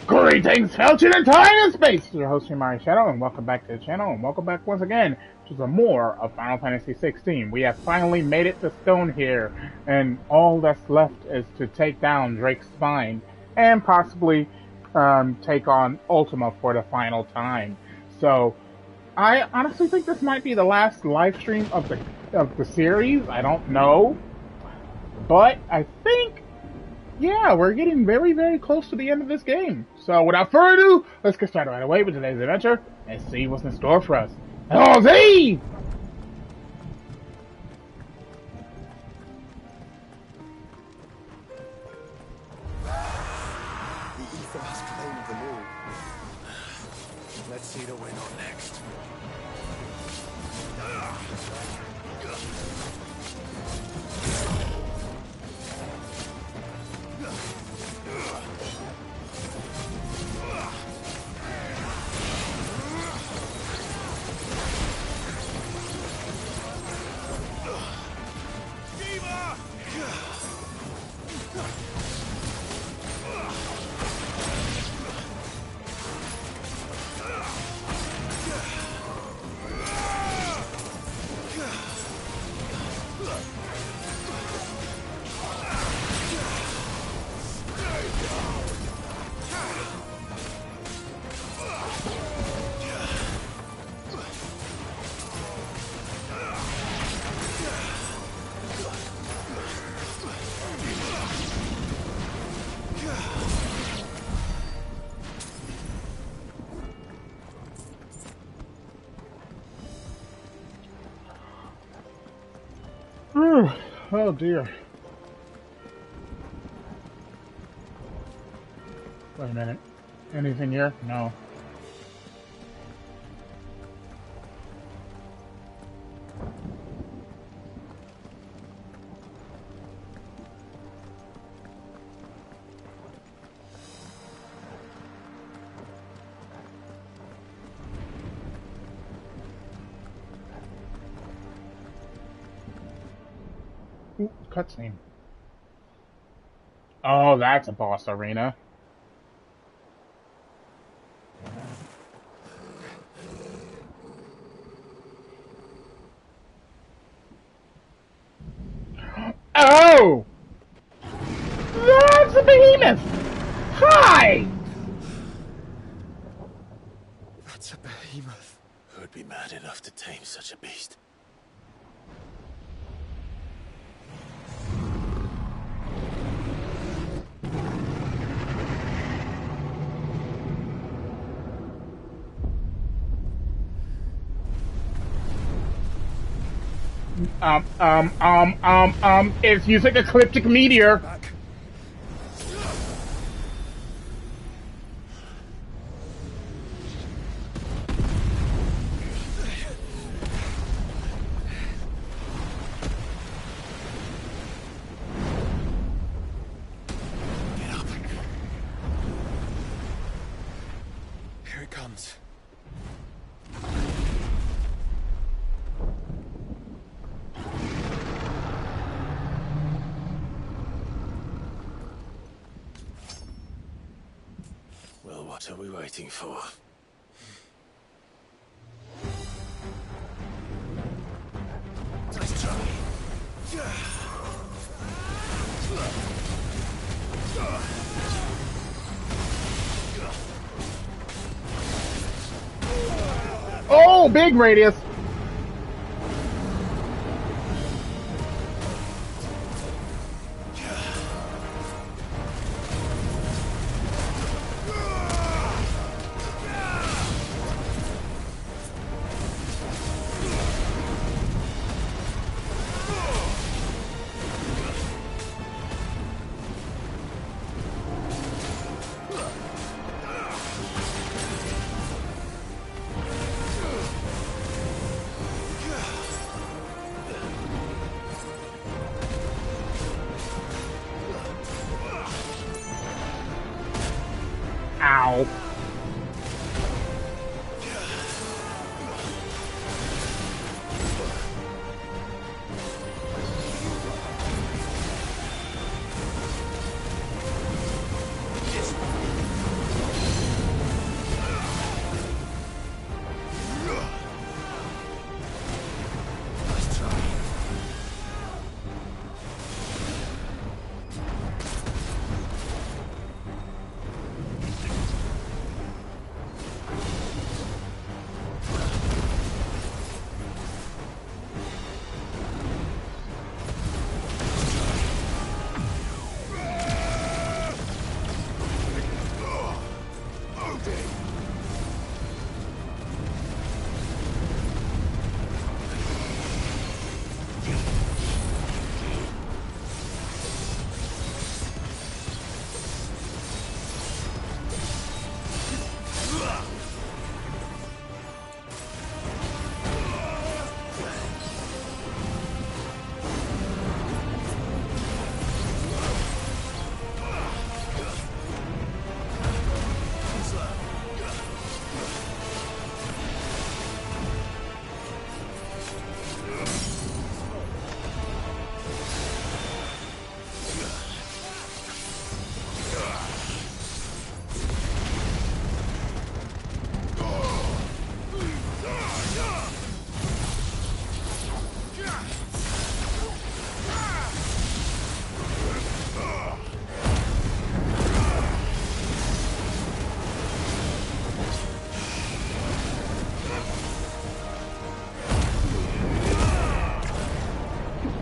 Greetings, Felton and time and space! Your host, TheAmariaShadow, and welcome back to the channel, and welcome back once again to some more of Final Fantasy XVI. We have finally made it to Stone here, and all that's left is to take down Drake's spine, and possibly take on Ultima for the final time. So, I honestly think this might be the last live stream of the series. I don't know, but I think, yeah, we're getting very, very close to the end of this game. So without further ado, let's get started right away with today's adventure and see what's in store for us. LZ! The ether has claimed them all. Let's see the winner next. Oh dear. Wait a minute. Anything here? No. Ooh, cutscene. Oh, that's a boss arena. Oh! That's a behemoth! Hi! That's a behemoth. Who'd be mad enough to tame such a beast? It's using ecliptic meteor. Back. Get up. Here it comes. Well, what are we waiting for? Nice try. Oh, big radius. Ow.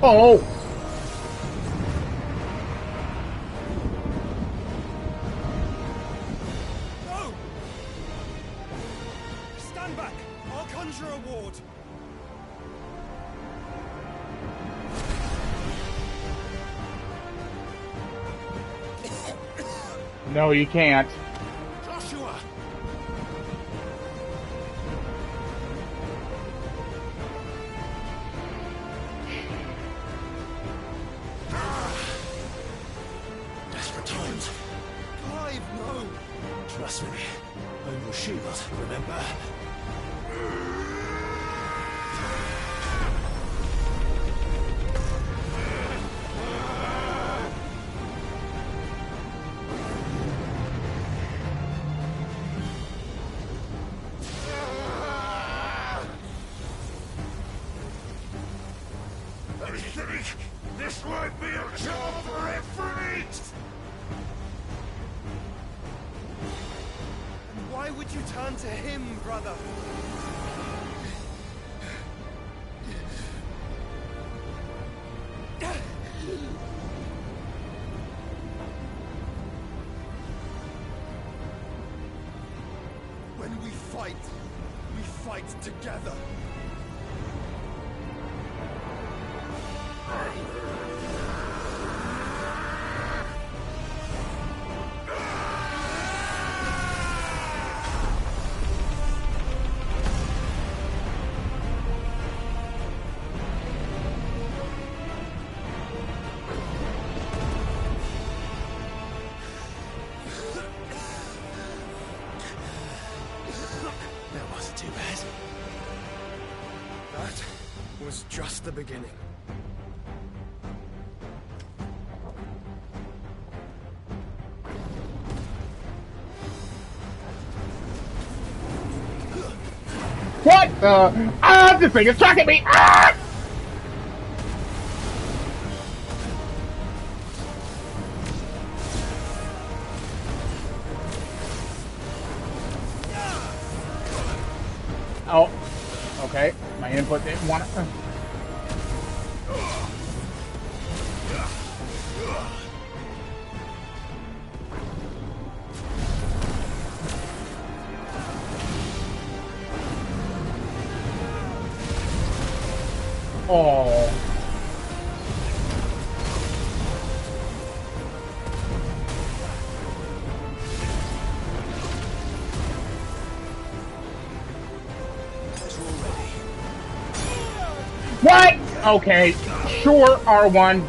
Oh! No! Stand back! I'll conjure a ward. No, you can't. Joshua! Desperate times. Clive, no! Trust me. Own your shield, remember? I think this might be a job for a freak! And why would you turn to him, brother? When we fight together. That wasn't too bad. That was just the beginning. What the? Ah, this thing is tracking me! Ah! Oh, okay. My input didn't want it. Oh. What? Okay, sure, R1.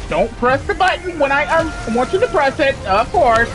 Don't press the button when I want you to press it, of course.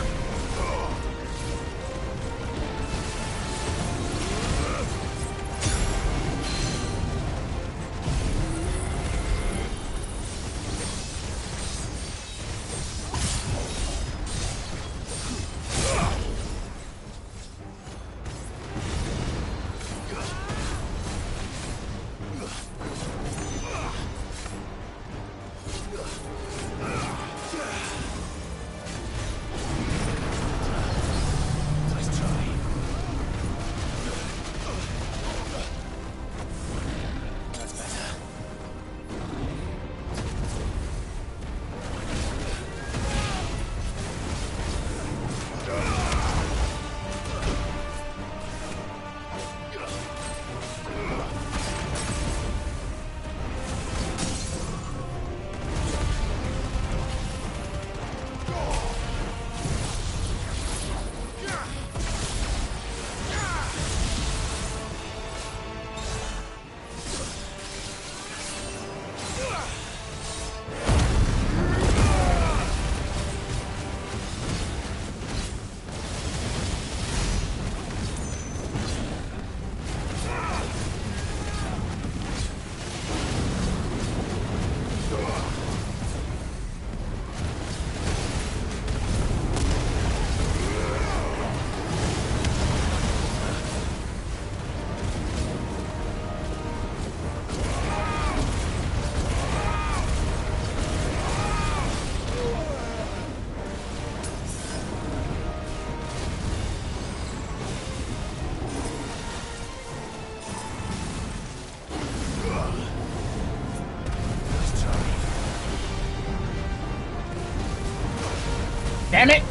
Damn it!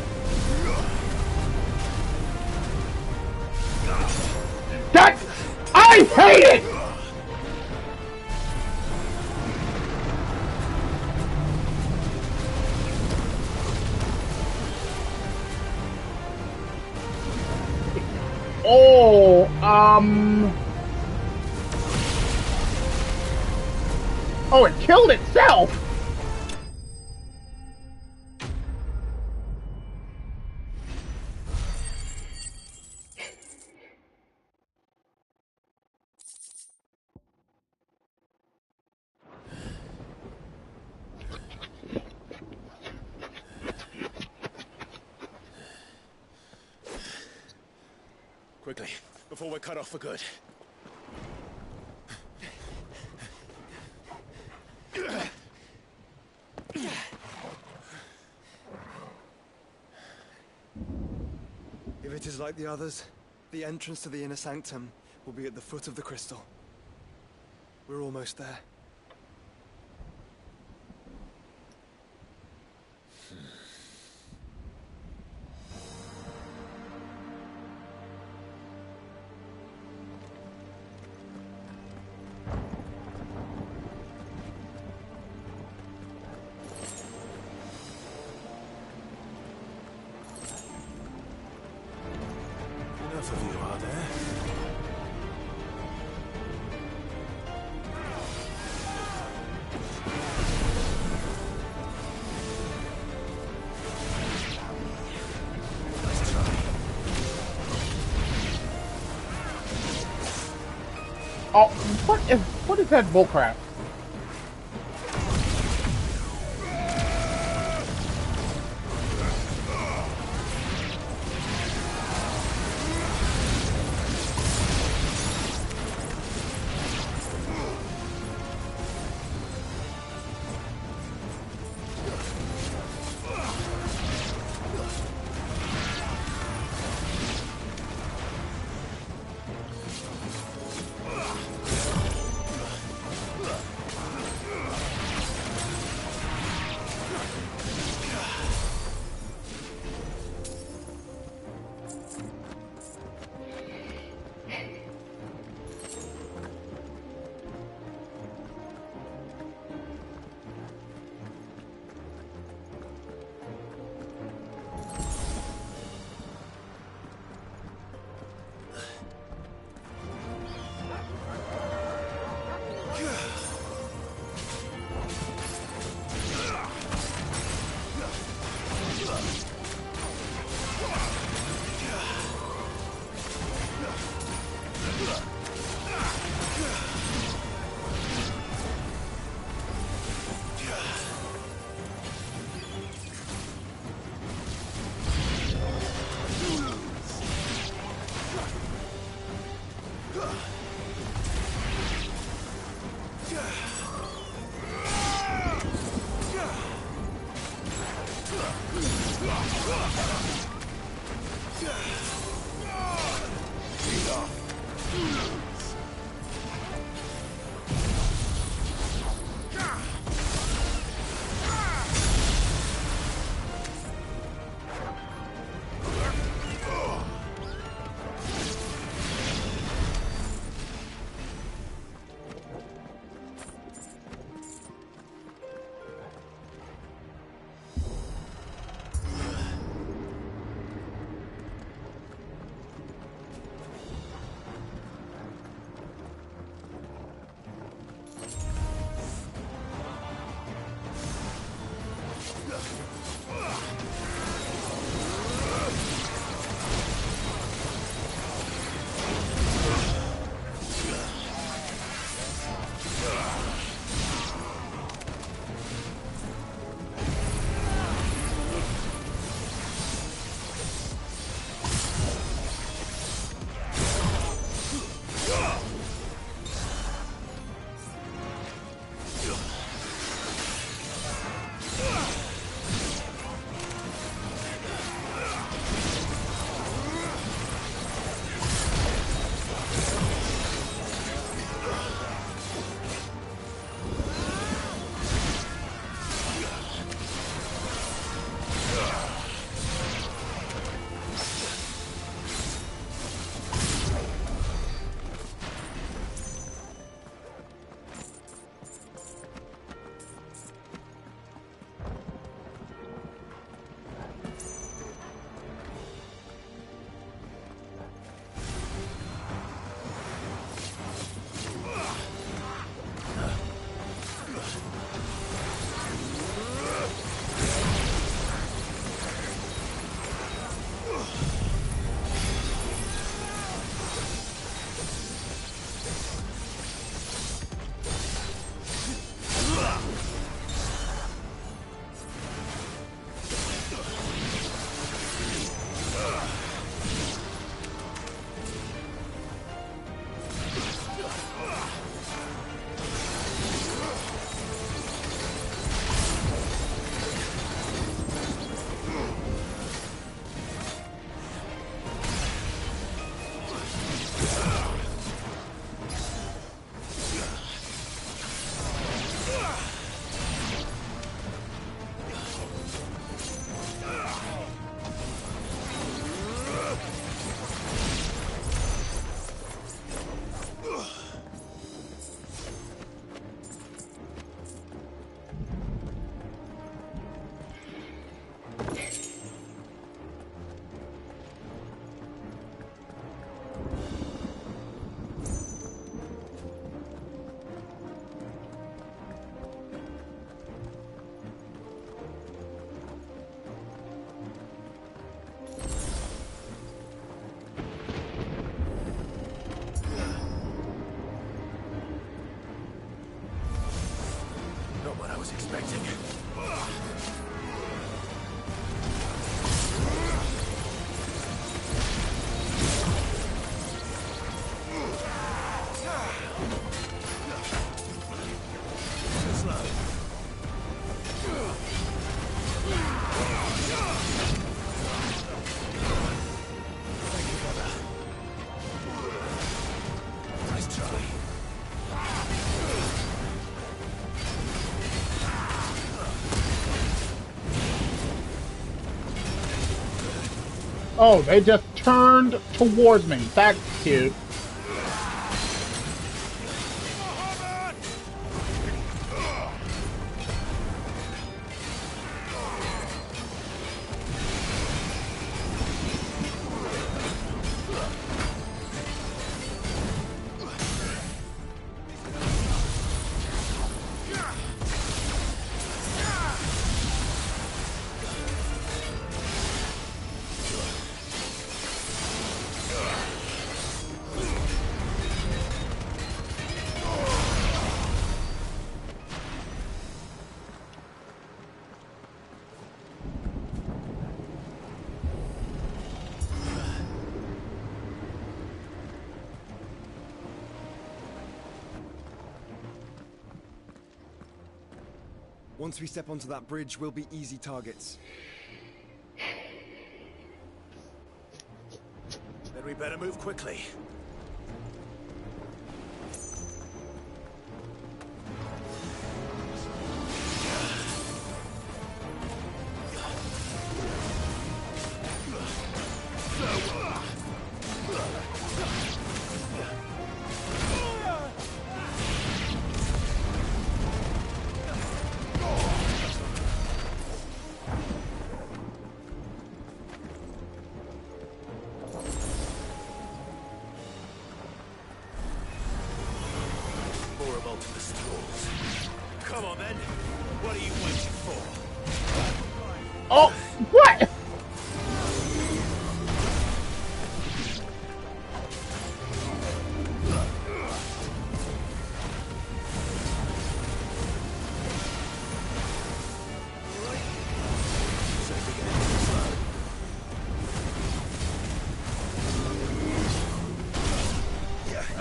That I hate it! Oh, oh, it killed itself! Quickly, before we're cut off for good. If it is like the others, the entrance to the inner sanctum will be at the foot of the crystal. We're almost there. Enough of you, are there? Let's try. Oh, what is that bullcrap? Oh, they just turned towards me. That's cute. Once we step onto that bridge, we'll be easy targets. Then we better move quickly. Come on then. What are you waiting for? Oh, what?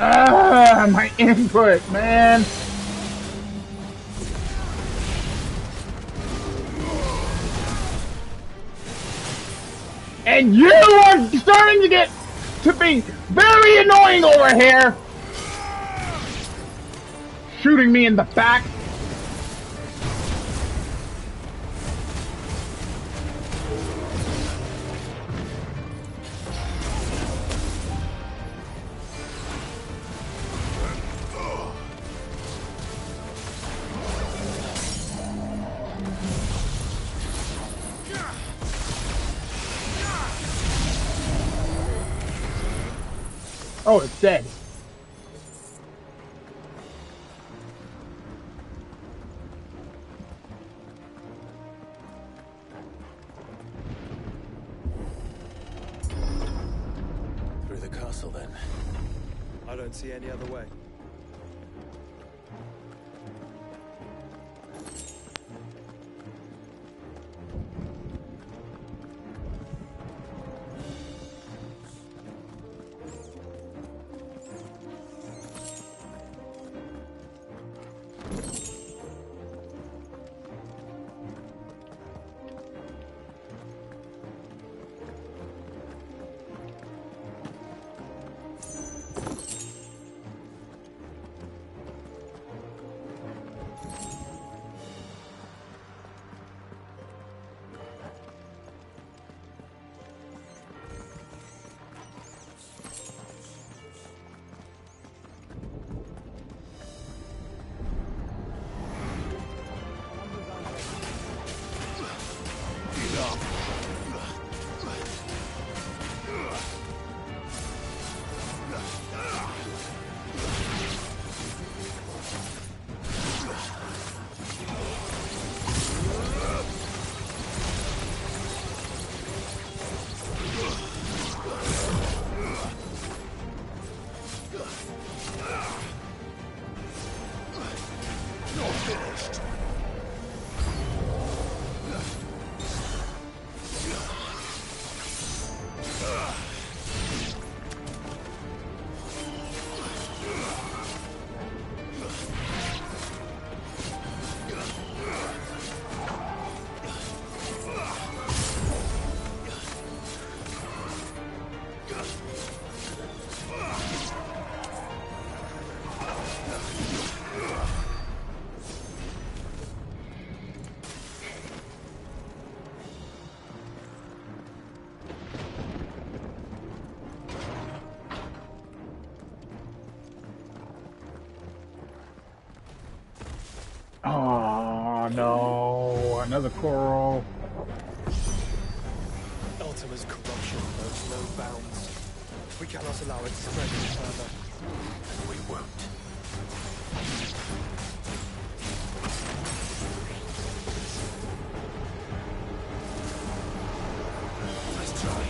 Ah, my input, man. And you are starting to get to be very annoying over here. Shooting me in the back. Oh, it's dead. Through the castle then. I don't see any other way. no, another coral. Ultima's corruption knows no bounds. We cannot allow it to spread any further. We won't. Let's try.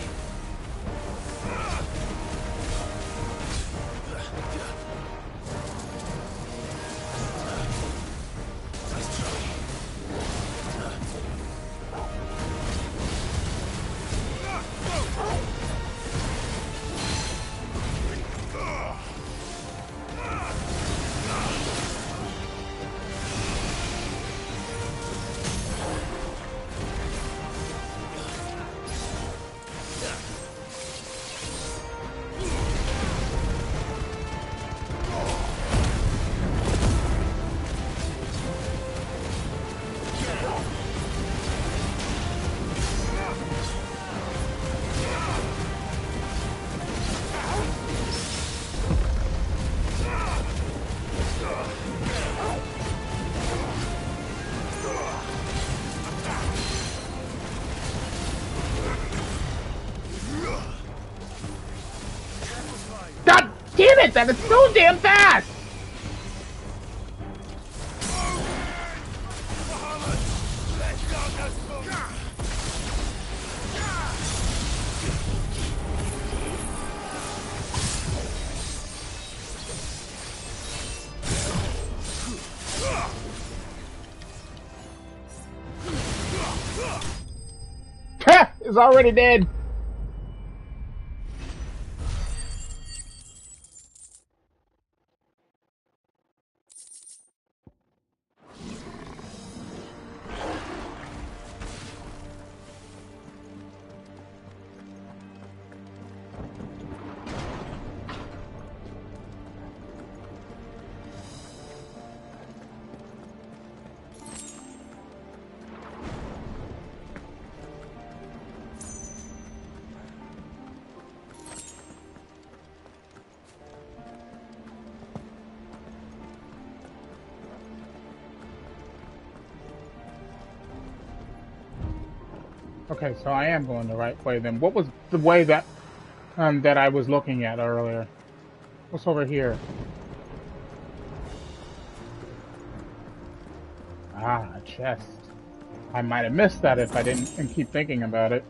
Damn it, that is so damn fast! Ha! It's already dead. Okay, so I am going the right way then. What was the way that that I was looking at earlier? What's over here? Ah, a chest. I might have missed that if I didn't and keep thinking about it.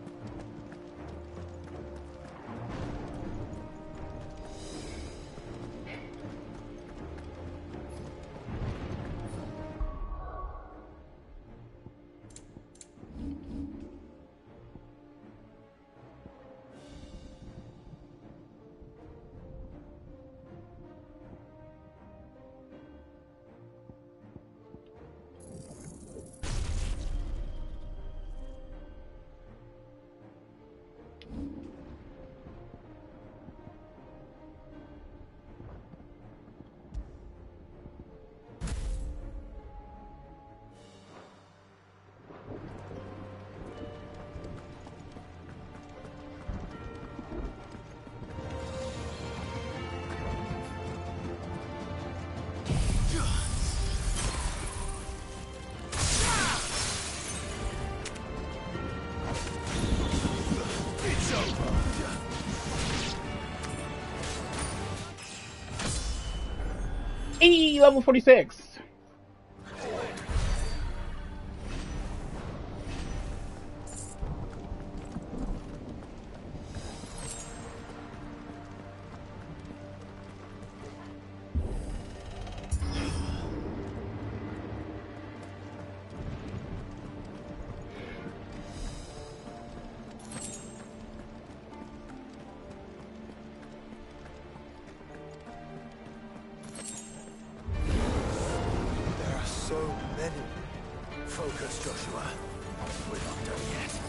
Hey, level 46. So many. Focus, Joshua. We're not done yet.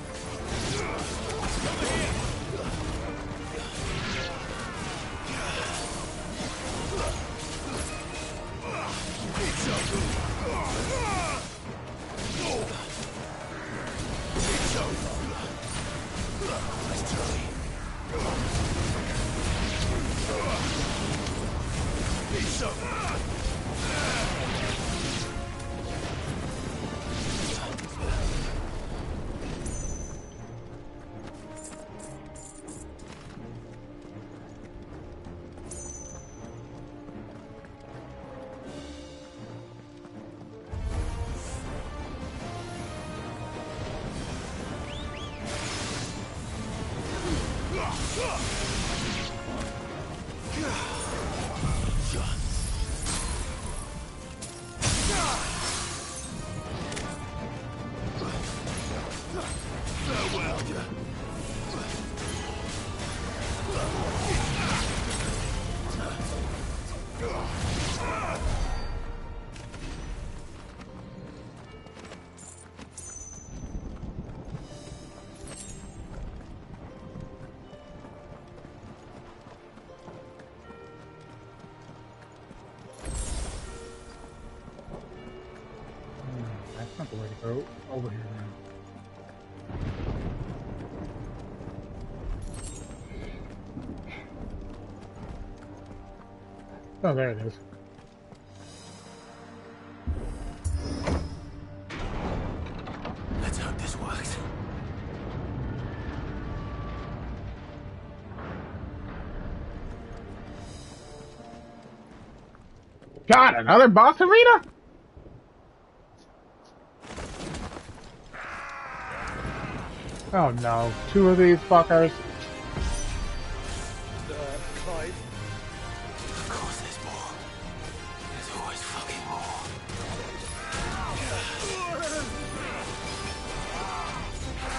That's not the way to go. Over here now. Oh, there it is. Let's hope this works. God, another boss arena? Oh no, two of these fuckers. Clive. Of course there's more. There's always fucking more.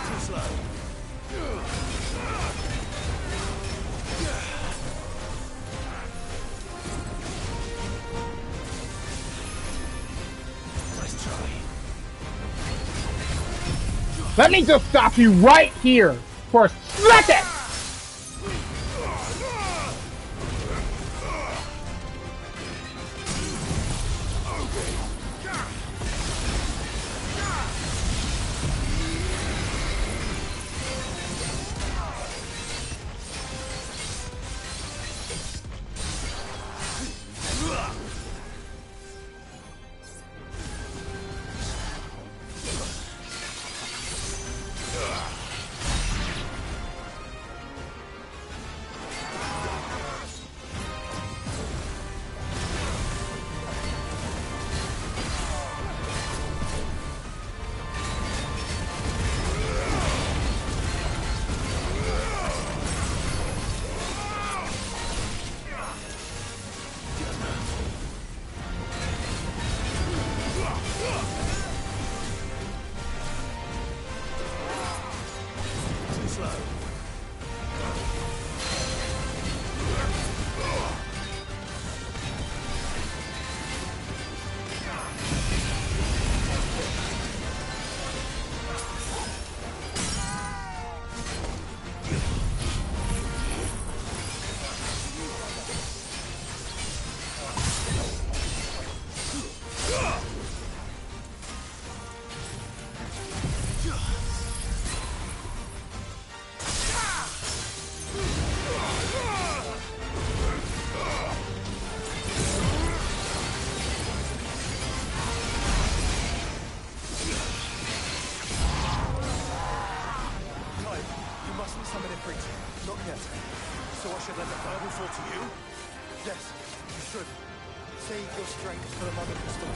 Too slow. Nice try. Let me just stop you right here for a second! Not yet. So I should let the burden fall to you? Yes, you should. Save your strength for the Mother Crystal.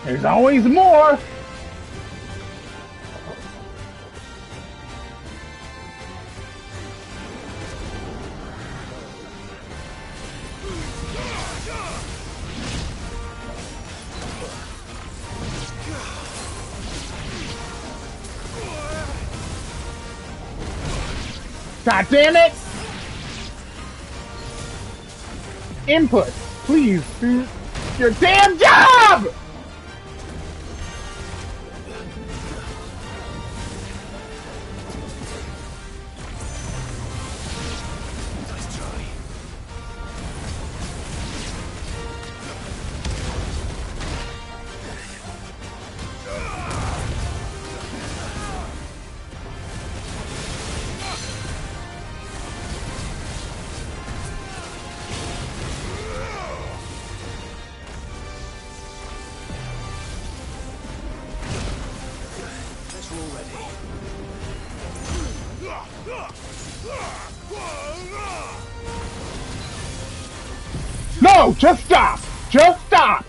There's always more! God damn it! Input, please do your damn job! No! Just stop! Just stop!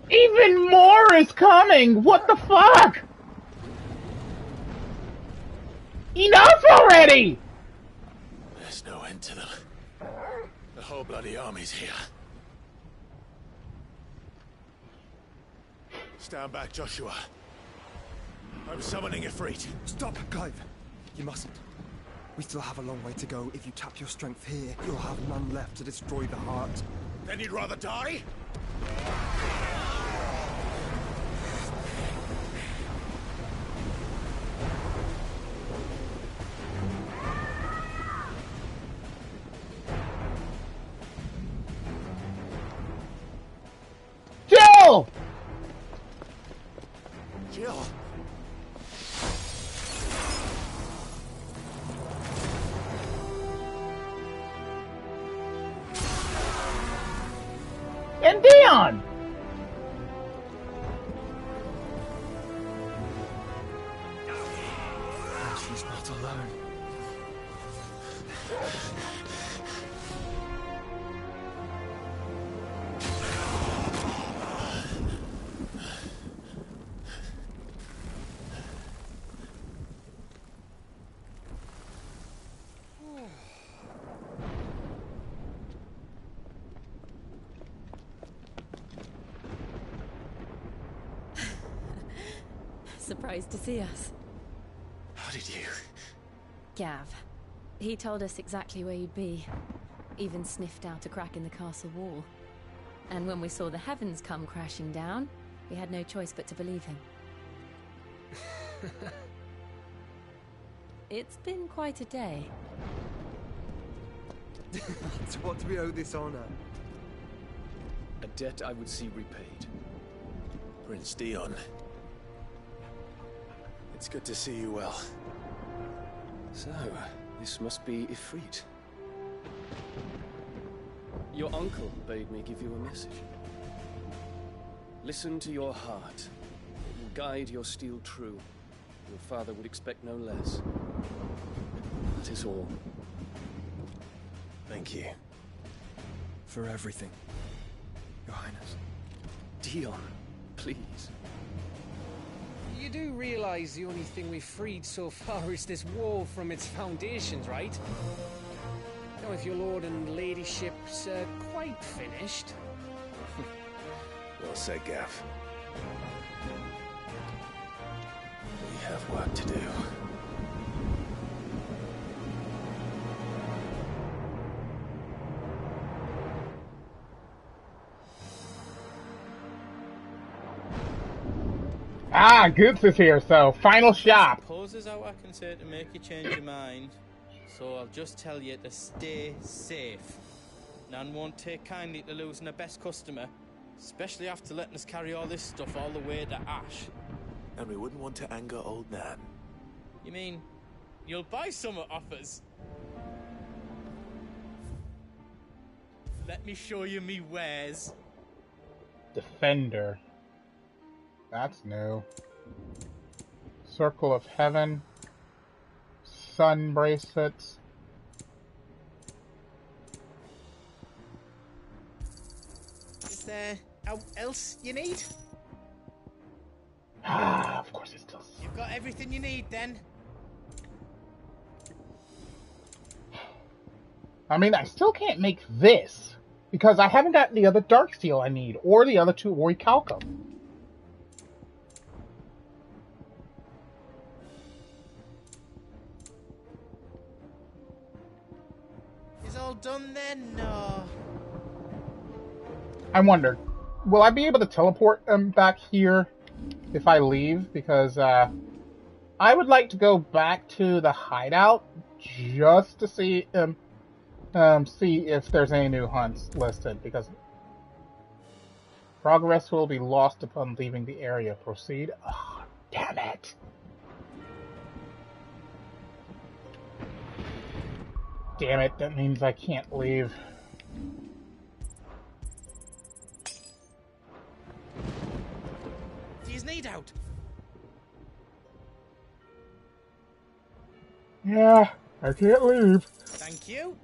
Even more is coming! What the fuck? Enough already! There's no end to them. The whole bloody army's here. Stand back, Joshua. I'm summoning Ifrit. Stop, Clive. You mustn't. We still have a long way to go. If you tap your strength here, you'll have none left to destroy the heart. Then you'd rather die? Jill! Jill! And Dion! She's not alone. Surprised to see us. How did you? Gav. He told us exactly where you'd be. Even sniffed out a crack in the castle wall. And when we saw the heavens come crashing down, we had no choice but to believe him. It's been quite a day. To what do we owe this honor? A debt I would see repaid. Prince Dion. It's good to see you well. So, this must be Ifrit. Your uncle bade me give you a message. Listen to your heart. It will guide your steel true. Your father would expect no less. That is all. Thank you. For everything, Your Highness. Dion, please. You do realize the only thing we've freed so far is this wall from its foundations, right? Now, if your lord and ladyship's quite finished. Well said, Gav. We have work to do. Ah, Goops is here, so final shop. Suppose there's out I can say to make you change your mind. So I'll just tell you to stay safe. Nan won't take kindly to losing her best customer, especially after letting us carry all this stuff all the way to Ash. And we wouldn't want to anger old Nan. You mean, you'll buy some off us? Let me show you me wares. Defender. That's new. Circle of Heaven. Sun bracelets. Is there else you need? Ah, of course it's still. You've got everything you need then. I mean, I still can't make this because I haven't got the other dark steel I need or the other two orichalcum. Is all done then? No. I wondered, will I be able to teleport back here if I leave? Because I would like to go back to the hideout just to see if there's any new hunts listed. Because progress will be lost upon leaving the area. Proceed. Oh, damn it! Damn it! That means I can't leave. He's need out. Yeah, I can't leave. Thank you.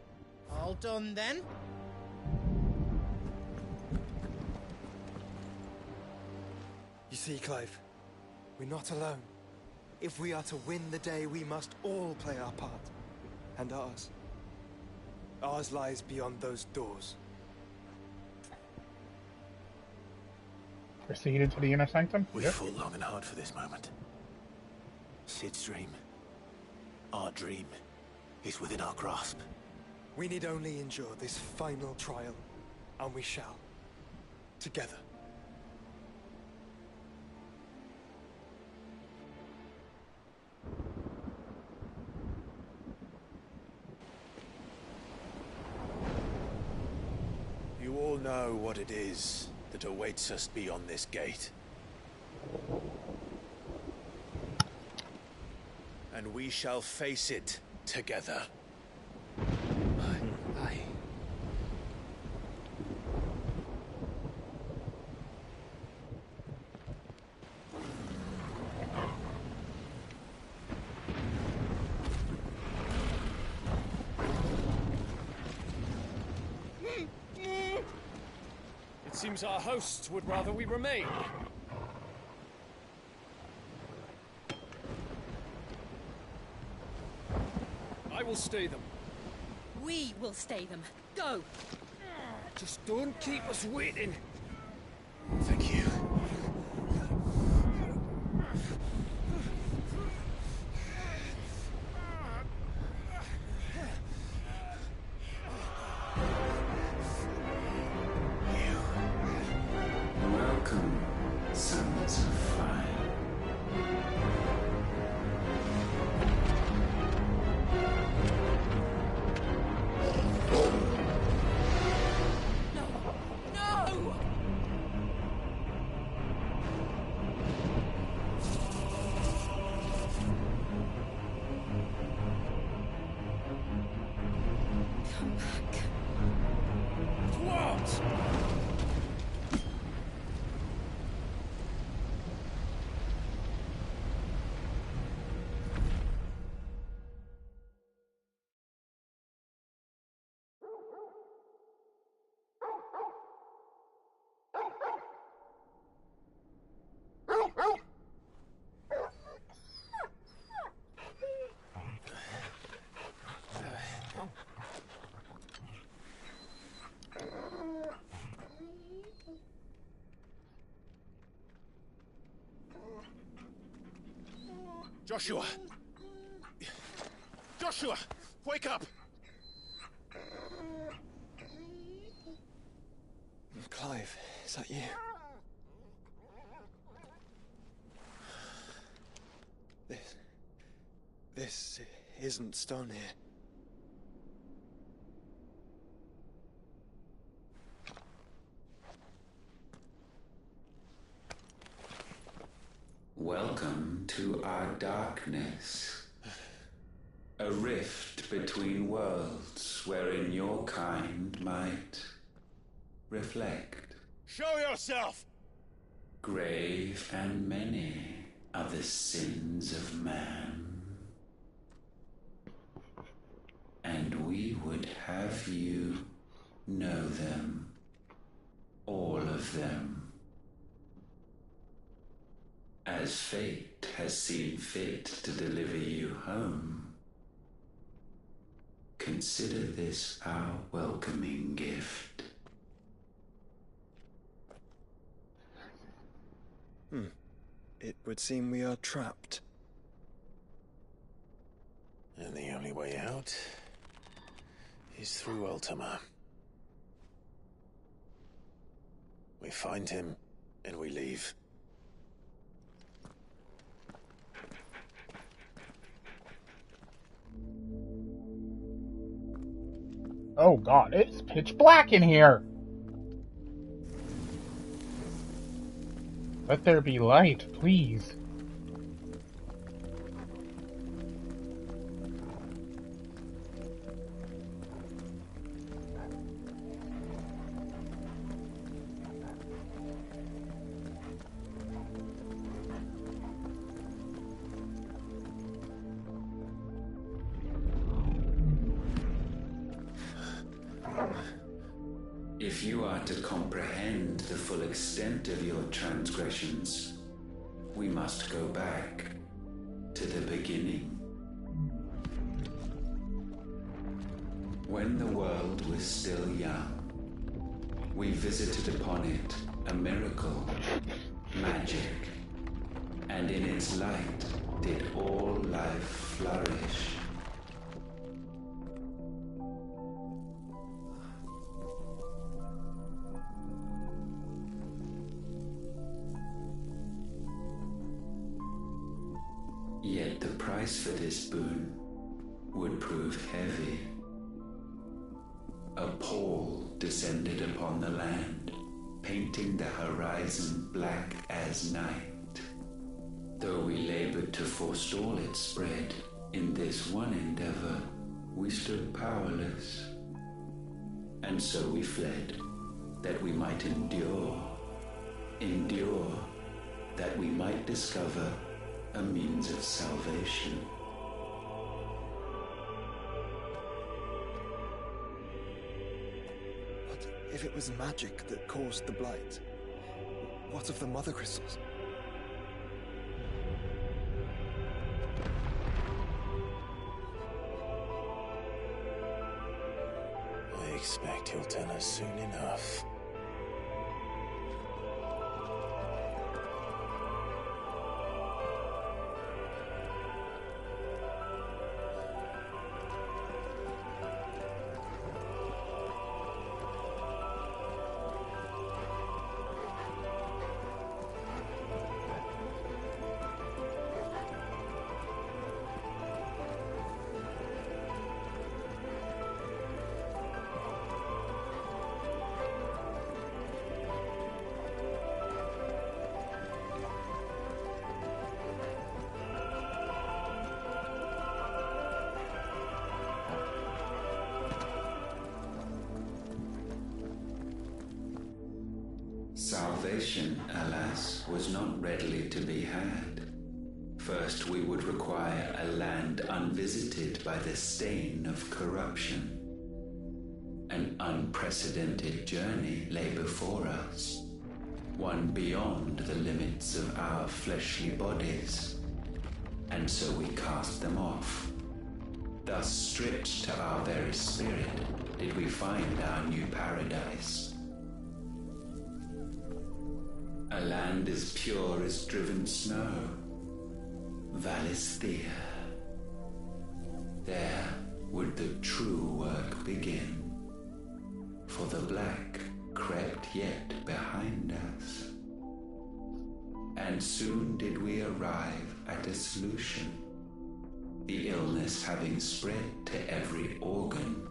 All done then. You see, Clive, we're not alone. If we are to win the day, we must all play our part. And ours. Ours lies beyond those doors. Proceed into the inner sanctum? We Yep. fought long and hard for this moment. Sid's dream, our dream, is within our grasp. We need only endure this final trial, and we shall. Together. You all know what it is that awaits us beyond this gate. And we shall face it together. Aye. It seems our hosts would rather we remain. I will stay them. We will stay them. Go! Just don't keep us waiting. Thank you. Welcome, sons of fire. No! Joshua! Joshua! Wake up! Clive, is that you? This isn't stone here. Welcome to our darkness. A rift between worlds wherein your kind might reflect. Show yourself! Grave and many are the sins of man. And we would have you know them. All of them. As fate has seen fit to deliver you home, consider this our welcoming gift. It would seem we are trapped. And the only way out is through Ultima. We find him, and we leave. Oh god, it's pitch black in here! Let there be light, please. If you are to comprehend the full extent of your transgressions, we must go back to the beginning. When the world was still young, we visited upon it a miracle, magic, and in its light did all life flourish. Yet the price for this boon would prove heavy. A pall descended upon the land, painting the horizon black as night. Though we labored to forestall its spread, in this one endeavor we stood powerless. And so we fled, that we might endure, that we might discover a means of salvation. What if it was magic that caused the blight? What of the mother crystals? I expect he'll tell us soon enough. Salvation, alas, was not readily to be had. First, we would require a land unvisited by the stain of corruption. An unprecedented journey lay before us, one beyond the limits of our fleshly bodies. And so we cast them off. Thus, stripped to our very spirit, did we find our new paradise. A land as pure as driven snow, Valisthea. There would the true work begin, for the black crept yet behind us. And soon did we arrive at a solution, the illness having spread to every organ.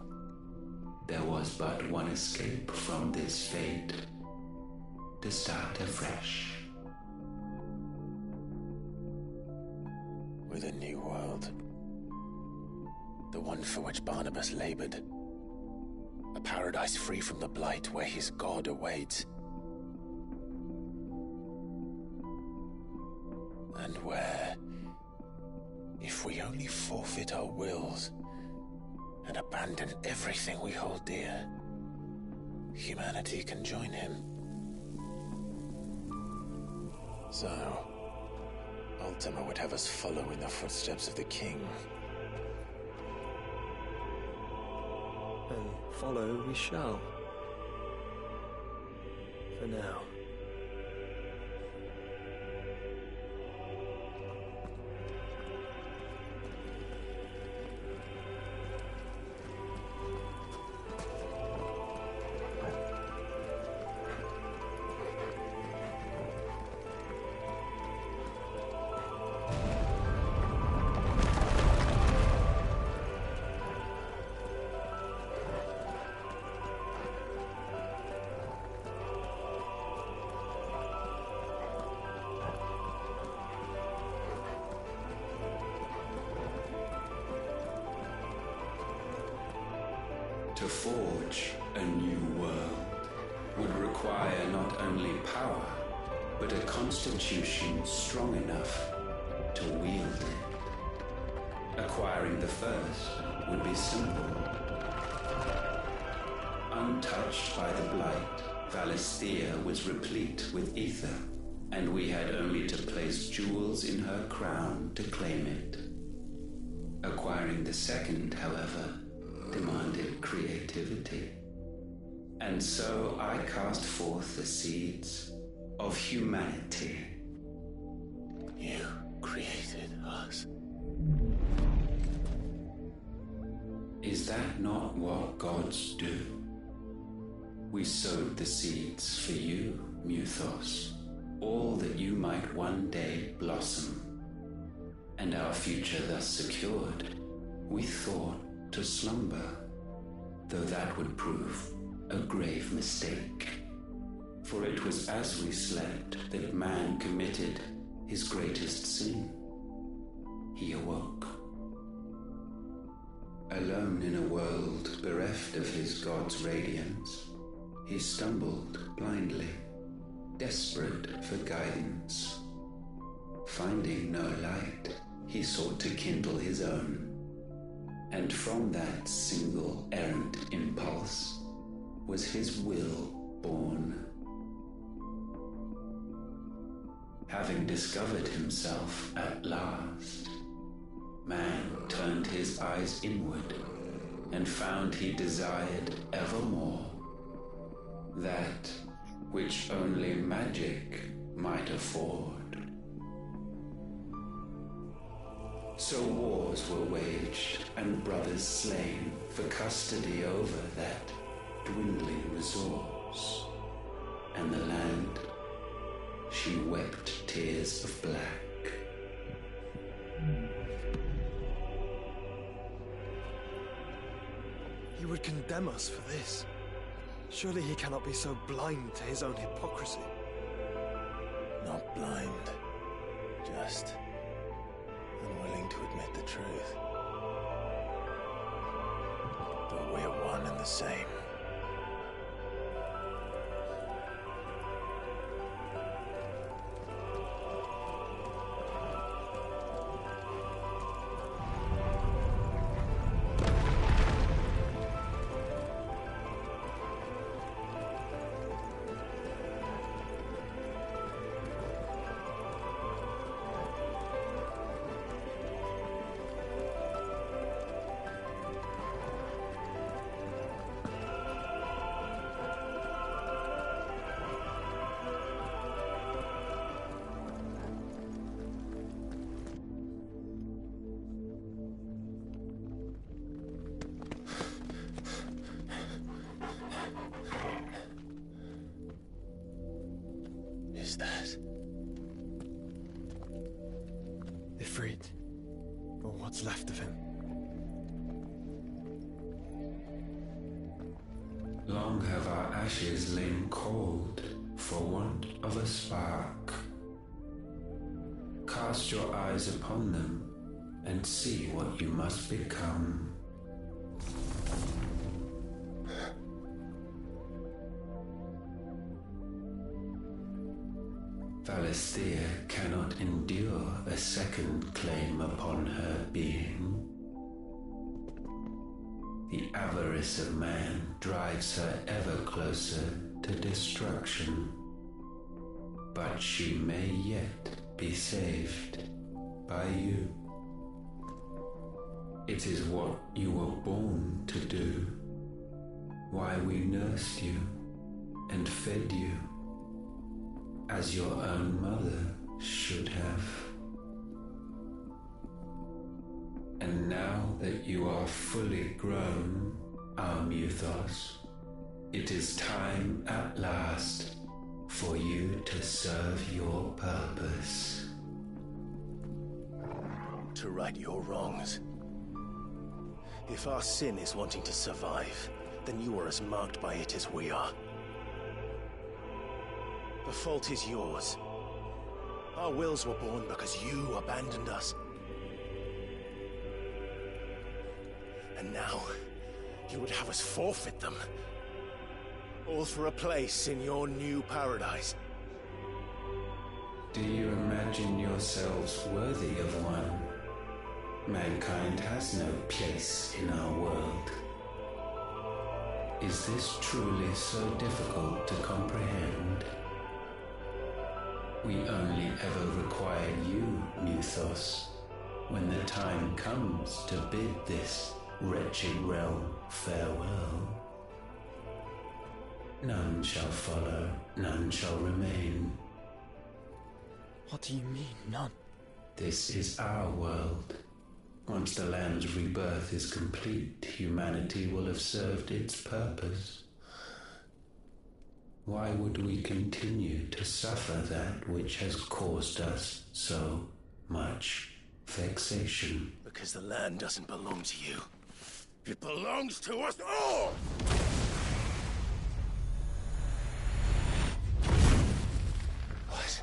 There was but one escape from this fate, to start afresh. With a new world. The one for which Barnabas labored. A paradise free from the blight where his god awaits. And where, if we only forfeit our wills and abandon everything we hold dear, humanity can join him. So, Ultima would have us follow in the footsteps of the king. And follow we shall. For now. To forge a new world would require not only power, but a constitution strong enough to wield it. Acquiring the first would be simple. Untouched by the blight, Valisthea was replete with ether, and we had only to place jewels in her crown to claim it. Acquiring the second, however, demanded creativity. And so I cast forth the seeds of humanity. You created us. Is that not what gods do? We sowed the seeds for you, Muthos, all that you might one day blossom. And our future thus secured, we thought to slumber, though that would prove a grave mistake. For it was as we slept that man committed his greatest sin. He awoke. Alone in a world bereft of his god's radiance, he stumbled blindly, desperate for guidance. Finding no light, he sought to kindle his own. And from that single errant impulse was his will born. Having discovered himself at last, man turned his eyes inward and found he desired evermore that which only magic might afford. So wars were waged and brothers slain for custody over that dwindling resource. And the land, she wept tears of black. He would condemn us for this. Surely he cannot be so blind to his own hypocrisy. Not blind, just unwilling to admit the truth. But we're one and the same. is that? Ifrit. Or what's left of him. Long have our ashes lain cold for want of a spark. Cast your eyes upon them and see what you must become. Valisthea cannot endure a second claim upon her being. The avarice of man drives her ever closer to destruction. But she may yet be saved by you. It is what you were born to do, why we nursed you and fed you, as your own mother should have. And now that you are fully grown, our Muthos, it is time at last for you to serve your purpose. To right your wrongs. If our sin is wanting to survive, then you are as marked by it as we are. The fault is yours. Our wills were born because you abandoned us. And now, you would have us forfeit them. All for a place in your new paradise. Do you imagine yourselves worthy of one? Mankind has no place in our world. Is this truly so difficult to comprehend? We only ever require you, Muthos, when the time comes to bid this wretched realm farewell. None shall follow, none shall remain. What do you mean, none? This is our world. Once the land's rebirth is complete, humanity will have served its purpose. Why would we continue to suffer that which has caused us so much vexation? Because the land doesn't belong to you. It belongs to us all! What?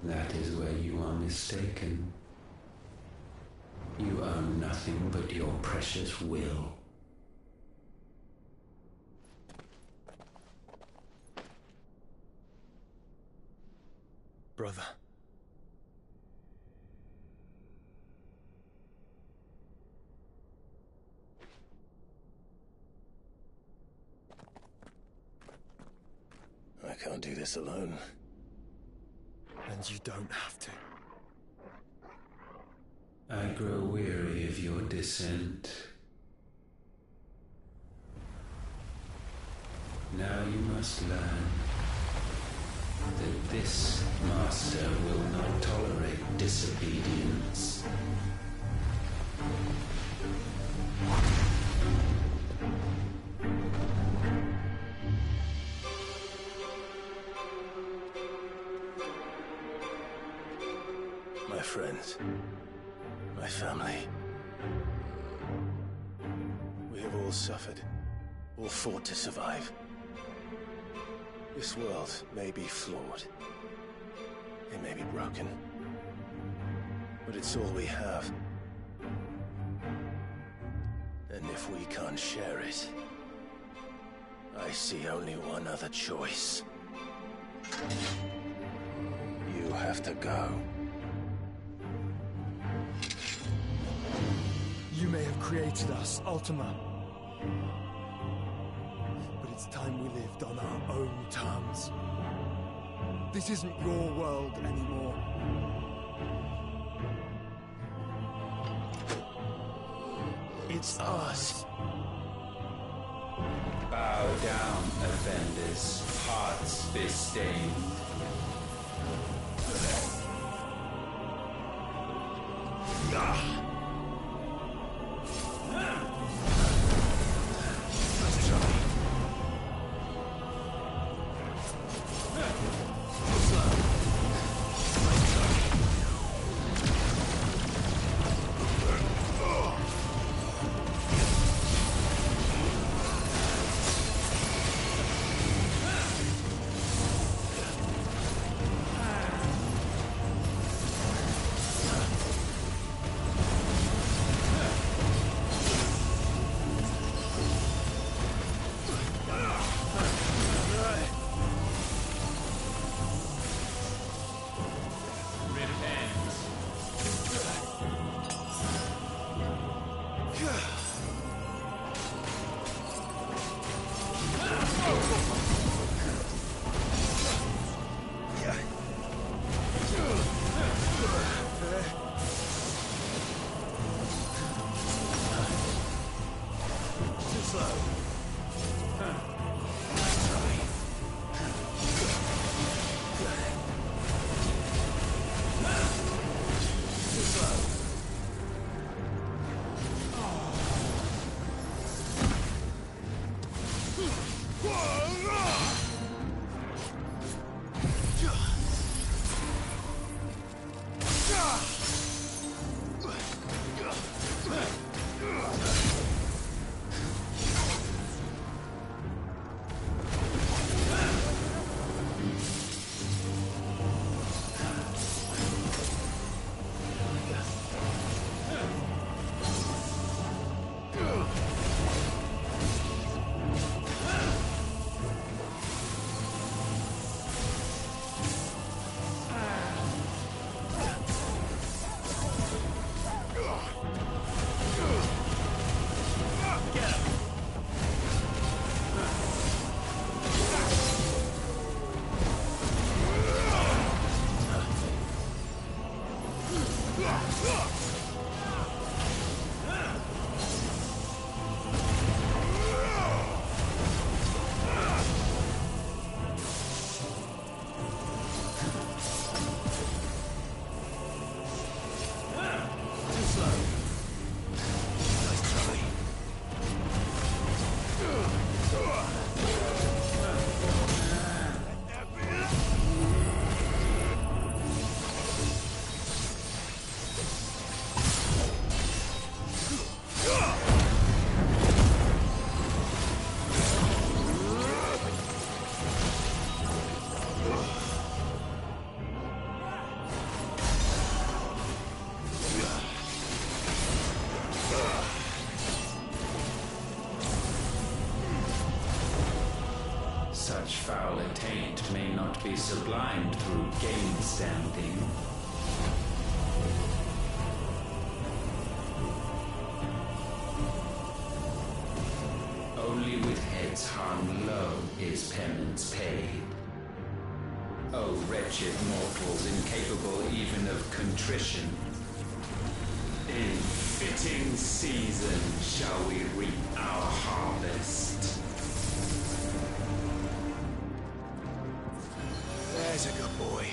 That is where you are mistaken. You own nothing but your precious will. Brother. I can't do this alone. And you don't have to. I grow weary of your dissent. Now you must learn that this master will not tolerate disobedience. My friends, my family. We have all suffered, all fought to survive. This world may be flawed. It may be broken. But it's all we have. And if we can't share it, I see only one other choice. You have to go. You may have created us, Ultima. But it's time we lived on our own terms. This isn't your world anymore. It's ours. Bow down, offenders, hearts be stained. Such foul attaint may not be sublimed through game-standing. Only with heads hung low is penance paid. O wretched mortals incapable even of contrition, in fitting season shall we reap our harvest. There's a good boy.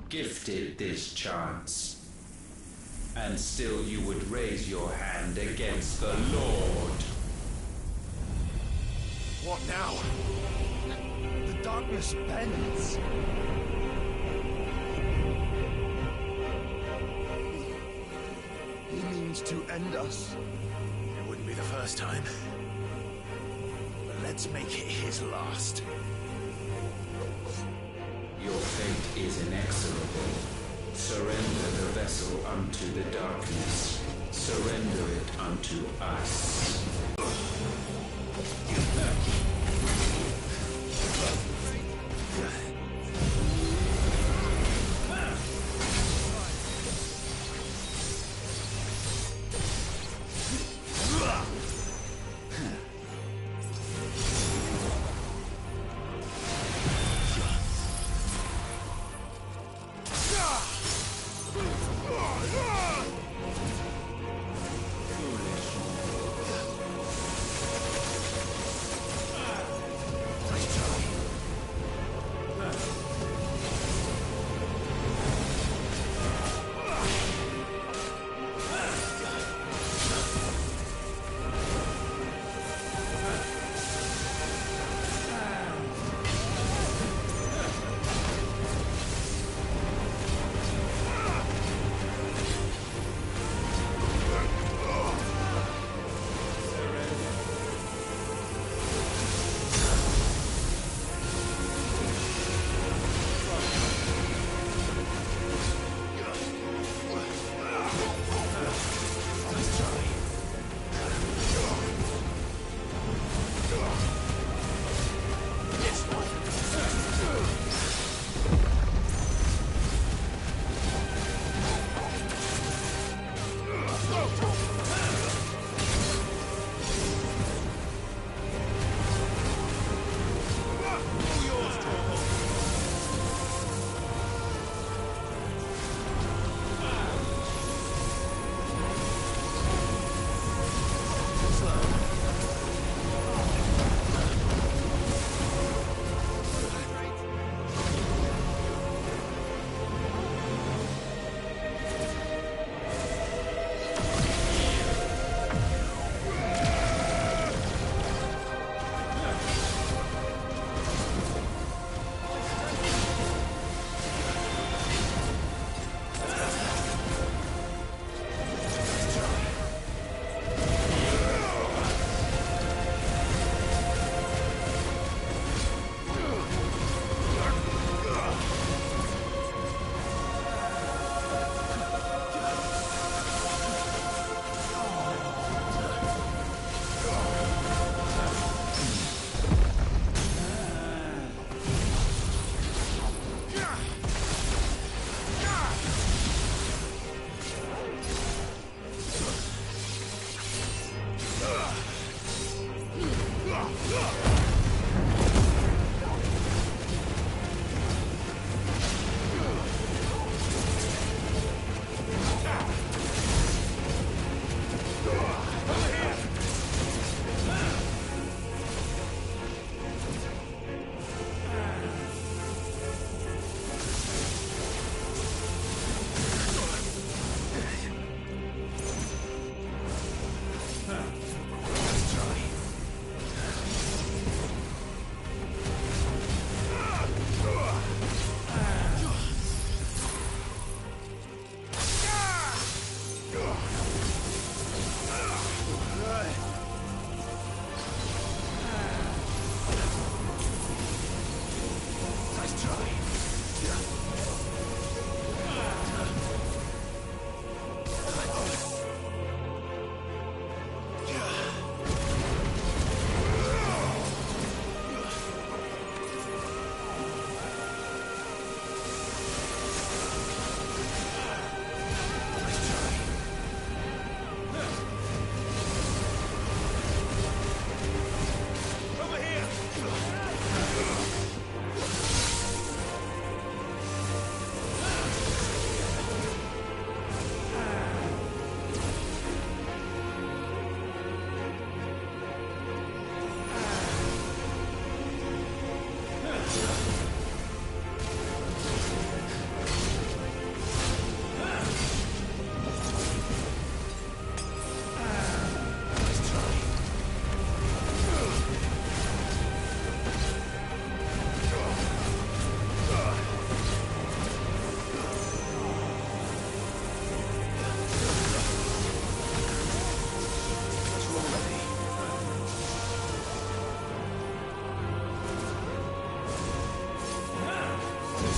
Gifted this chance, and still you would raise your hand against the law. What now? The darkness bends. He means to end us. It wouldn't be the first time. But let's make it his last. Your fate is inexorable. Surrender the vessel unto the darkness. Surrender it unto us.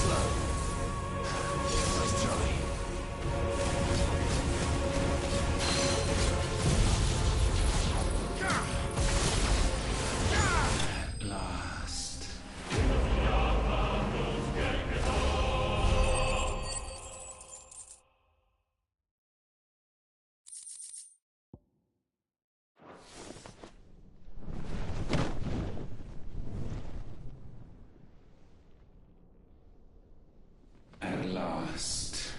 Nice try. At last. At last.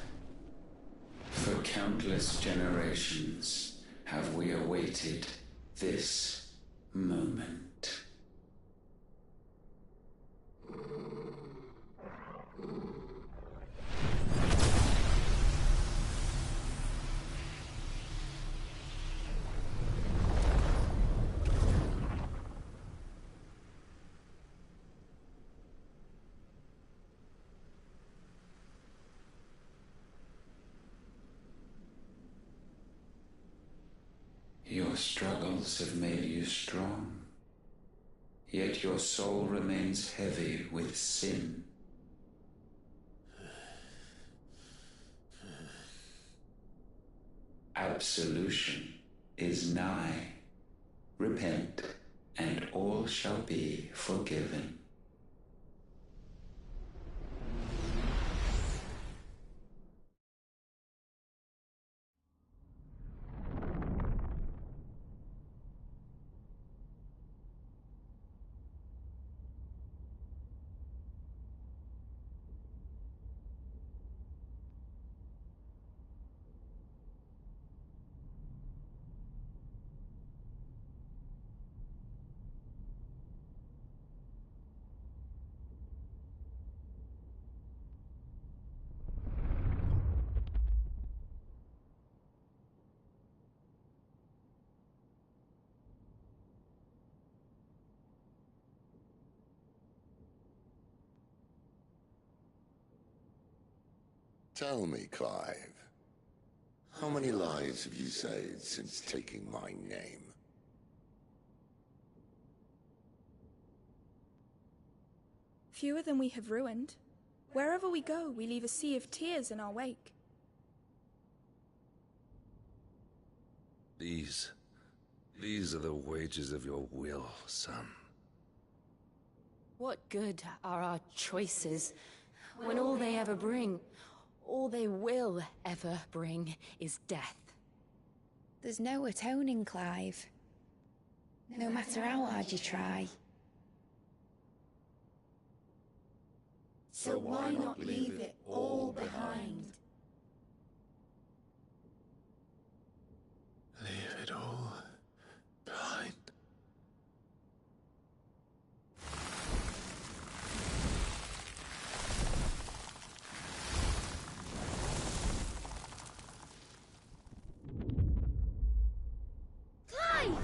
For countless generations have we awaited this moment. Your struggles have made you strong, yet your soul remains heavy with sin. Absolution is nigh. Repent, and all shall be forgiven. Tell me, Clive, how many lives have you saved since taking my name? Fewer than we have ruined. Wherever we go, we leave a sea of tears in our wake. These are the wages of your will, son. What good are our choices when all they ever bring, all they will ever bring, is death? There's no atoning, Clive. No matter how hard you try. So why not leave it all behind? Leave it all behind. Clive!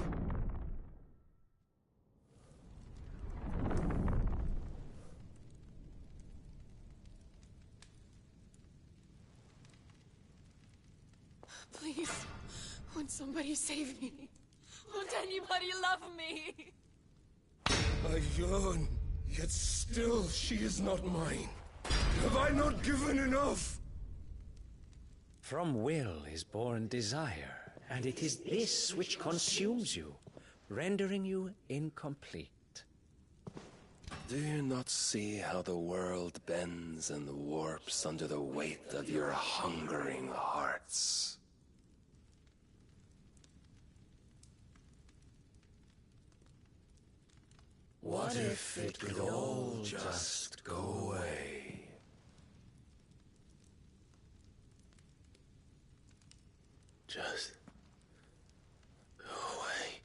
Please, won't somebody save me? Won't anybody love me? I yearn, yet still she is not mine. Have I not given enough? From will is born desire, and it is this which consumes you, rendering you incomplete. Do you not see how the world bends and warps under the weight of your hungering hearts? What if it could all just go away? Just go away.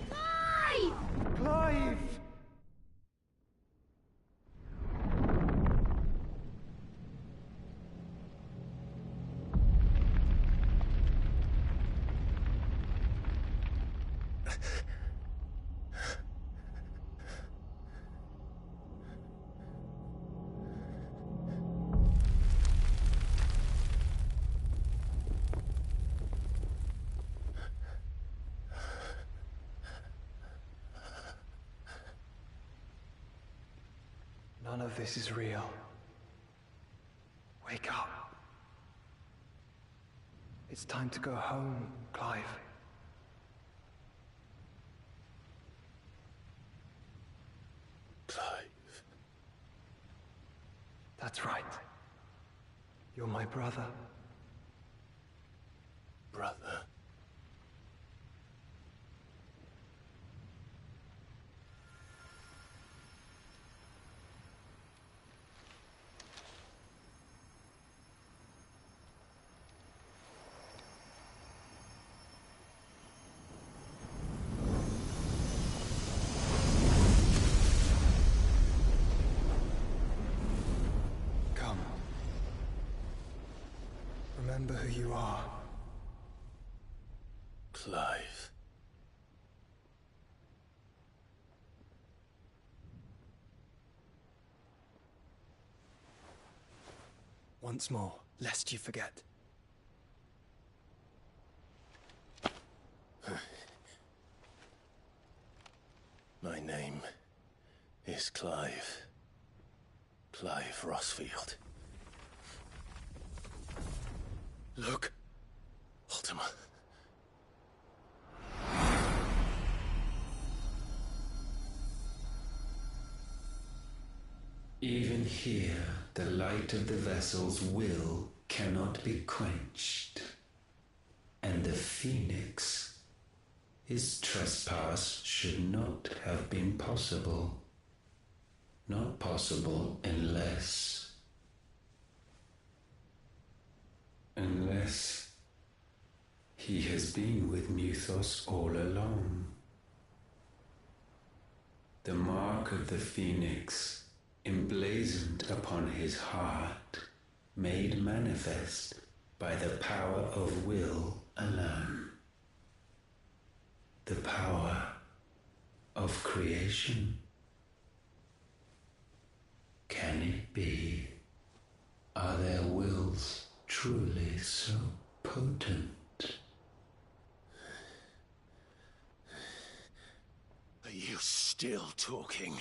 Clive! Clive! None of this is real. Wake up. It's time to go home, Clive. Clive. That's right. You're my brother. Brother. Come. Remember who you are. Clive. Once more, lest you forget. My name is Clive. Clive Rossfield. Look, Ultima. Even here, the light of the vessel's will cannot be quenched. And the Phoenix, his trespass should not have been possible. Not possible unless he has been with Muthos all along. The mark of the Phoenix, emblazoned upon his heart, made manifest by the power of will alone. The power of creation. Can it be? Are their wills truly so potent? Are you still talking?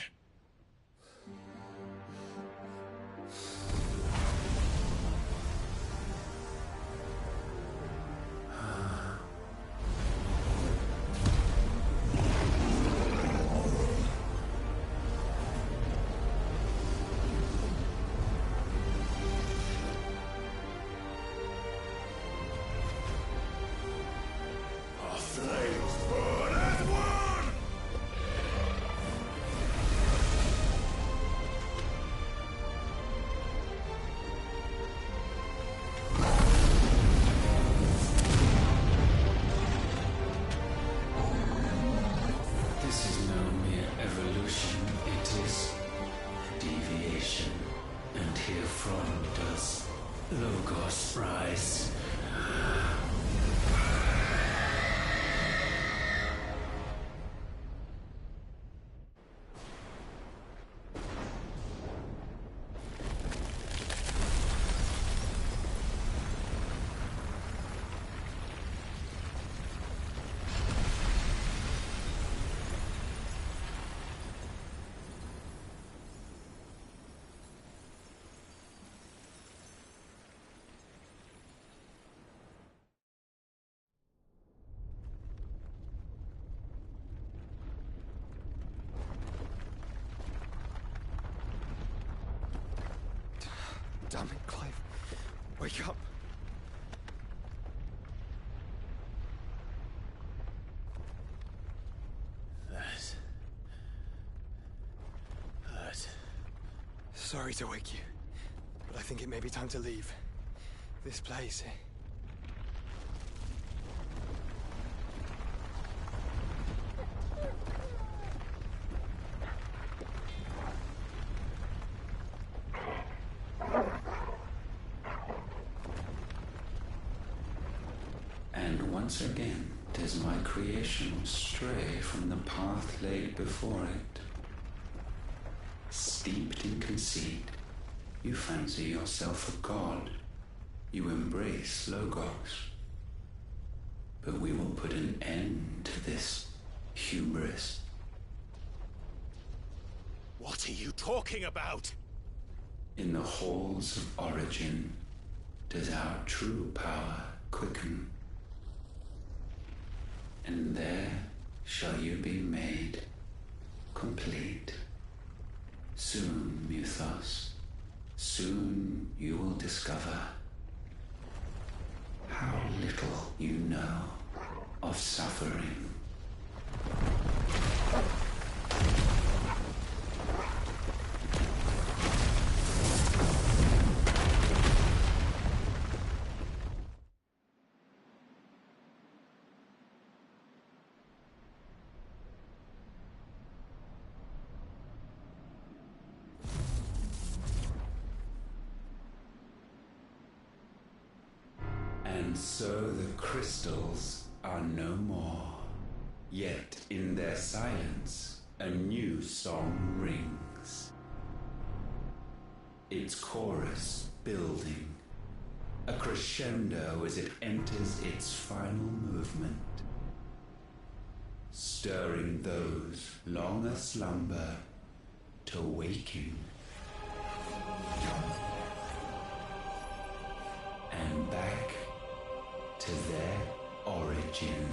Damn it, Clive. Wake up. That hurt. Sorry to wake you, but I think it may be time to leave. This place. And once again does my creation stray from the path laid before it. Steeped in conceit, you fancy yourself a god. You embrace Logos. But we will put an end to this hubris. What What are you talking about? In the halls of origin does our true power quicken. And there shall you be made complete. Soon, Mythos, soon you will discover how little you know of suffering. And so the crystals are no more. Yet in their silence, a new song rings. Its chorus building, a crescendo as it enters its final movement, stirring those long aslumber to waking. And back to their origin.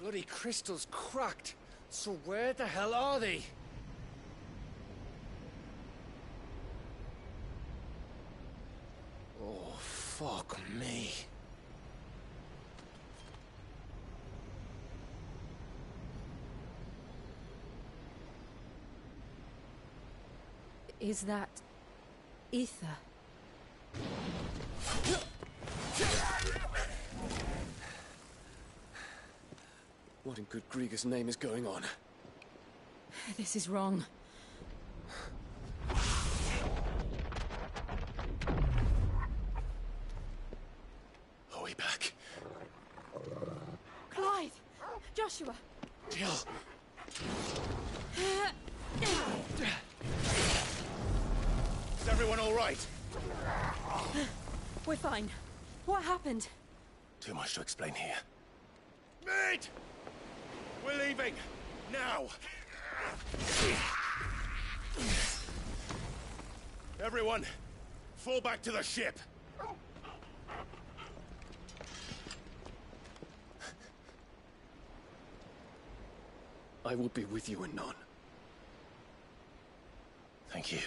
Bloody crystal's cracked. So where the hell are they? Oh, fuck me. Is that ether? What in good Grieger's name is going on? This is wrong. Are we back? Clive! Joshua! Jill! Is everyone all right? We're fine. What happened? Too much to explain here. Mate! We're leaving! Now! Everyone, fall back to the ship! I will be with you anon. Thank you.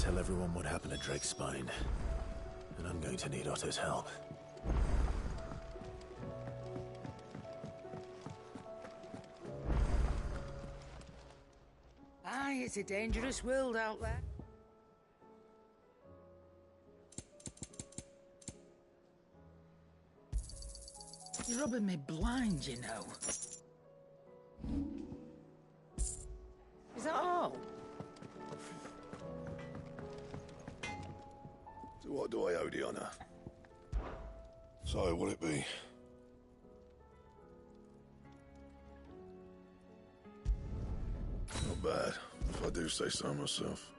tell everyone what happened at Drake's Spine. And I'm going to need Otto's help. Aye, it's a dangerous world out there. You're rubbing me blind, you know. Is that all? So what do I owe the honour? So, what'll it be? Not bad, if I do say so myself.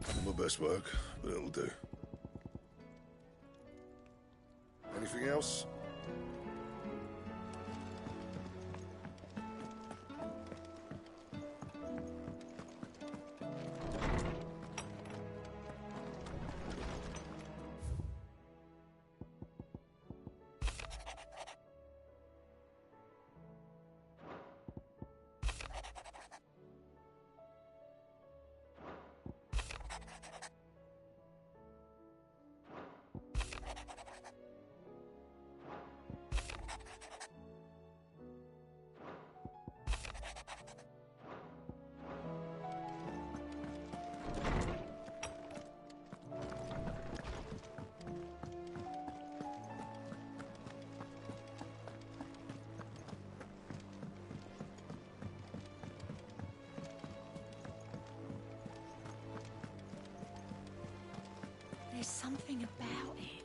Not my best work, but it'll do. Anything else? There's something about it.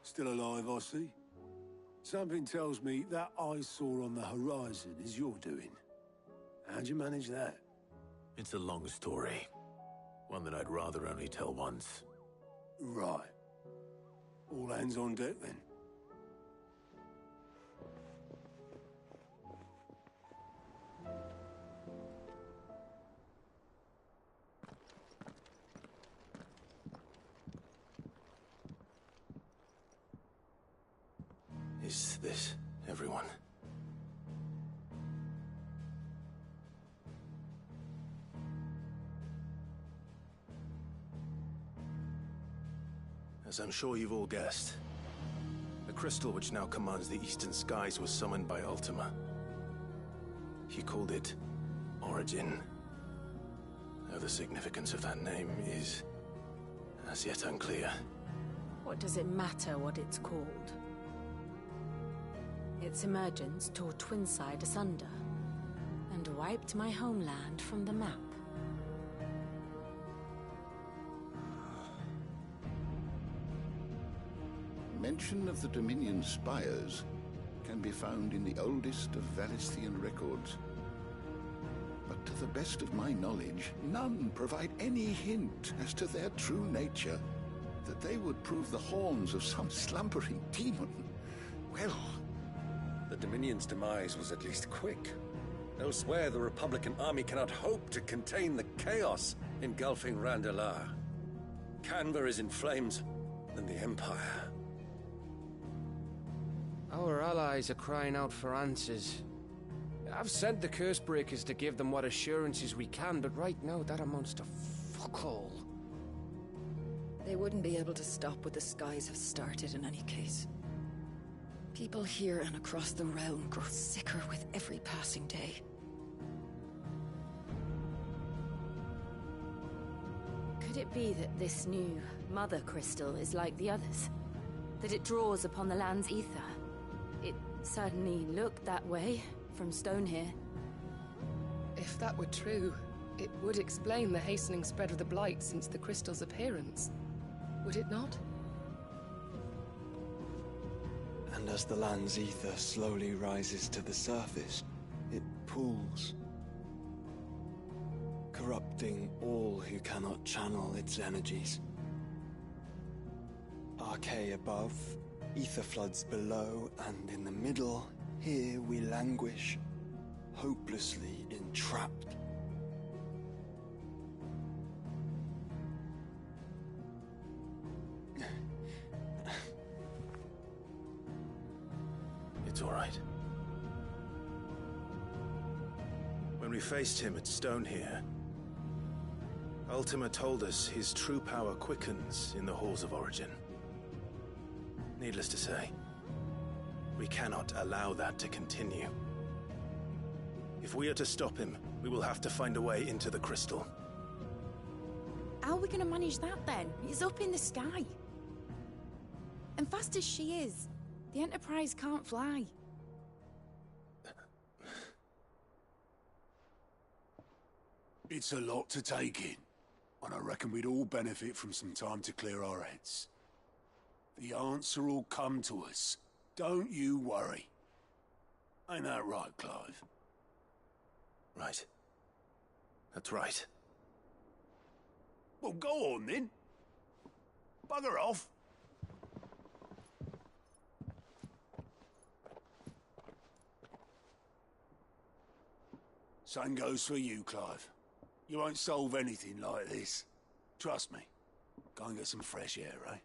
Still alive, I see. Something tells me that eyesore on the horizon is your doing. How'd you manage that? It's a long story. One that I'd rather only tell once. Right. All hands on deck, then. Is this everyone? As I'm sure you've all guessed, the crystal which now commands the eastern skies was summoned by Ultima. He called it Origin. Though the significance of that name is as yet unclear. What does it matter what it's called? Its emergence tore Twinside asunder and wiped my homeland from the map. Mention of the Dominion spires can be found in the oldest of Valisthian records. But to the best of my knowledge, none provide any hint as to their true nature, that they would prove the horns of some slumbering demon. Well... The Dominion's demise was at least quick. Elsewhere, the Republican army cannot hope to contain the chaos engulfing Randalar. Canva is in flames, and the Empire... Our allies are crying out for answers. I've sent the Cursebreakers to give them what assurances we can, but right now that amounts to fuck all. They wouldn't be able to stop what the skies have started in any case. People here and across the realm grow sicker with every passing day. Could it be that this new Mother Crystal is like the others? That it draws upon the land's ether? It certainly looked that way from stone here. If that were true, it would explain the hastening spread of the Blight since the crystal's appearance. Would it not? And as the land's ether slowly rises to the surface, it pools, corrupting all who cannot channel its energies. Arche above, Ether floods below, and in the middle, here we languish, hopelessly entrapped. It's all right. When we faced him at Stone here, Ultima told us his true power quickens in the Halls of Origin. Needless to say, we cannot allow that to continue. If we are to stop him, we will have to find a way into the crystal. How are we going to manage that then? It's up in the sky. And fast as she is, the Enterprise can't fly. It's a lot to take in, and I reckon we'd all benefit from some time to clear our heads. The answer will come to us. Don't you worry. Ain't that right, Clive? Right. That's right. Well, go on then. Bugger off. Same goes for you, Clive. You won't solve anything like this. Trust me. Go and get some fresh air, eh?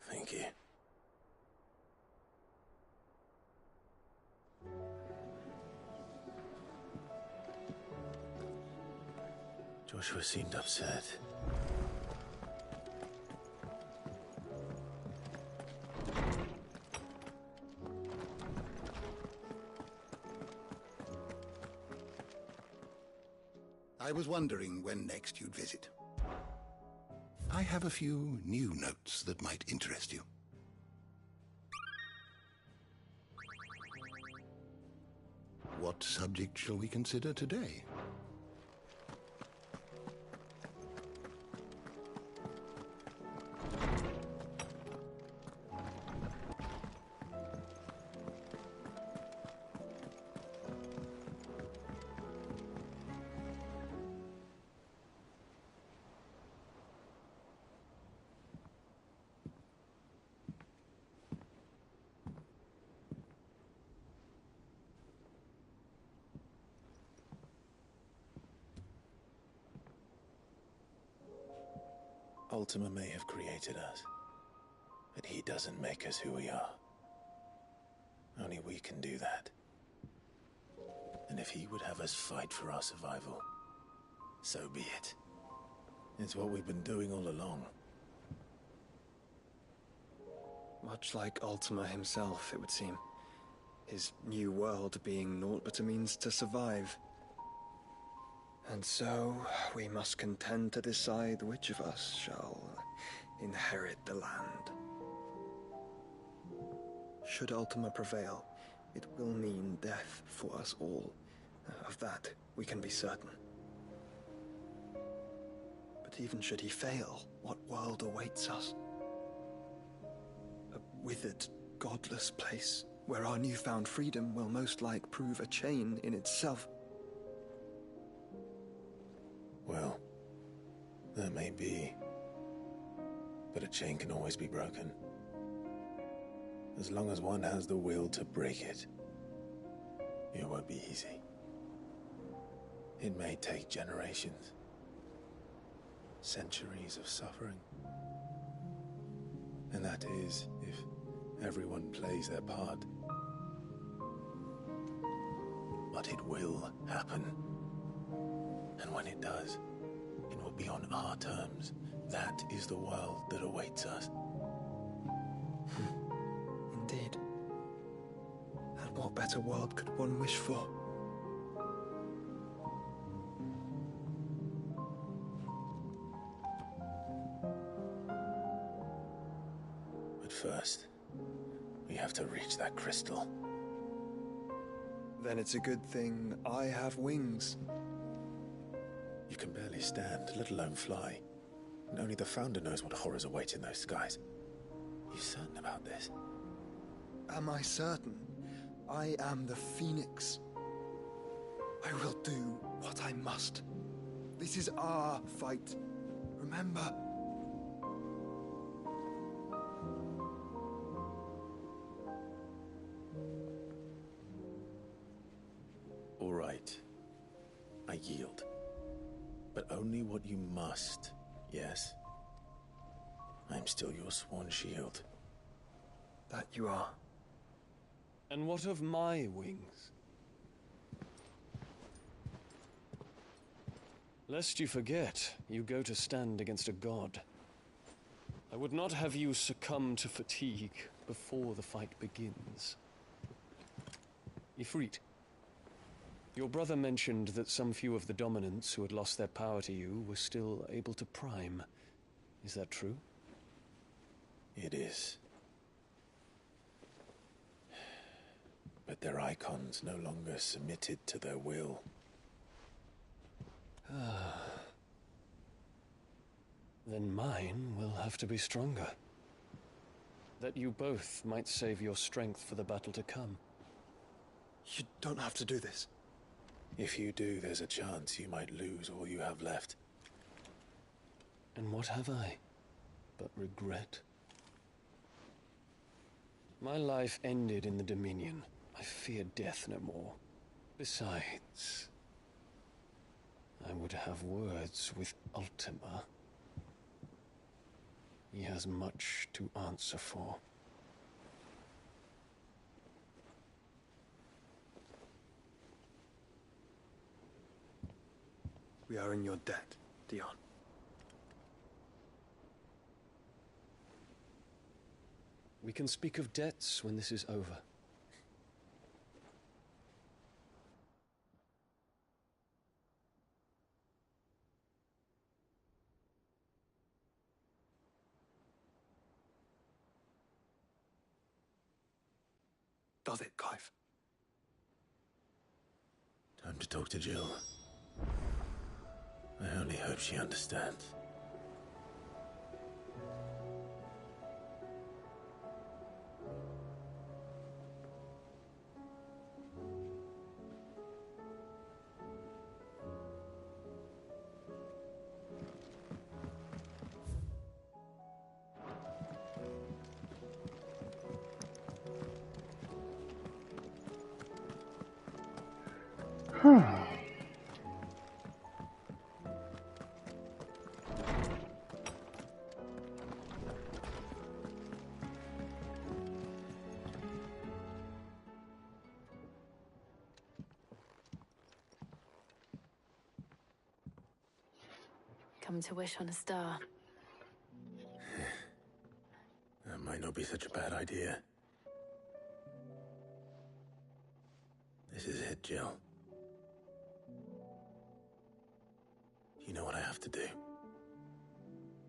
Thank you. Joshua seemed upset. I was wondering when next you'd visit. I have a few new notes that might interest you. What subject shall we consider today? Ultima may have created us, but he doesn't make us who we are. Only we can do that. And if he would have us fight for our survival, so be it. It's what we've been doing all along. Much like Ultima himself, it would seem. His new world being naught but a means to survive. And so, we must contend to decide which of us shall inherit the land. Should Ultima prevail, it will mean death for us all. Of that, we can be certain. But even should he fail, what world awaits us? A withered, godless place, where our newfound freedom will most like prove a chain in itself. Well, that may be. But a chain can always be broken. As long as one has the will to break it. It won't be easy. It may take generations. Centuries of suffering. And that is, if everyone plays their part. But it will happen. And when it does, it will be on our terms. That is the world that awaits us. Indeed. And what better world could one wish for? But first, we have to reach that crystal. Then it's a good thing I have wings. You can barely stand, let alone fly. And only the Founder knows what horrors await in those skies. Are you certain about this? Am I certain? I am the Phoenix. I will do what I must. This is our fight. Remember? right. I yield. But only what you must, yes? I'm still your sworn shield. That you are. And what of my wings? Lest you forget, you go to stand against a god. I would not have you succumb to fatigue before the fight begins. Ifrit, your brother mentioned that some few of the dominants who had lost their power to you were still able to prime. Is that true? It is. But their icons no longer submitted to their will. Then mine will have to be stronger. That you both might save your strength for the battle to come. You don't have to do this. If you do, there's a chance you might lose all you have left. And what have I but regret? My life ended in the Dominion. I fear death no more. Besides, I would have words with Ultima. He has much to answer for. We are in your debt, Dion. We can speak of debts when this is over. Does it, Clive? Time to talk to Jill. I only hope she understands. Come to wish on a star. That might not be such a bad idea. This is it, Jill. You know what I have to do?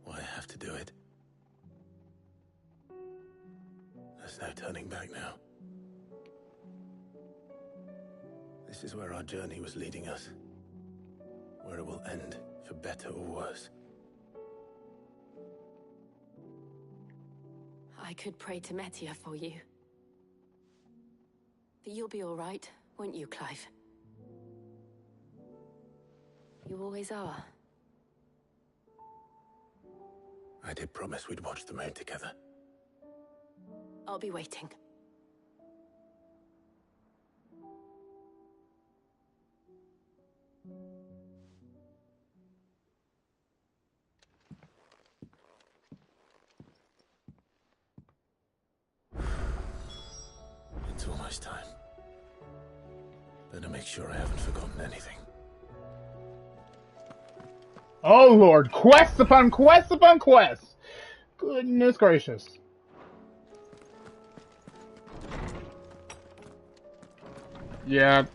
Why I have to do it? There's no turning back now. This is where our journey was leading us. Where it will end, for better or worse. I could pray to Metia for you. But you'll be all right, won't you, Clive? You always are. I did promise we'd watch the moon together. I'll be waiting. It's almost time. Better make sure I haven't forgotten anything. Oh lord, quests upon quests upon quests! Goodness gracious. Yeah,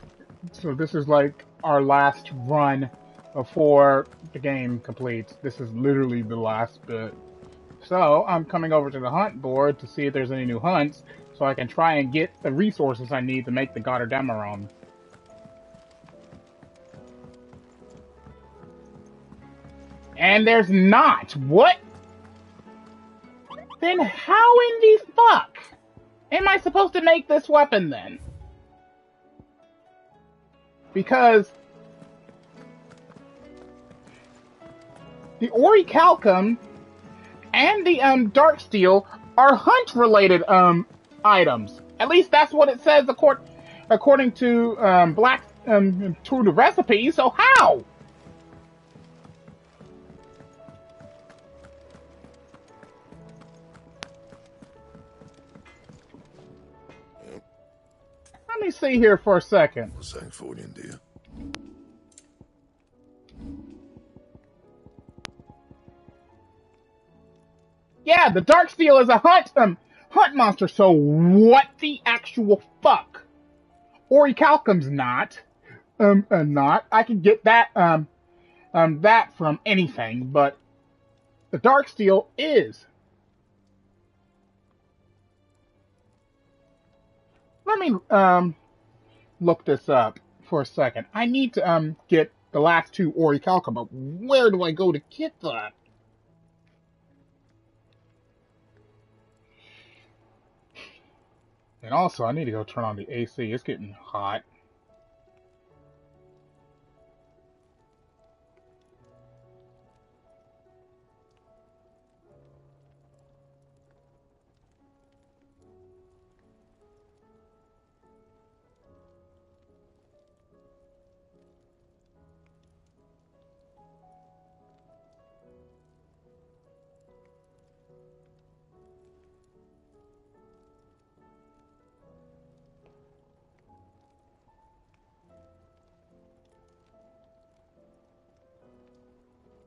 so this is like our last run before the game completes. This is literally the last bit. So, I'm coming over to the hunt board to see if there's any new hunts, so I can try and get the resources I need to make the Gotterdammerung. And there's not! What? Then how in the fuck am I supposed to make this weapon then? Because the Orichalcum and the Darksteel are hunt-related items. At least that's what it says according to to the recipe, so how? Let me see here for a second. What's that for you, dear? Yeah, the Darksteel is a hunt monster, so what the actual fuck? Orichalcum's not. Not. I could get that, that from anything, but the Darksteel is. Let me, look this up for a second. I need to, get the last two Orichalcum, but where do I go to get that? And also, I need to go turn on the AC. It's getting hot.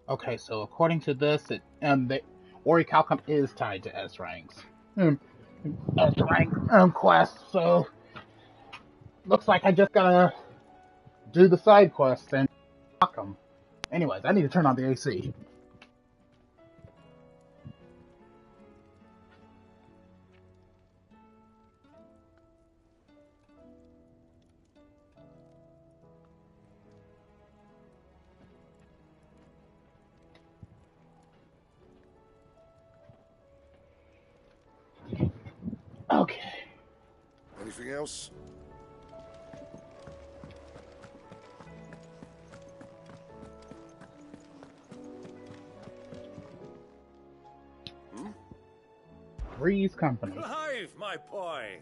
Okay, so according to this, the Orichalcum is tied to S ranks. S rank quest, so looks like I just gotta do the side quest and fuck them. Anyways, I need to turn on the AC. Okay. Anything else? Three's Company. Clive, my boy!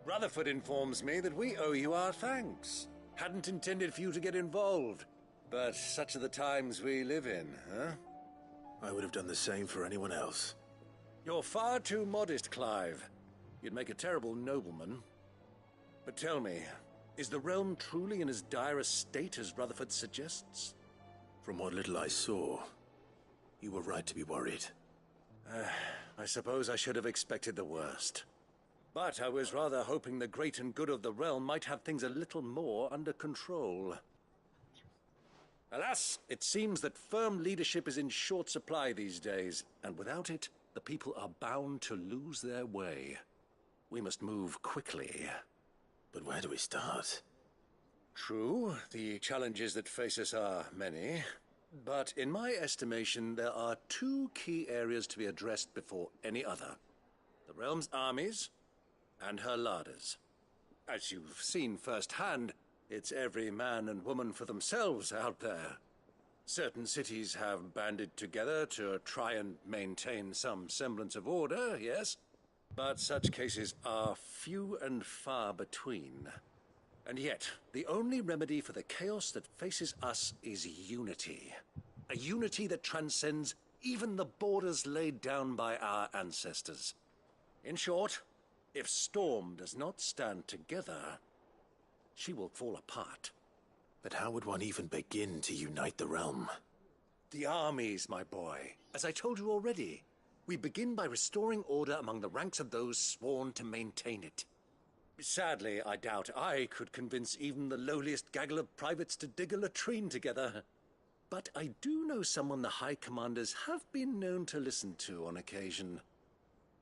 Rutherford informs me that we owe you our thanks. Hadn't intended for you to get involved, but such are the times we live in, huh? I would have done the same for anyone else. You're far too modest, Clive. You'd make a terrible nobleman. But tell me, is the realm truly in as dire a state as Rutherford suggests? From what little I saw, you were right to be worried. I suppose I should have expected the worst. But I was rather hoping the great and good of the realm might have things a little more under control. Alas, it seems that firm leadership is in short supply these days, and without it, the people are bound to lose their way. We must move quickly. But where do we start? True, the challenges that face us are many. But in my estimation, there are two key areas to be addressed before any other. The realm's armies and her larders. As you've seen firsthand, it's every man and woman for themselves out there. Certain cities have banded together to try and maintain some semblance of order, yes? But such cases are few and far between. And yet, the only remedy for the chaos that faces us is unity. A unity that transcends even the borders laid down by our ancestors. In short, if Storm does not stand together, she will fall apart. But how would one even begin to unite the realm? The armies, my boy. As I told you already, we begin by restoring order among the ranks of those sworn to maintain it. Sadly, I doubt I could convince even the lowliest gaggle of privates to dig a latrine together. But I do know someone the High Commanders have been known to listen to on occasion.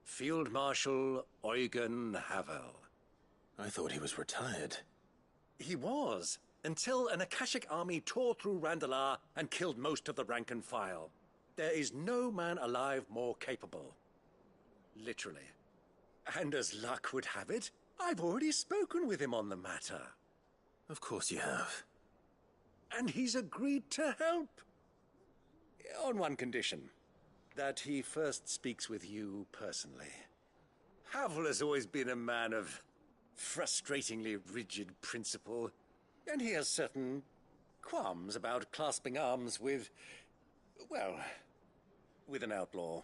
Field Marshal Eugen Havel. I thought he was retired. He was, until an Akashic army tore through Randalar and killed most of the rank and file. There is no man alive more capable. Literally. And as luck would have it, I've already spoken with him on the matter. Of course you have. And he's agreed to help. On one condition. That he first speaks with you personally. Havel has always been a man of frustratingly rigid principle. And he has certain qualms about clasping arms with, well, with an outlaw.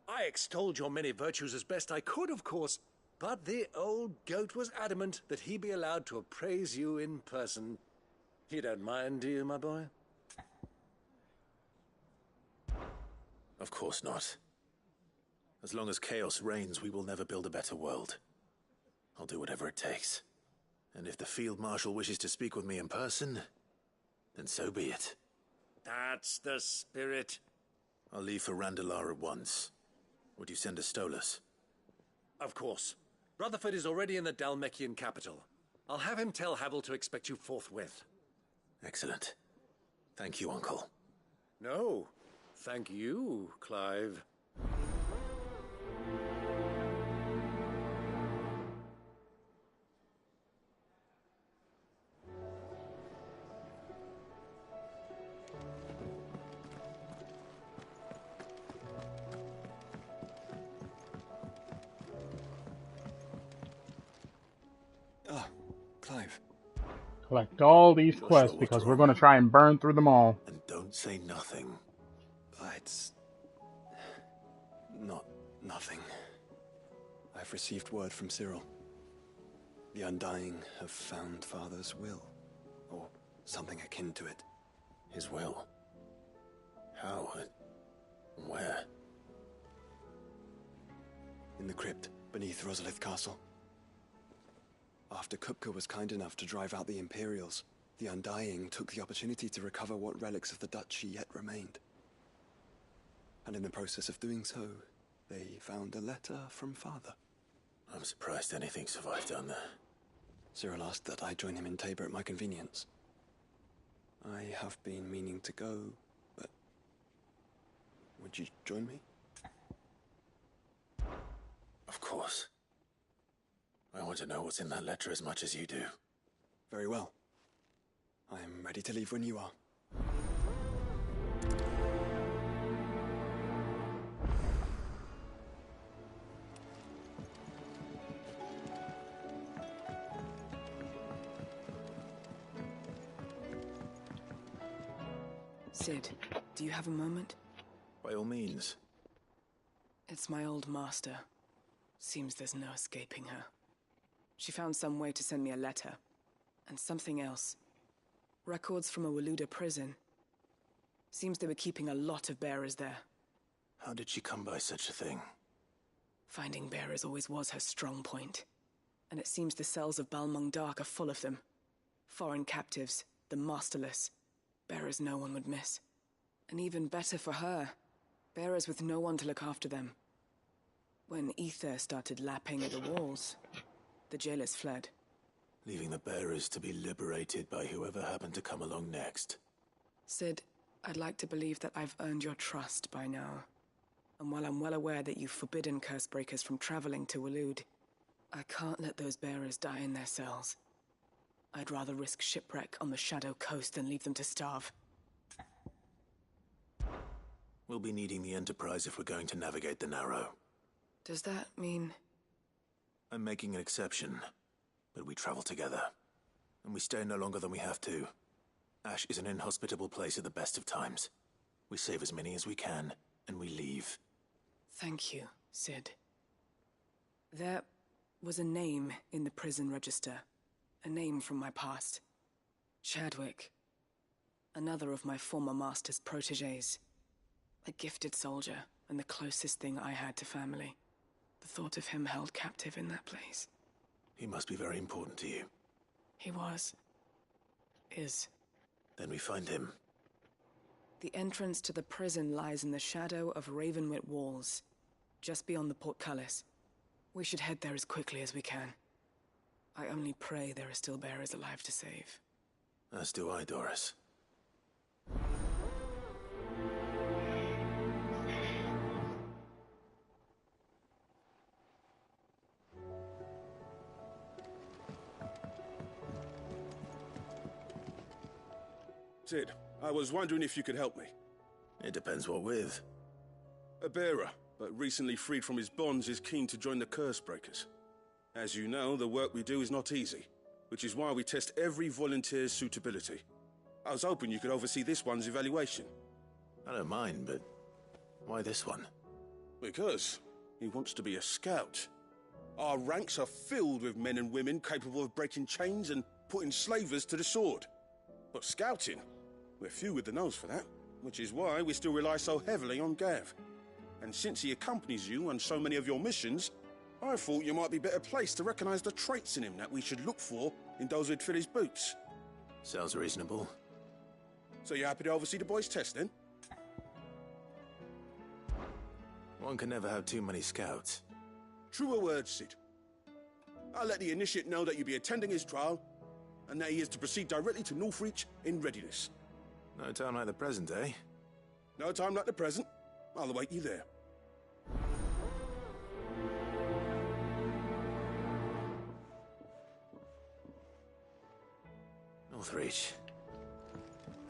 I extolled your many virtues as best I could, of course, but the old goat was adamant that he be allowed to appraise you in person. You don't mind, do you, my boy? Of course not. As long as chaos reigns, we will never build a better world. I'll do whatever it takes. And if the Field Marshal wishes to speak with me in person, then so be it. That's the spirit. I'll leave for Randalar at once. Would you send a Stolas? Of course. Rutherford is already in the Dalmekian capital. I'll have him tell Havel to expect you forthwith. Excellent. Thank you, Uncle. No, thank you, Clive. Clive. Collect all these quests because we're going to try and burn through them all. And don't say nothing. It's not nothing. I've received word from Cyril. The Undying have found Father's will, or something akin to it. His will? How? Where? In the crypt beneath Rosalith Castle. After Kupka was kind enough to drive out the Imperials, the Undying took the opportunity to recover what relics of the Duchy yet remained. And in the process of doing so, they found a letter from Father. I'm surprised anything survived down there. Cyril asked that I join him in Tabor at my convenience. I have been meaning to go, but would you join me? Of course. I want to know what's in that letter as much as you do. Very well. I'm ready to leave when you are. Sid, do you have a moment? By all means. It's my old master. Seems there's no escaping her. She found some way to send me a letter. And something else. Records from a Waluda prison. Seems they were keeping a lot of bearers there. How did she come by such a thing? Finding bearers always was her strong point. And it seems the cells of Balmung Dark are full of them. Foreign captives, the masterless. Bearers no one would miss. And even better for her, bearers with no one to look after them. When ether started lapping at the walls, the jailers fled. Leaving the bearers to be liberated by whoever happened to come along next. Sid, I'd like to believe that I've earned your trust by now. And while I'm well aware that you've forbidden Cursebreakers from traveling to Waloed, I can't let those bearers die in their cells. I'd rather risk shipwreck on the Shadow Coast than leave them to starve. We'll be needing the Enterprise if we're going to navigate the Narrow. Does that mean... I'm making an exception, but we travel together. And we stay no longer than we have to. Ash is an inhospitable place at the best of times. We save as many as we can, and we leave. Thank you, Sid. There was a name in the prison register. A name from my past. Chadwick. Another of my former master's protégés. A gifted soldier, and the closest thing I had to family. The thought of him held captive in that place. He must be very important to you. He was. Is. Then we find him. The entrance to the prison lies in the shadow of Ravenwit Walls, just beyond the portcullis. We should head there as quickly as we can. I only pray there are still bearers alive to save. As do I, Doris. Sid, I was wondering if you could help me. It depends what with. A bearer, but recently freed from his bonds, is keen to join the Cursebreakers. As you know, the work we do is not easy. which is why we test every volunteer's suitability. I was hoping you could oversee this one's evaluation. I don't mind, but why this one? Because he wants to be a scout. Our ranks are filled with men and women capable of breaking chains and putting slavers to the sword. But scouting, we're few with the nose for that, which is why we still rely so heavily on Gav. And since he accompanies you on so many of your missions, I thought you might be better placed to recognize the traits in him that we should look for in those who'd fill his boots. Sounds reasonable. So you're happy to oversee the boys' test, then? One can never have too many scouts. Truer words, Sid. I'll let the initiate know that you'll be attending his trial, and that he is to proceed directly to Northreach in readiness. No time like the present, eh? No time like the present. I'll await you there. Northreach.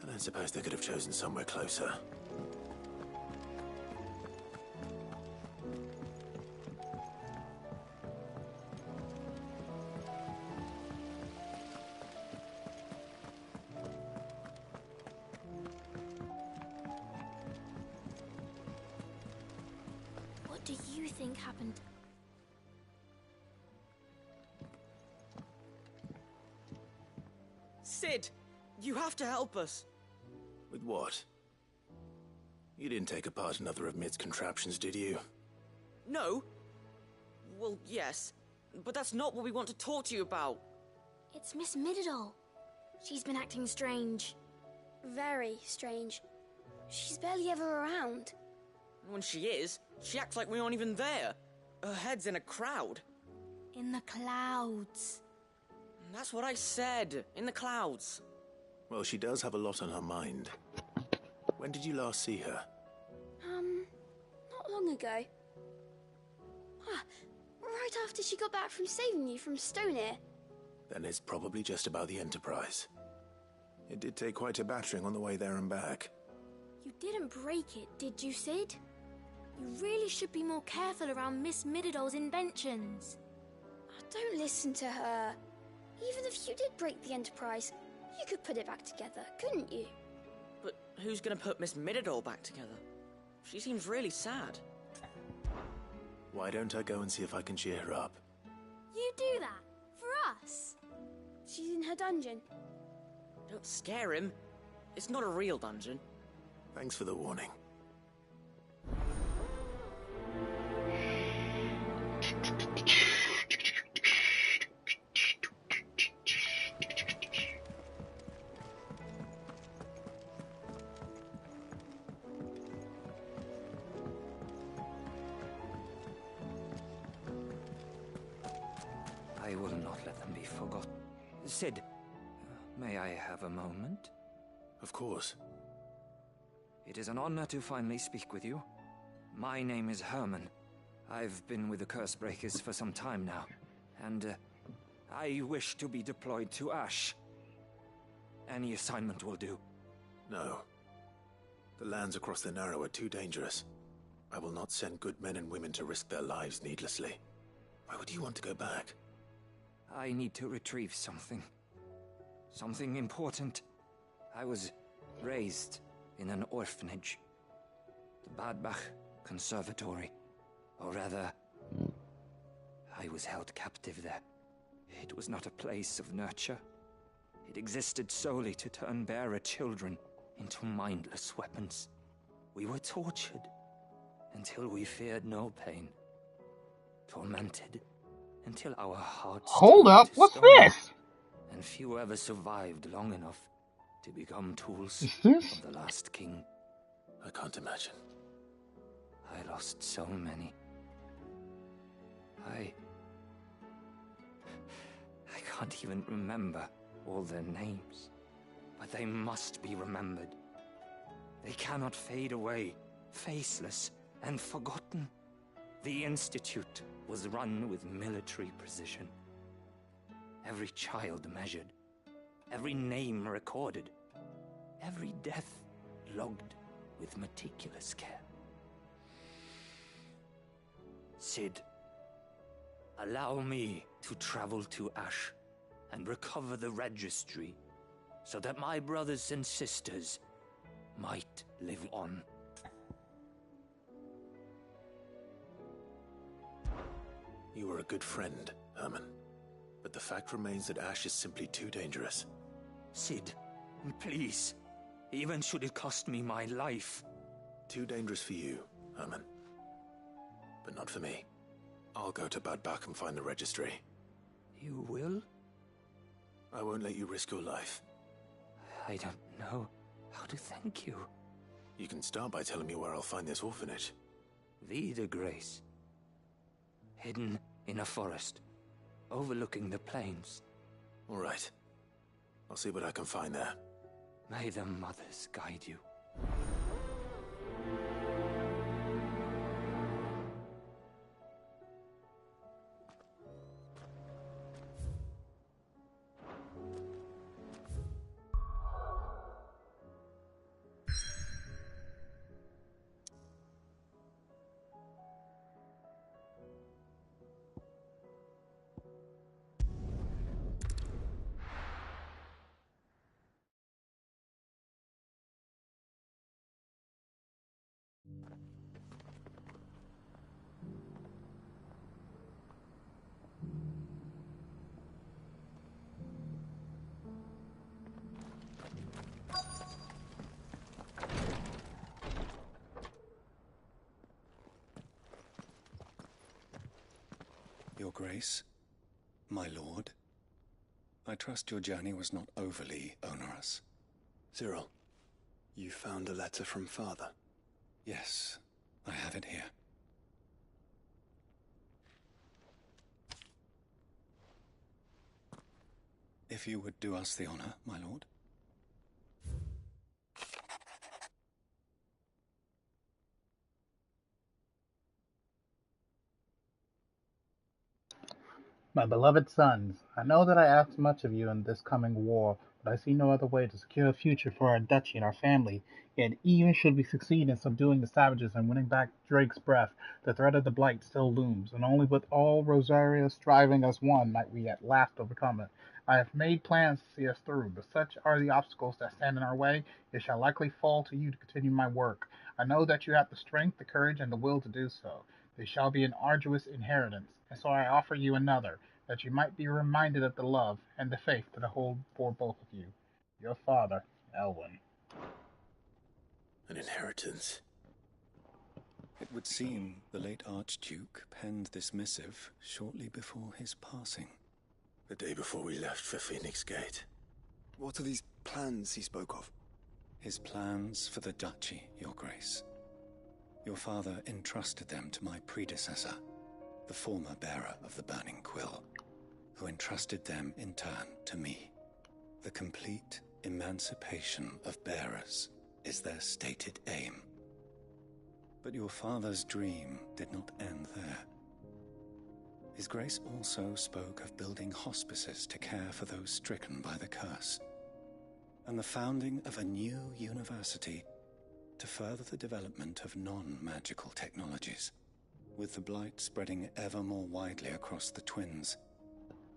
I don't suppose they could have chosen somewhere closer. What do you think happened? Sid, you have to help us. With what? You didn't take apart another of Mid's contraptions, did you? No. Well, yes, but that's not what we want to talk to you about. It's Miss Mididol. She's been acting strange. Very strange. She's barely ever around. When she is, she acts like we aren't even there. Her head's in a crowd. In the clouds. That's what I said. In the clouds. Well, she does have a lot on her mind. When did you last see her? Not long ago. Right after she got back from saving you from Stoneir. Then it's probably just about the Enterprise. It did take quite a battering on the way there and back. You didn't break it, did you, Sid? You really should be more careful around Miss Mididol's inventions. Don't listen to her. Even if you did break the Enterprise, you could put it back together, couldn't you? But who's gonna put Miss Mididol back together? She seems really sad. Why don't I go and see if I can cheer her up? You do that? For us? She's in her dungeon. Don't scare him. It's not a real dungeon. Thanks for the warning. I will not let them be forgotten. Sid, may I have a moment? Of course. It is an honor to finally speak with you. My name is Herman. I've been with the Cursebreakers for some time now, and I wish to be deployed to Ash. Any assignment will do. No. The lands across the Narrow are too dangerous. I will not send good men and women to risk their lives needlessly. Why would you want to go back? I need to retrieve something. Something important. I was raised in an orphanage. The Badbach Conservatory. Or rather, I was held captive there. It was not a place of nurture. It existed solely to turn bearer children into mindless weapons. We were tortured until we feared no pain. Tormented until our hearts... Hold up, what's this? And few ever survived long enough to become tools of the last king. I can't imagine. I lost so many. I can't even remember all their names. But they must be remembered. They cannot fade away, faceless and forgotten. The Institute was run with military precision. Every child measured, every name recorded, every death logged with meticulous care. Sid, allow me to travel to Ash and recover the registry, so that my brothers and sisters might live on. You were a good friend, Herman. But the fact remains that Ash is simply too dangerous. Sid, please. Even should it cost me my life. Too dangerous for you, Herman. But not for me. I'll go to Bout and find the registry. You will? I won't let you risk your life. I don't know how to thank you. You can start by telling me where I'll find this orphanage. Vida Grace. Hidden in a forest, overlooking the plains. All right. I'll see what I can find there. May the mothers guide you. Your Grace, my lord, I trust your journey was not overly onerous. Cyril, you found a letter from Father? Yes, I have it here. If you would do us the honor, my lord. My beloved sons, I know that I ask much of you in this coming war, but I see no other way to secure a future for our duchy and our family. Yet even should we succeed in subduing the savages and winning back Drake's breath, the threat of the Blight still looms, and only with all Rosaria striving as one might we at last overcome it. I have made plans to see us through, but such are the obstacles that stand in our way, it shall likely fall to you to continue my work. I know that you have the strength, the courage, and the will to do so. They shall be an arduous inheritance, and so I offer you another, that you might be reminded of the love and the faith that I hold for both of you. Your father, Elwyn. An inheritance? It would seem the late Archduke penned this missive shortly before his passing. The day before we left for Phoenix Gate. What are these plans he spoke of? His plans for the duchy, Your Grace. Your father entrusted them to my predecessor, the former bearer of the Burning Quill, who entrusted them in turn to me. The complete emancipation of bearers is their stated aim. But your father's dream did not end there. His Grace also spoke of building hospices to care for those stricken by the curse, and the founding of a new university to further the development of non-magical technologies. With the Blight spreading ever more widely across the Twins,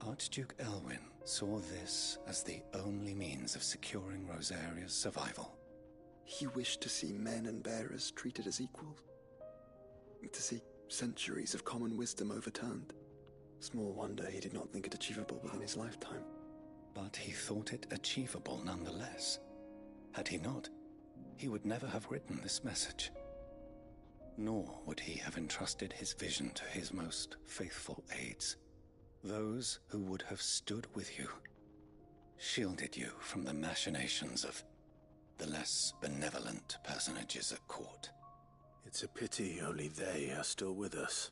Archduke Elwyn saw this as the only means of securing Rosaria's survival. He wished to see men and bearers treated as equals. To see centuries of common wisdom overturned. Small wonder he did not think it achievable within his lifetime. But he thought it achievable nonetheless. Had he not, he would never have written this message. Nor would he have entrusted his vision to his most faithful aides, those who would have stood with you, shielded you from the machinations of the less benevolent personages at court. It's a pity only they are still with us.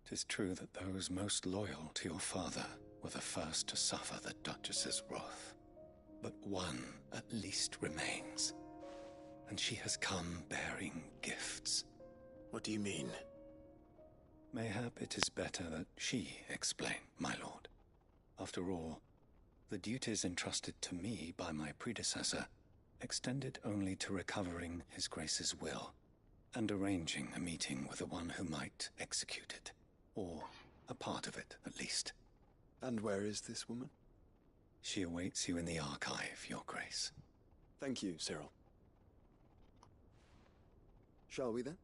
'Tis true that those most loyal to your father were the first to suffer the Duchess's wrath. But one at least remains, and she has come bearing gifts. What do you mean? Mayhap it is better that she explain, my lord. After all, the duties entrusted to me by my predecessor extended only to recovering His Grace's will, and arranging a meeting with the one who might execute it, or a part of it, at least. And where is this woman? She awaits you in the archive, Your Grace. Thank you, Cyril. Shall we then?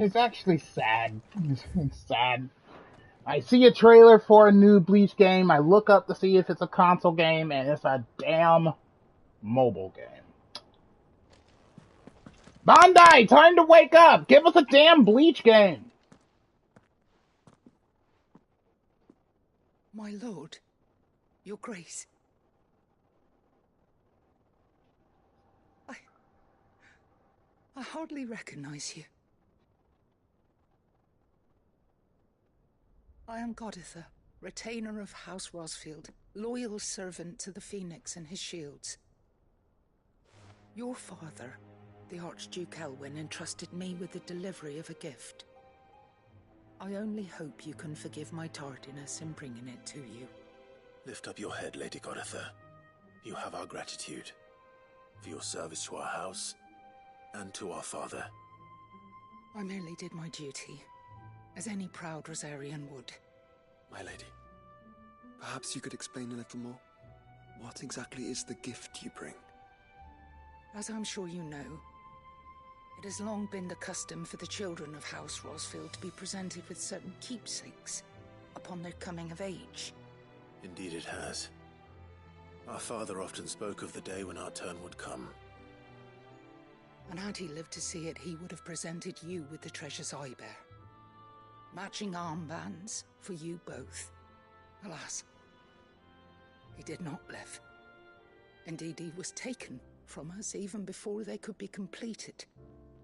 It's actually sad. It's sad. I see a trailer for a new Bleach game. I look up to see if it's a console game, and it's a damn mobile game. Bandai, time to wake up! Give us a damn Bleach game! My lord, Your Grace. I hardly recognize you. I am Goditha, retainer of House Rosfield, loyal servant to the Phoenix and his shields. Your father, the Archduke Elwyn, entrusted me with the delivery of a gift. I only hope you can forgive my tardiness in bringing it to you. Lift up your head, Lady Goditha. You have our gratitude for your service to our house and to our father. I merely did my duty, as any proud Rosarian would. My lady, perhaps you could explain a little more? What exactly is the gift you bring? As I'm sure you know, it has long been the custom for the children of House Rosfield to be presented with certain keepsakes upon their coming of age. Indeed it has. Our father often spoke of the day when our turn would come. And had he lived to see it, he would have presented you with the treasures I bear. Matching armbands for you both. Alas, he did not live. Indeed, he was taken from us even before they could be completed.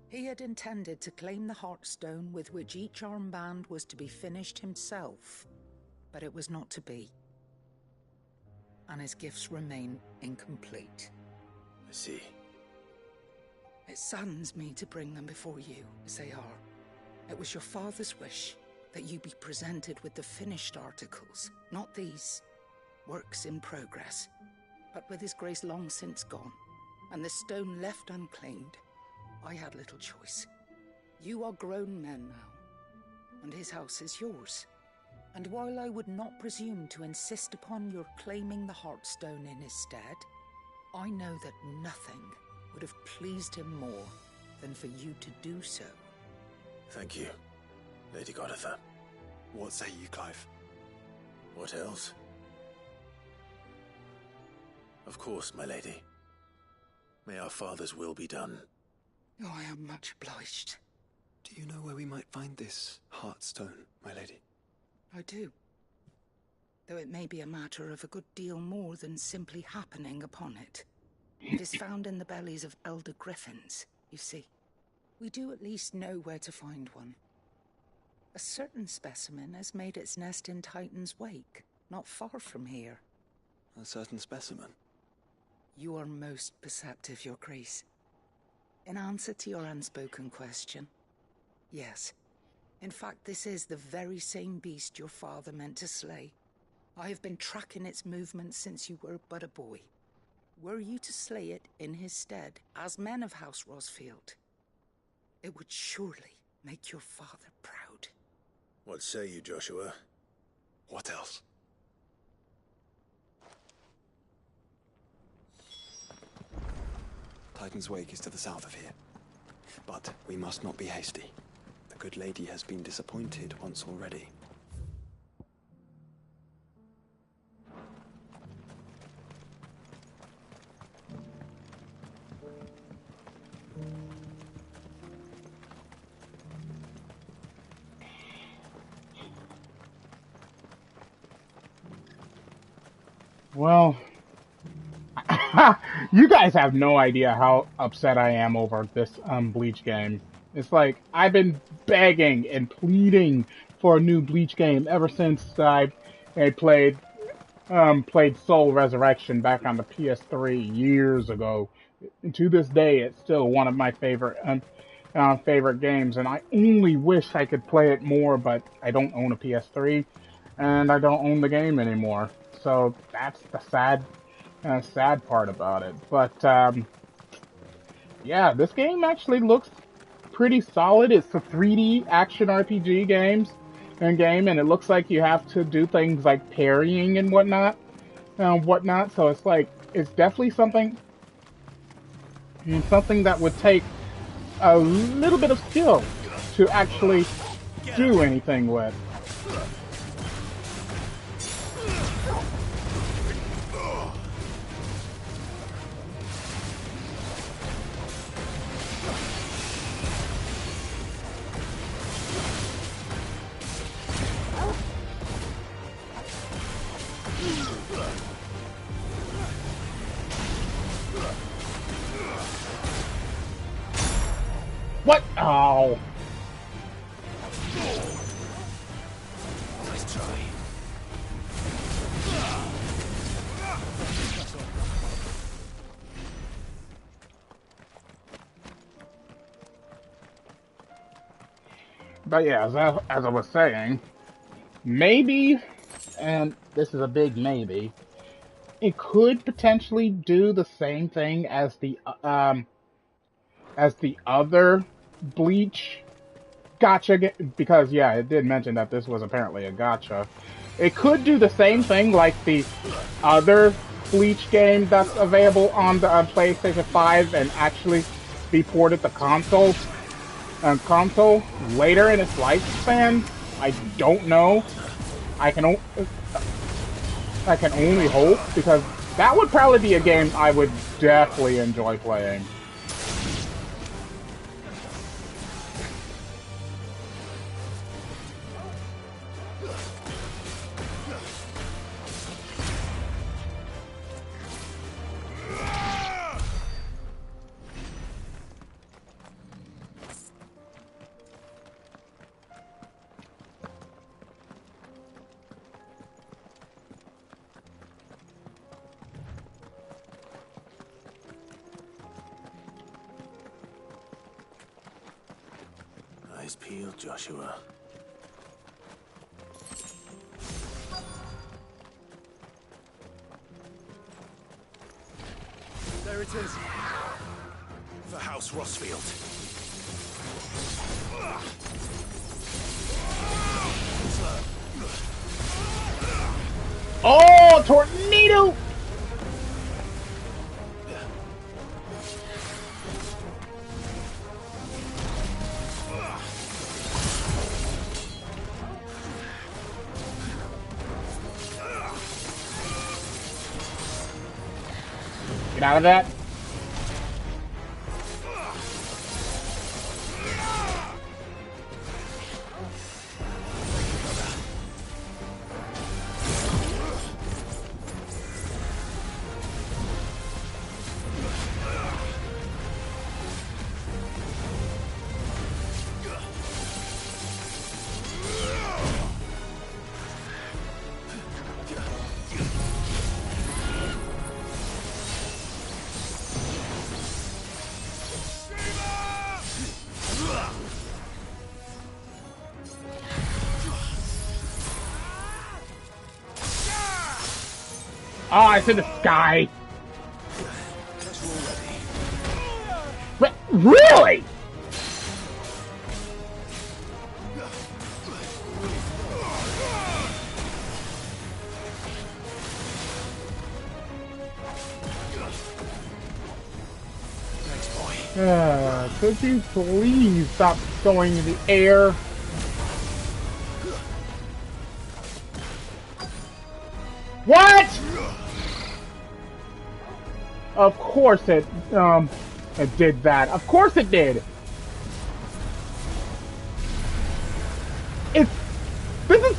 He had intended to claim the Heartstone with which each armband was to be finished himself, but it was not to be. And his gifts remain incomplete. I see. It saddens me to bring them before you, as they are. It was your father's wish that you be presented with the finished articles, not these works in progress. But with his grace long since gone, and the stone left unclaimed, I had little choice. You are grown men now, and his house is yours. And while I would not presume to insist upon your claiming the Heartstone in his stead, I know that nothing would have pleased him more than for you to do so. Thank you, Lady Goditha. What say you, Clive? What else? Of course, my lady. May our father's will be done. Oh, I am much obliged. Do you know where we might find this Heartstone, my lady? I do. Though it may be a matter of a good deal more than simply happening upon it. It is found in the bellies of elder griffins, you see. We do at least know where to find one. A certain specimen has made its nest in Titan's Wake, not far from here. A certain specimen? You are most perceptive, Your Grace. In answer to your unspoken question, yes. In fact, this is the very same beast your father meant to slay. I have been tracking its movements since you were but a boy. Were you to slay it in his stead, as men of House Rosfield, it would surely make your father proud. What say you, Joshua? What else? Titan's Wake is to the south of here. But we must not be hasty. The good lady has been disappointed once already. Well, You guys have no idea how upset I am over this Bleach game. It's like I've been begging and pleading for a new Bleach game ever since I played Soul Resurrection back on the PS3 years ago. And to this day, it's still one of my favorite games, and I only wish I could play it more, but I don't own a PS3, and I don't own the game anymore. So that's the sad part about it. But yeah, this game actually looks pretty solid. It's a 3D action RPG game, and it looks like you have to do things like parrying and whatnot. So it's like it's definitely something that would take a little bit of skill to actually do anything with. What? Oh. Nice try. But yeah, as I was saying, maybe, and this is a big maybe, it could potentially do the same thing as the other Bleach gacha game, because yeah, it did mention that this was apparently a gacha. It could do the same thing like the other Bleach game that's available on the PlayStation 5 and actually be ported to console later in its lifespan. I don't know. I can only hope, because that would probably be a game I would definitely enjoy playing. Eyes peeled, Joshua. There it is. The House Rossfield. Oh, tornado! Get out of that. Oh, it's in the sky. What? Really? Could you please stop going in the air? What? Of course it did that. Of course it did. This is.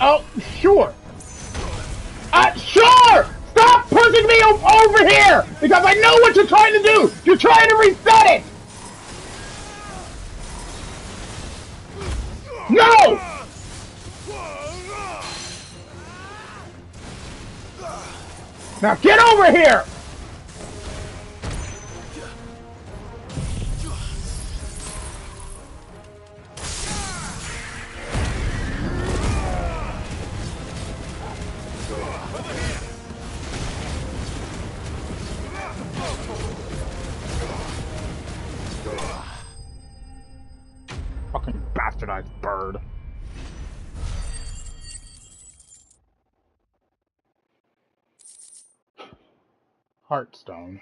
Oh, sure. Sure! Stop pushing me over here! Because I know what you're trying to do! You're trying to reset it! No! Now get over here! Fucking bastardized bird. Heartstone.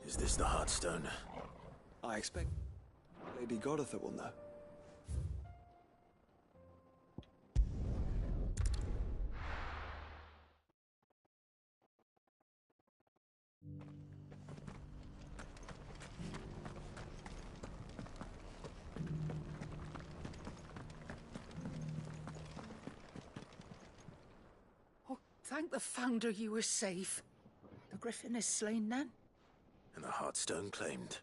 Is this the Heartstone? I expect Lady Goditha will know. Oh, thank the Founder you were safe. The Griffin is slain then? And the Heartstone claimed.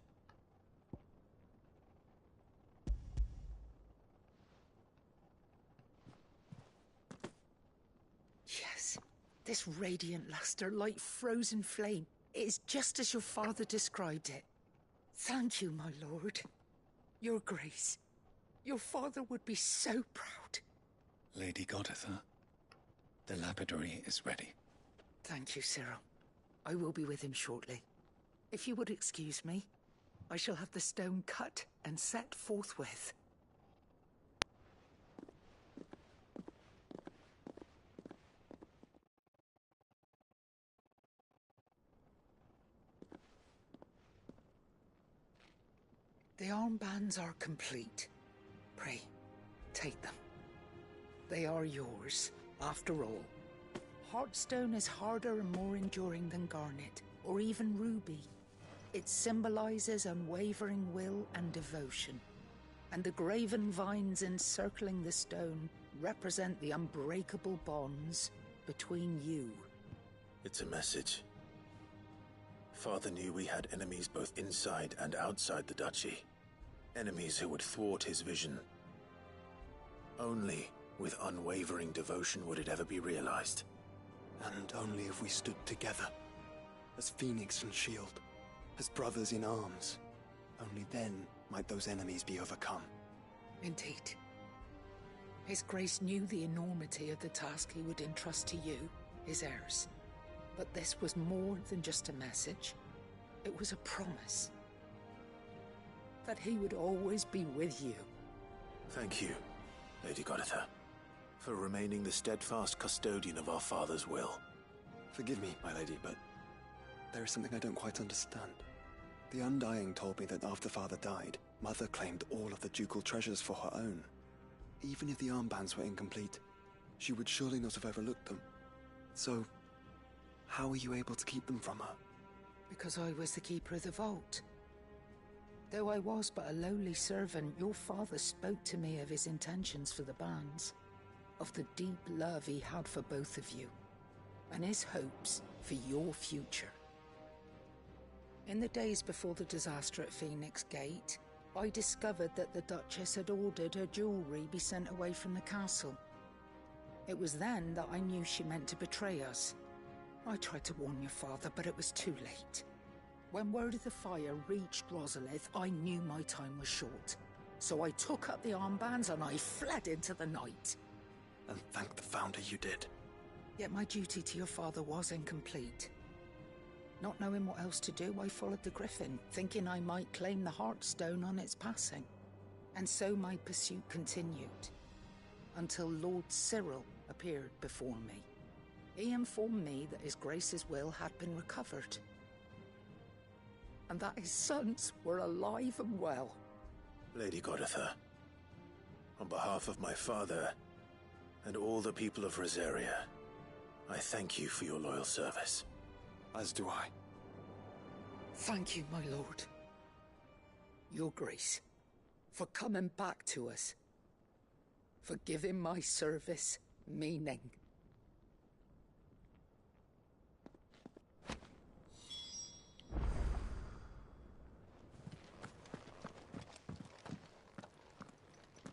Yes. This radiant luster, like frozen flame, it is just as your father described it. Thank you, my lord. Your grace. Your father would be so proud. Lady Goditha, the lapidary is ready. Thank you, Cyril. I will be with him shortly. If you would excuse me, I shall have the stone cut and set forthwith. The armbands are complete. Pray, take them. They are yours, after all. Heartstone is harder and more enduring than garnet, or even ruby. It symbolizes unwavering will and devotion. And the graven vines encircling the stone represent the unbreakable bonds between you. It's a message. Father knew we had enemies both inside and outside the duchy. Enemies who would thwart his vision. Only with unwavering devotion would it ever be realized. And only if we stood together, as Phoenix and Shield, as brothers in arms, only then might those enemies be overcome. Indeed. His Grace knew the enormity of the task he would entrust to you, his heirs. But this was more than just a message. It was a promise. That he would always be with you. Thank you, Lady Goditha, for remaining the steadfast custodian of our father's will. Forgive me, my lady, but there is something I don't quite understand. The Undying told me that after Father died, Mother claimed all of the ducal treasures for her own. Even if the armbands were incomplete, she would surely not have overlooked them. So, how were you able to keep them from her? Because I was the keeper of the vault. Though I was but a lowly servant, your father spoke to me of his intentions for the bands, of the deep love he had for both of you, and his hopes for your future. In the days before the disaster at Phoenix Gate, I discovered that the Duchess had ordered her jewelry be sent away from the castle. It was then that I knew she meant to betray us. I tried to warn your father, but it was too late. When word of the fire reached Rosalith, I knew my time was short. So I took up the armbands and I fled into the night. And thank the Founder you did. Yet my duty to your father was incomplete. Not knowing what else to do, I followed the Griffin, thinking I might claim the Heartstone on its passing. And so my pursuit continued, until Lord Cyril appeared before me. He informed me that His Grace's will had been recovered, and that his sons were alive and well. Lady Goditha, on behalf of my father and all the people of Rosaria, I thank you for your loyal service. As do I. Thank you, my lord. Your Grace, for coming back to us, for giving my service meaning.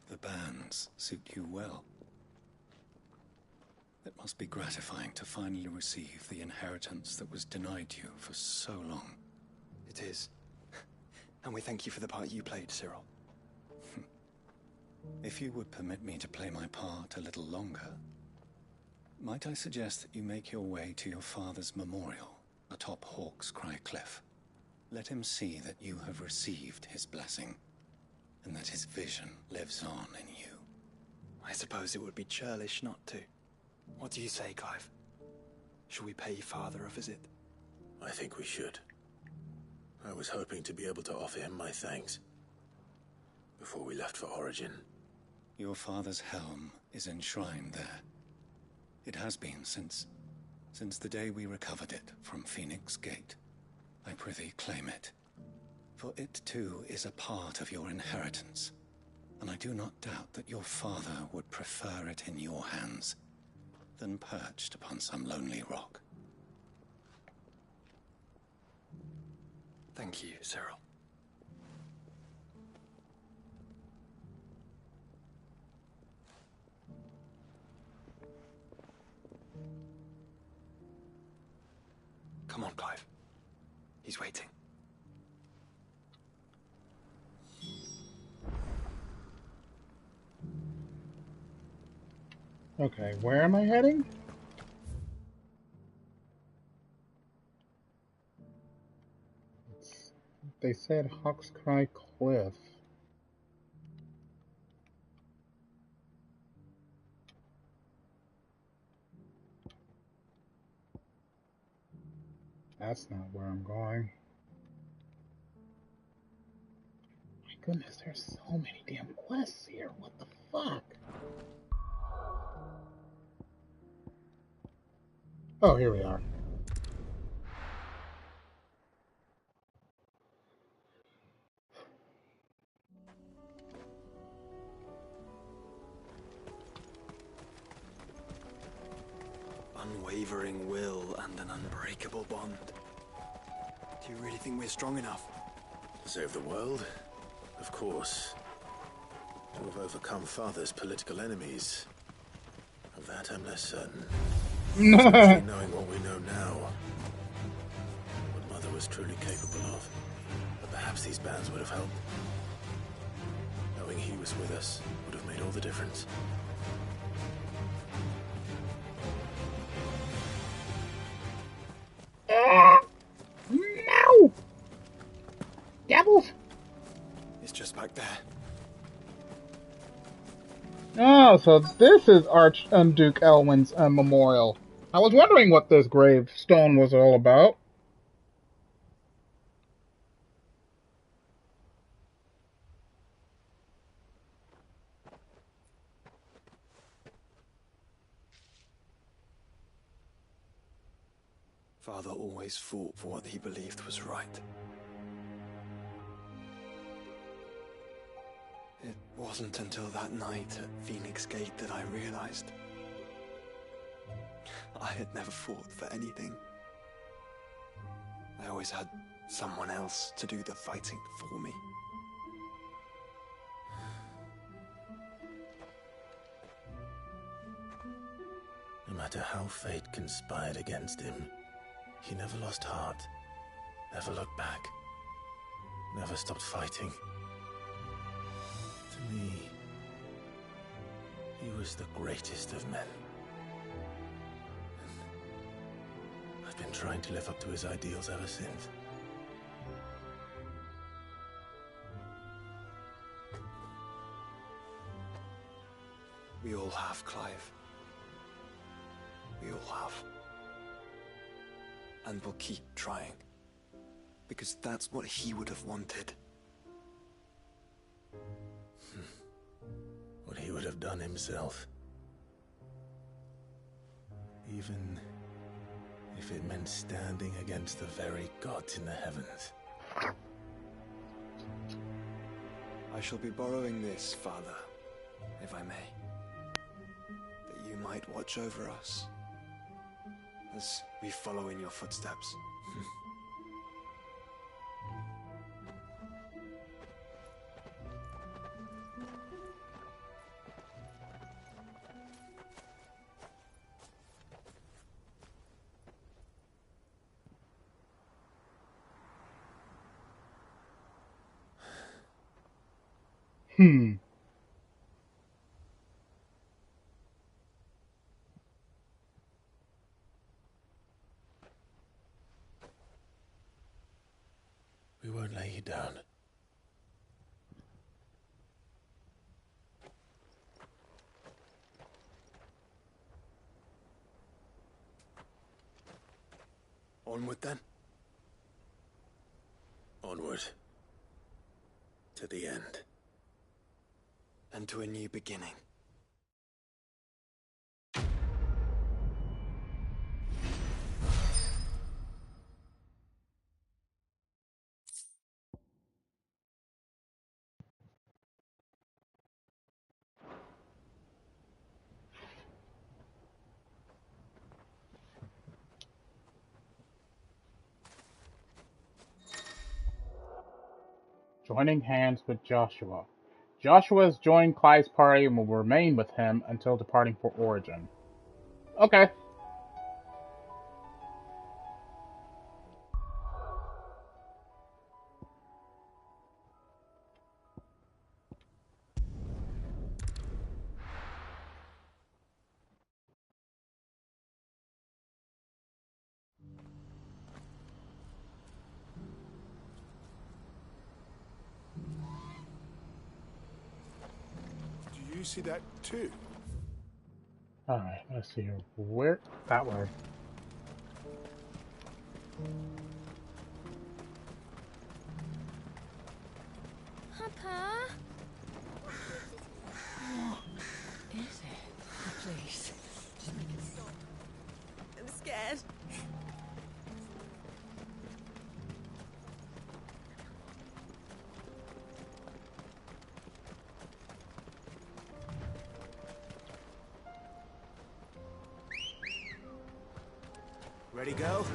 The bands suit you well. It must be gratifying to finally receive the inheritance that was denied you for so long. It is. And we thank you for the part you played, Cyril. If you would permit me to play my part a little longer, might I suggest that you make your way to your father's memorial atop Hawk's Cry Cliff. Let him see that you have received his blessing, and that his vision lives on in you. I suppose it would be churlish not to. What do you say, Clive? Shall we pay father a visit? I think we should. I was hoping to be able to offer him my thanks before we left for Origin. Your father's helm is enshrined there. It has been since the day we recovered it from Phoenix Gate. I prithee claim it, for it too is a part of your inheritance, and I do not doubt that your father would prefer it in your hands than perched upon some lonely rock. Thank you, Cyril. Come on, Clive. He's waiting. Okay, where am I heading? They said Hawk's Cry Cliff. That's not where I'm going. My goodness, there's so many damn quests here. What the fuck? Oh, here we are. Unwavering will and an unbreakable bond. Do you really think we're strong enough? To save the world? Of course. To have overcome Father's political enemies. Of that I'm less certain. Especially knowing what we know now. What Mother was truly capable of. But perhaps these bands would have helped. Knowing he was with us would have made all the difference. No! Devils! It's just back there. Oh, so this is Archduke Elwin's memorial. I was wondering what this gravestone was all about. Father always fought for what he believed was right. It wasn't until that night at Phoenix Gate that I realized I had never fought for anything. I always had someone else to do the fighting for me. No matter how fate conspired against him, he never lost heart, never looked back, never stopped fighting. To me, he was the greatest of men. And I've been trying to live up to his ideals ever since. We all have, Clive. We all have. And we'll keep trying. Because that's what he would have wanted. What he would have done himself. Even if it meant standing against the very gods in the heavens. I shall be borrowing this, Father, if I may. That you might watch over us as we follow in your footsteps. We won't lay you down. Onward then. Onward. To the end. And to a new beginning. Joining hands with Joshua. Joshua has joined Clive's party and will remain with him until departing for Origin. Okay. Do you see that too? Alright, let's see here. Where? That way. Papa? What is it? Please. I'm scared. Ready, go?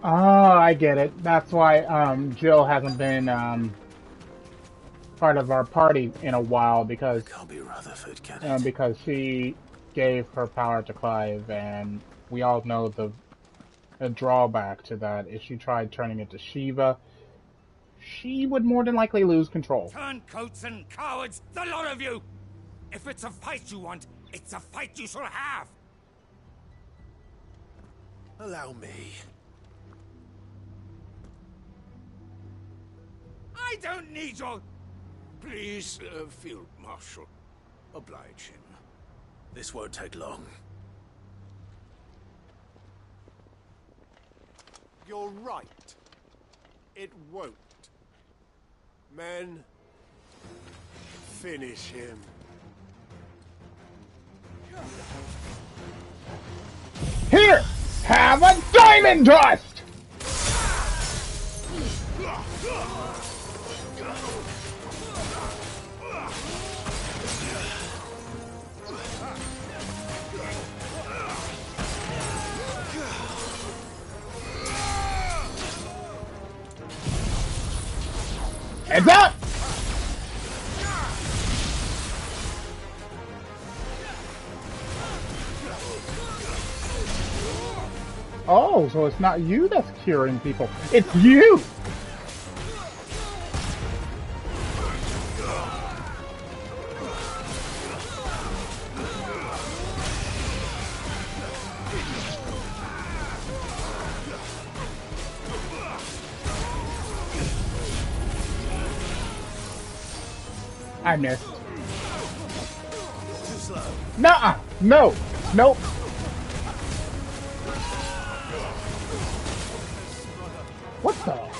Oh, I get it. That's why Jill hasn't been part of our party in a while because Can't be Rutherford, can it? because she gave her power to Clive, and we all know the drawback to that. If she tried turning it to Shiva, she would more than likely lose control. Turncoats and cowards, the lot of you! If it's a fight you want, it's a fight you shall have! Allow me. I don't need your... Please, Field Marshal. Oblige him. This won't take long. You're right. It won't. Men, finish him. Here! Have a diamond dust! Heads up! Oh, so it's not you that's curing people. It's you! I missed. Too slow. Nuh-uh! No! Nope! What the?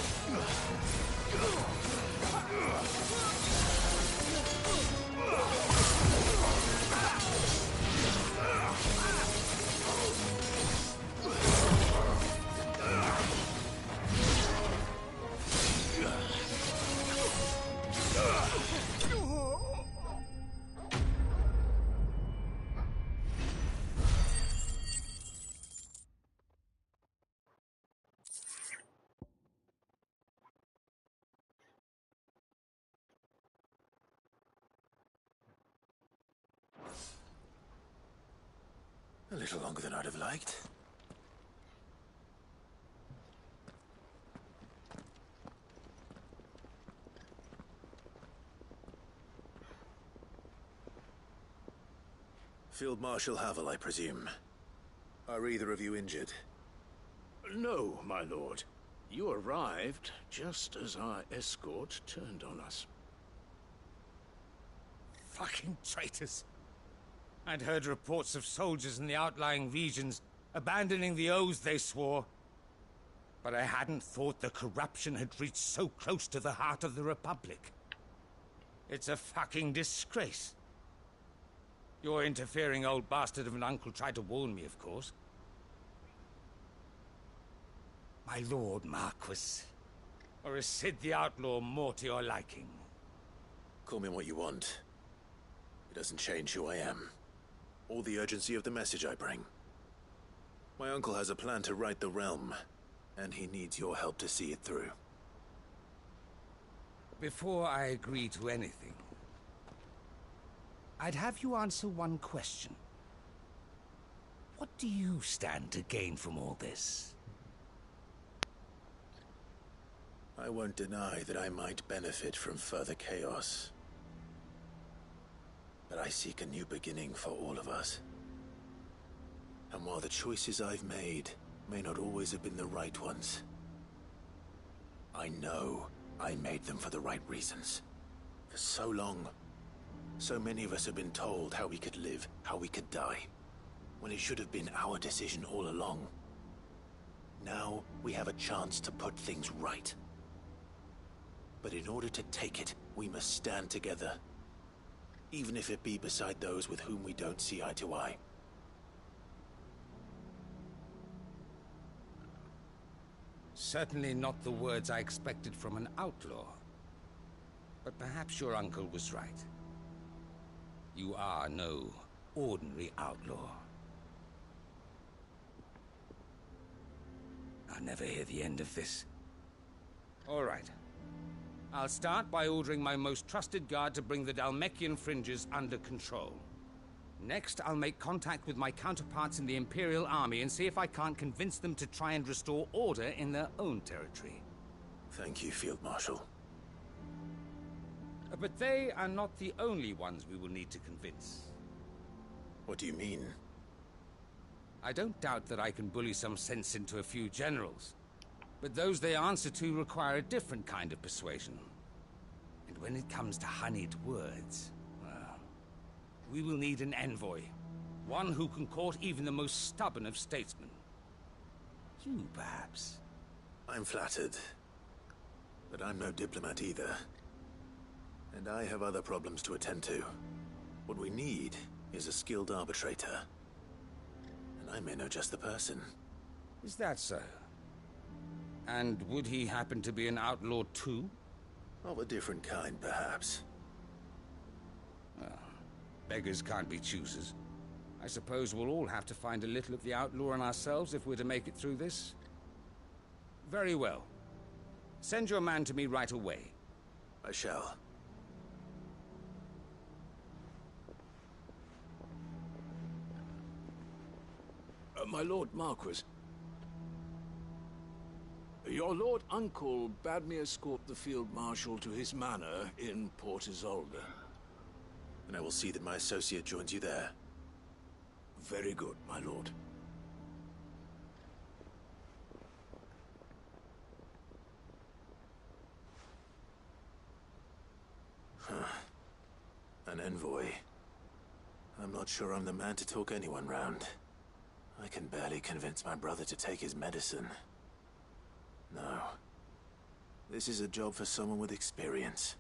A little longer than I'd have liked. Field Marshal Havel, I presume. Are either of you injured? No, my lord. You arrived just as our escort turned on us. Fucking traitors. I'd heard reports of soldiers in the outlying regions abandoning the oaths they swore. But I hadn't thought the corruption had reached so close to the heart of the Republic. It's a fucking disgrace. Your interfering old bastard of an uncle tried to warn me, of course. My lord Marquis. Or is Sid the Outlaw more to your liking? Call me what you want. It doesn't change who I am. Or the urgency of the message I bring. My uncle has a plan to right the realm, and he needs your help to see it through. Before I agree to anything, I'd have you answer one question. What do you stand to gain from all this? I won't deny that I might benefit from further chaos. But I seek a new beginning for all of us. And while the choices I've made may not always have been the right ones, I know I made them for the right reasons. For so long, so many of us have been told how we could live, how we could die, when it should have been our decision all along. Now we have a chance to put things right. But in order to take it, we must stand together. Even if it be beside those with whom we don't see eye to eye. Certainly not the words I expected from an outlaw. But perhaps your uncle was right. You are no ordinary outlaw. I'll never hear the end of this. All right. I'll start by ordering my most trusted guard to bring the Dhalmekian fringes under control. Next, I'll make contact with my counterparts in the Imperial Army and see if I can't convince them to try and restore order in their own territory. Thank you, Field Marshal. But they are not the only ones we will need to convince. What do you mean? I don't doubt that I can bully some sense into a few generals. But those they answer to require a different kind of persuasion. And when it comes to honeyed words, well, we will need an envoy. One who can court even the most stubborn of statesmen. You, perhaps? I'm flattered. But I'm no diplomat either. And I have other problems to attend to. What we need is a skilled arbitrator. And I may know just the person. Is that so? And would he happen to be an outlaw too? Of a different kind, perhaps. Well, beggars can't be choosers. I suppose we'll all have to find a little of the outlaw in ourselves if we're to make it through this. Very well. Send your man to me right away. I shall. My Lord Marquis. Your Lord Uncle bade me escort the Field Marshal to his manor in Port Isolde. And I will see that my associate joins you there. Very good, my lord. An envoy. I'm not sure I'm the man to talk anyone round. I can barely convince my brother to take his medicine. No. This is a job for someone with experience.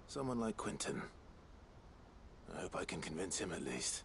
Someone like Quentin. I hope I can convince him at least.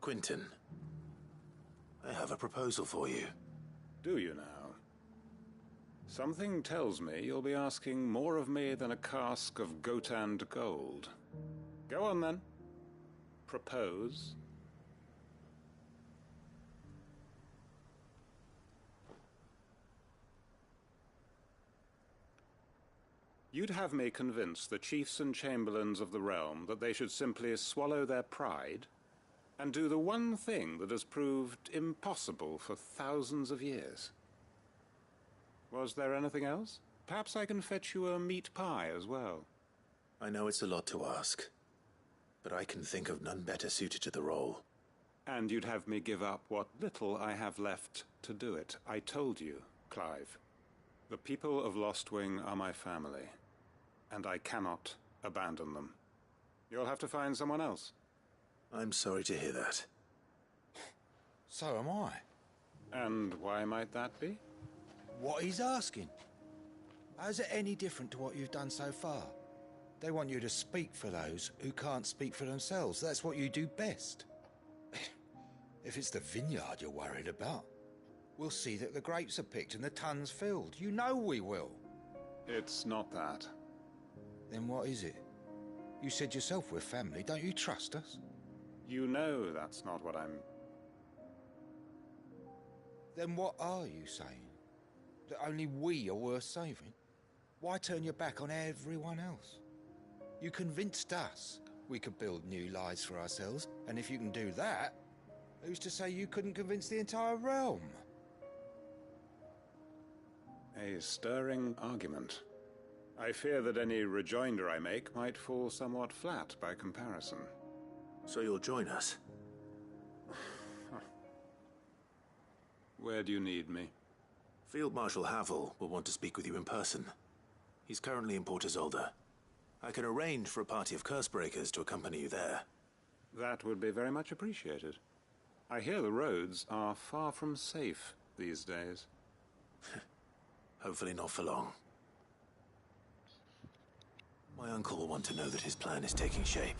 Quentin, I have a proposal for you. Do you now? Something tells me you'll be asking more of me than a cask of Gotand gold. Go on then. Propose. You'd have me convince the chiefs and chamberlains of the realm that they should simply swallow their pride and do the one thing that has proved impossible for thousands of years. Was there anything else? Perhaps I can fetch you a meat pie as well. I know it's a lot to ask, but I can think of none better suited to the role. And you'd have me give up what little I have left to do it. I told you, Clive. The people of Lostwing are my family, and I cannot abandon them. You'll have to find someone else. I'm sorry to hear that. So am I. And why might that be? What he's asking. How's it any different to what you've done so far? They want you to speak for those who can't speak for themselves. That's what you do best. If it's the vineyard you're worried about, we'll see that the grapes are picked and the tons filled. You know we will. It's not that. Then what is it? You said yourself we're family. Don't you trust us? You know that's not what I'm... Then what are you saying? That only we are worth saving? Why turn your back on everyone else? You convinced us we could build new lives for ourselves, and if you can do that, who's to say you couldn't convince the entire realm? A stirring argument. I fear that any rejoinder I make might fall somewhat flat by comparison. So you'll join us? Where do you need me? Field Marshal Havel will want to speak with you in person. He's currently in Port Isolde. I can arrange for a party of Cursebreakers to accompany you there. That would be very much appreciated. I hear the roads are far from safe these days. Hopefully not for long. My uncle will want to know that his plan is taking shape.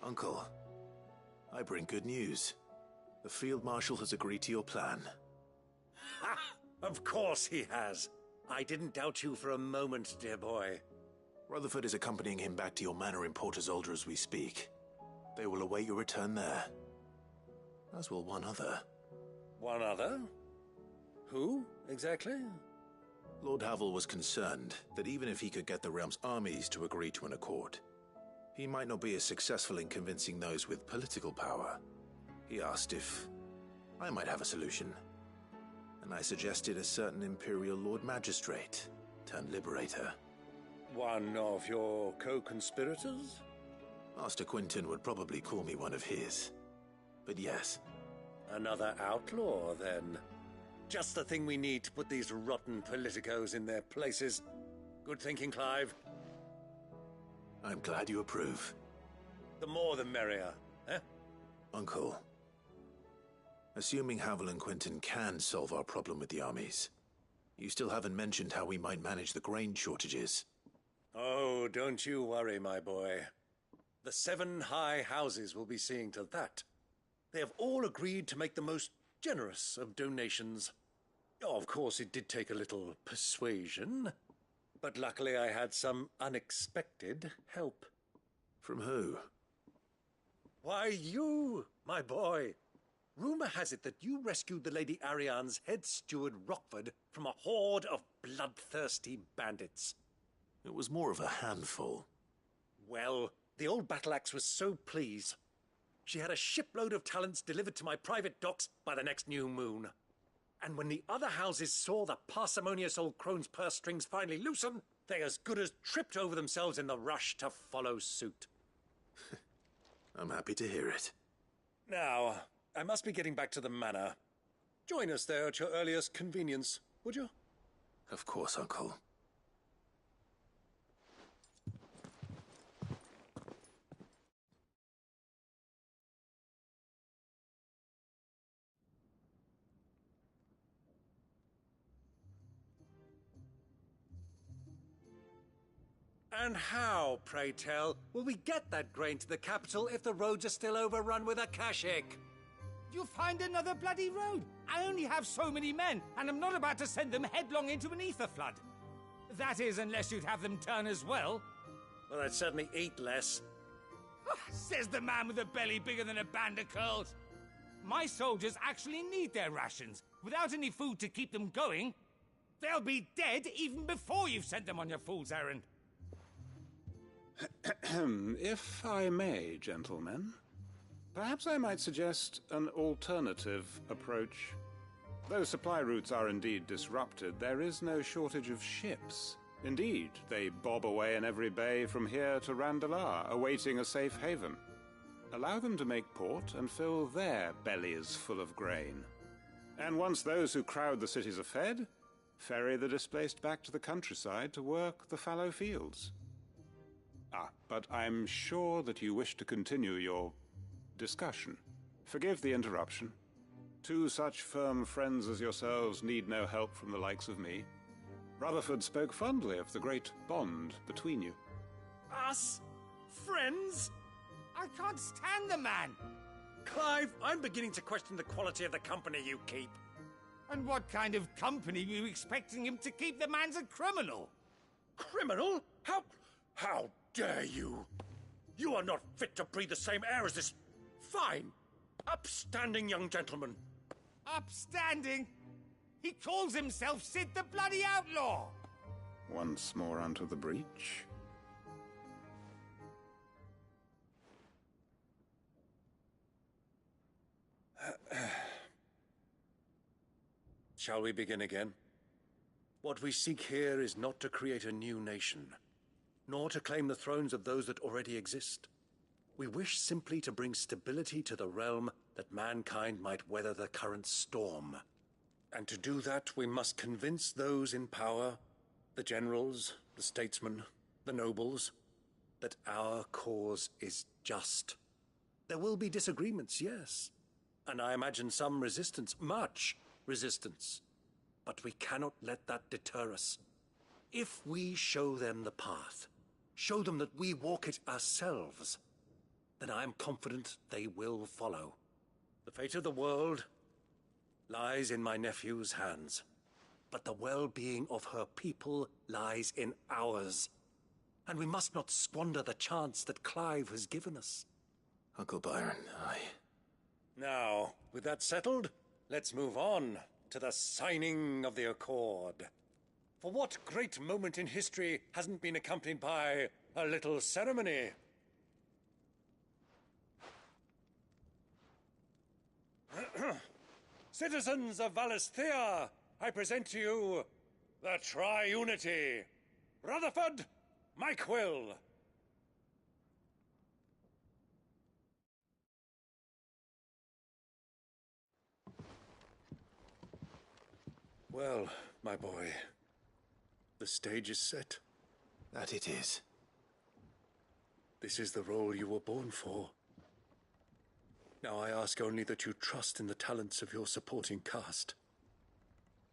Uncle, I bring good news. The Field Marshal has agreed to your plan. Ha! Of course he has. I didn't doubt you for a moment, dear boy. Rutherford is accompanying him back to your manor in Port Isolde as we speak. They will await your return there. As will one other. One other? Who, exactly? Lord Havel was concerned that even if he could get the realm's armies to agree to an accord, he might not be as successful in convincing those with political power. He asked if I might have a solution, and I suggested a certain Imperial Lord Magistrate turned Liberator. One of your co-conspirators? Master Quinton would probably call me one of his, but yes. Another outlaw, then. Just the thing we need to put these rotten politicos in their places. Good thinking, Clive. I'm glad you approve. The more the merrier, eh? Uncle, assuming Havel and Quinton can solve our problem with the armies, you still haven't mentioned how we might manage the grain shortages. Oh, don't you worry, my boy. The 7 high houses will be seeing to that. They have all agreed to make the most generous of donations. Oh, of course, it did take a little persuasion, but luckily I had some unexpected help. From who? Why, you, my boy. Rumor has it that you rescued the Lady Ariane's head steward Rockford from a horde of bloodthirsty bandits. It was more of a handful. Well, the old battle-axe was so pleased. She had a shipload of talents delivered to my private docks by the next new moon. And when the other houses saw the parsimonious old crone's purse strings finally loosen, they as good as tripped over themselves in the rush to follow suit. I'm happy to hear it. Now, I must be getting back to the manor. Join us there at your earliest convenience, would you? Of course, Uncle. And how, pray tell, will we get that grain to the capital if the roads are still overrun with akashic? You'll find another bloody road. I only have so many men, and I'm not about to send them headlong into an ether flood. That is, unless you'd have them turn as well. Well, I'd certainly eat less. Says the man with a belly bigger than a band of curls. My soldiers actually need their rations. Without any food to keep them going, they'll be dead even before you've sent them on your fool's errand. If I may, gentlemen, perhaps I might suggest an alternative approach. Though supply routes are indeed disrupted, there is no shortage of ships. Indeed, they bob away in every bay from here to Randalar, awaiting a safe haven. Allow them to make port and fill their bellies full of grain. And once those who crowd the cities are fed, ferry the displaced back to the countryside to work the fallow fields. But I'm sure that you wish to continue your discussion. Forgive the interruption. 2 such firm friends as yourselves need no help from the likes of me. Rutherford spoke fondly of the great bond between you. Us? Friends? I can't stand the man! Clive, I'm beginning to question the quality of the company you keep. And what kind of company were you expecting him to keep? The man's a criminal! Criminal? How dare you? You are not fit to breathe the same air as this fine, upstanding young gentleman. Upstanding? He calls himself Sid the Bloody Outlaw! Once more onto the breach. Shall we begin again? What we seek here is not to create a new nation, nor to claim the thrones of those that already exist. We wish simply to bring stability to the realm that mankind might weather the current storm. And to do that, we must convince those in power, the generals, the statesmen, the nobles, that our cause is just. There will be disagreements, yes, and I imagine some resistance, much resistance. But we cannot let that deter us. If we show them the path, show them that we walk it ourselves, then I am confident they will follow. The fate of the world lies in my nephew's hands, but the well-being of her people lies in ours. And we must not squander the chance that Clive has given us. Uncle Byron, Now, with that settled, let's move on to the signing of the Accord. For what great moment in history hasn't been accompanied by a little ceremony? Citizens of Valisthea, I present to you the Triunity. Rutherford, Mike Will. Well, my boy, the stage is set. That it is. This is the role you were born for. Now I ask only that you trust in the talents of your supporting cast.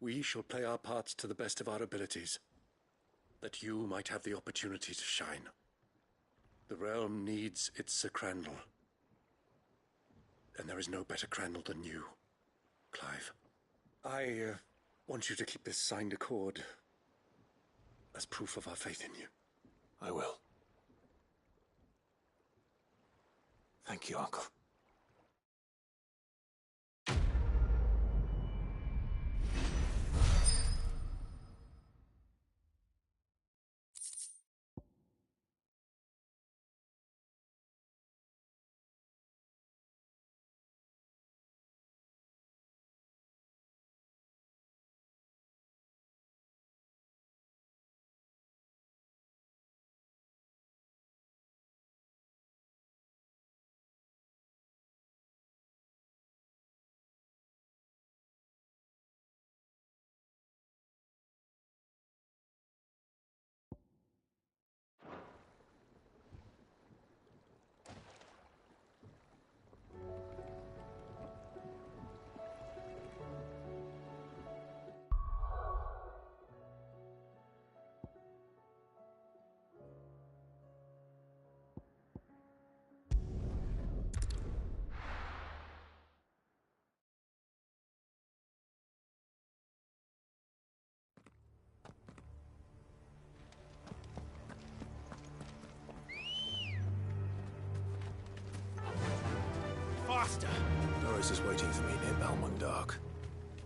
We shall play our parts to the best of our abilities, that you might have the opportunity to shine. The realm needs its Sir Crandall, and there is no better Crandall than you, Clive. I want you to keep this signed accord as proof of our faith in you. I will. Thank you, Uncle. Faster! Doris is waiting for me near Balmung Dark.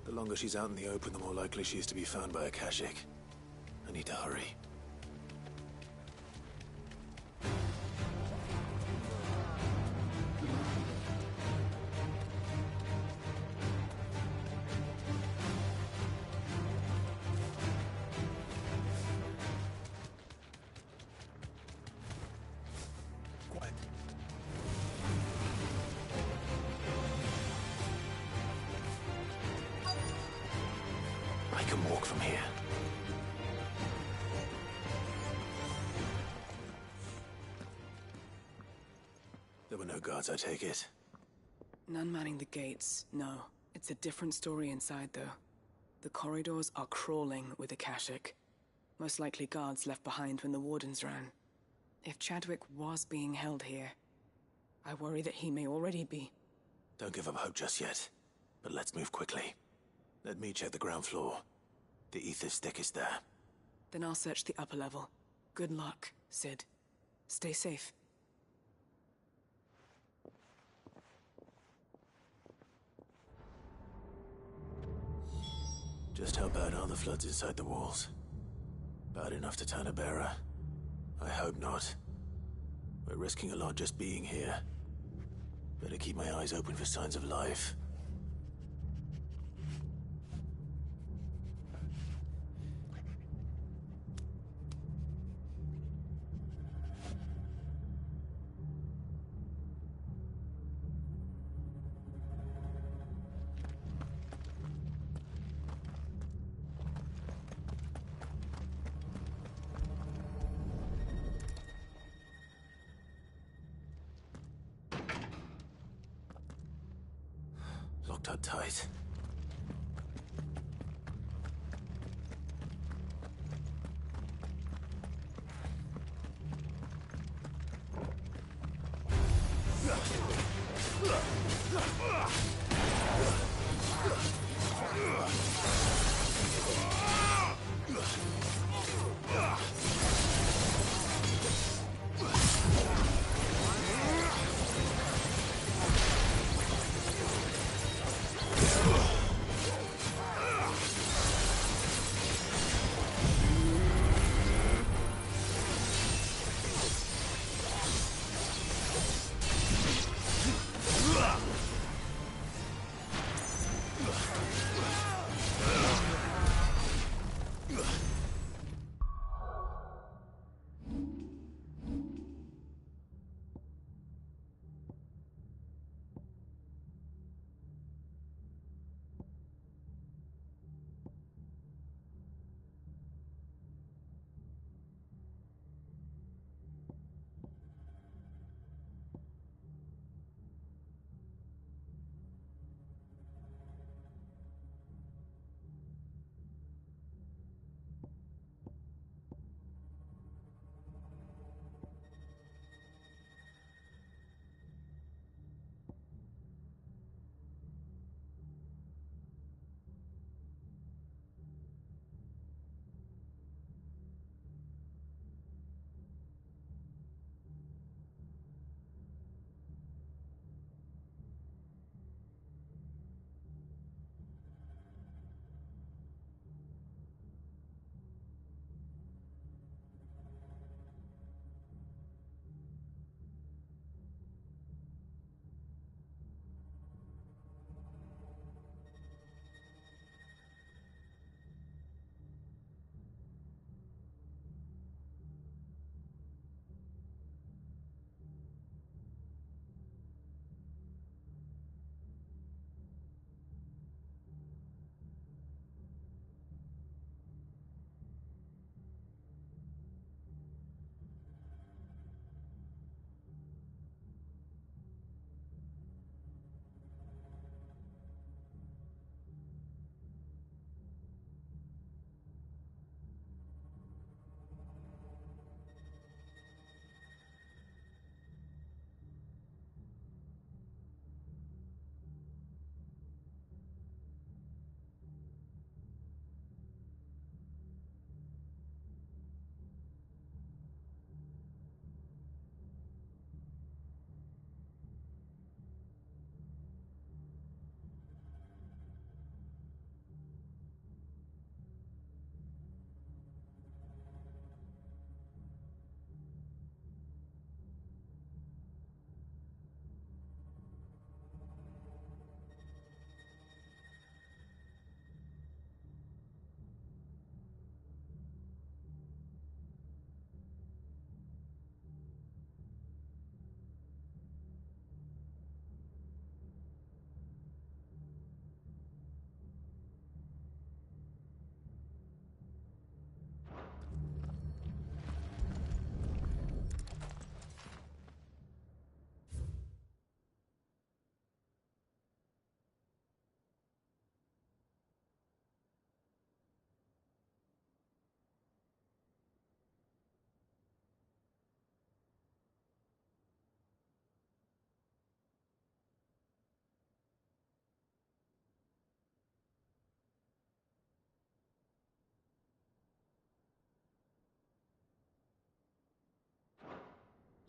The longer she's out in the open, the more likely she is to be found by a Kashik. I need to hurry. I can walk from here. There were no guards, I take it. None manning the gates, no. It's a different story inside, though. The corridors are crawling with Akashic. Most likely guards left behind when the Wardens ran. If Chadwick was being held here, I worry that he may already be. Don't give up hope just yet, but let's move quickly. Let me check the ground floor. The ether stick is there. Then I'll search the upper level. Good luck, Sid. Stay safe. Just how bad are the floods inside the walls? Bad enough to turn a bearer? I hope not. We're risking a lot just being here. Better keep my eyes open for signs of life. Locked up tight.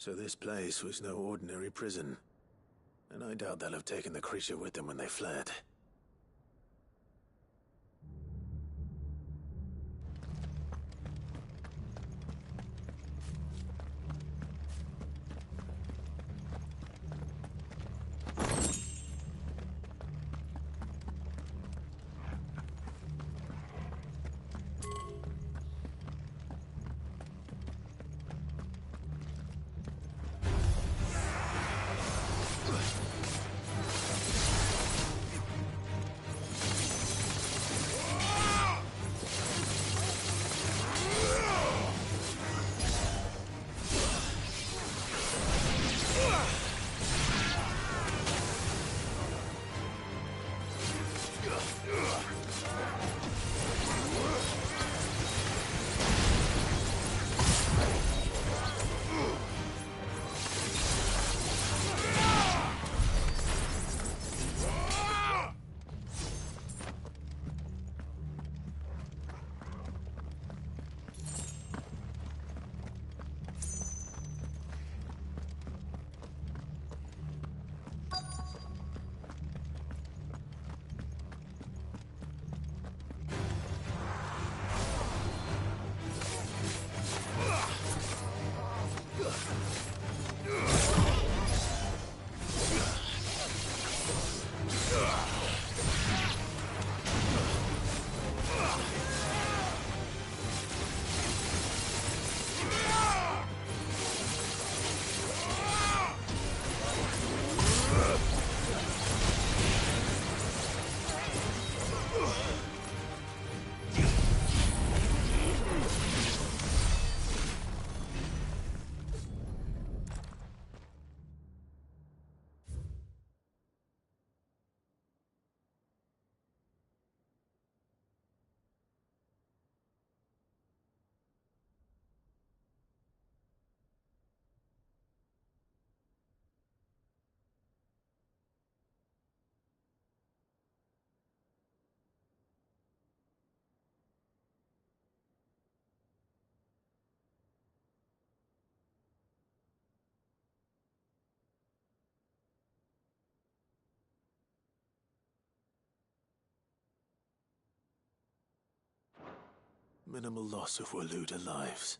So this place was no ordinary prison. And I doubt they'll have taken the creature with them when they fled. Minimal loss of Waluda lives.